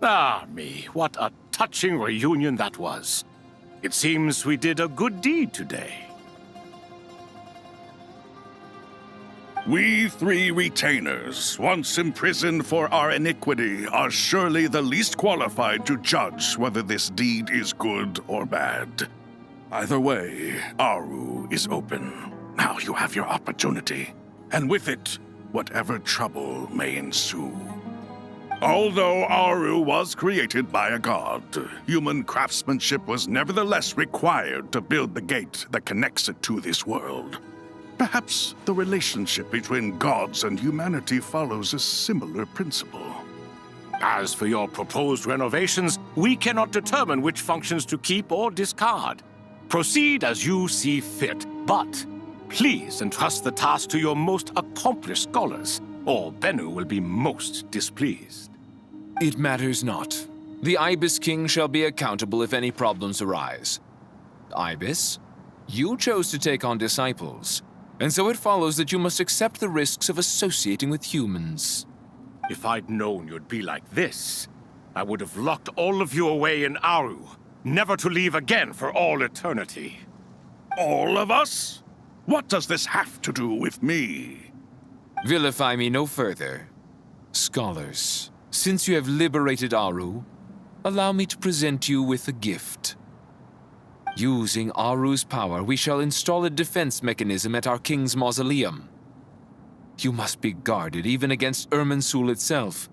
Ah, me, what a touching reunion that was. It seems we did a good deed today. We three retainers, once imprisoned for our iniquity, are surely the least qualified to judge whether this deed is good or bad. Either way, Aru is open. Now you have your opportunity, and with it, whatever trouble may ensue. Although Aru was created by a god, human craftsmanship was nevertheless required to build the gate that connects it to this world. Perhaps the relationship between gods and humanity follows a similar principle. As for your proposed renovations, we cannot determine which functions to keep or discard. Proceed as you see fit, but please entrust the task to your most accomplished scholars, or Bennu will be most displeased. It matters not. The Ibis King shall be accountable if any problems arise. Ibis, you chose to take on disciples, and so it follows that you must accept the risks of associating with humans. If I'd known you'd be like this, I would have locked all of you away in Aru, never to leave again for all eternity. All of us? What does this have to do with me? Vilify me no further. Scholars, since you have liberated Aru, allow me to present you with a gift. Using Aru's power, we shall install a defense mechanism at our king's mausoleum. You must be guarded even against Irminsul itself.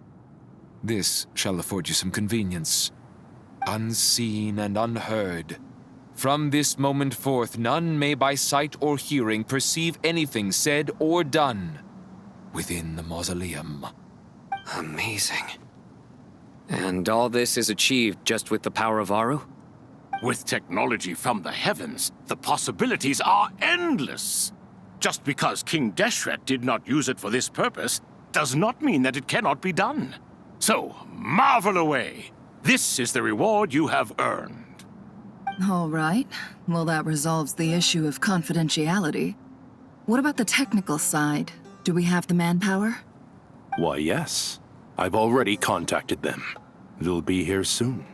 This shall afford you some convenience. Unseen and unheard. From this moment forth, none may by sight or hearing perceive anything said or done within the mausoleum. Amazing. And all this is achieved just with the power of Aru? With technology from the heavens, the possibilities are endless. Just because King Deshret did not use it for this purpose does not mean that it cannot be done. So, marvel away. This is the reward you have earned. All right. Well, that resolves the issue of confidentiality. What about the technical side? Do we have the manpower? Why, yes. I've already contacted them. They'll be here soon.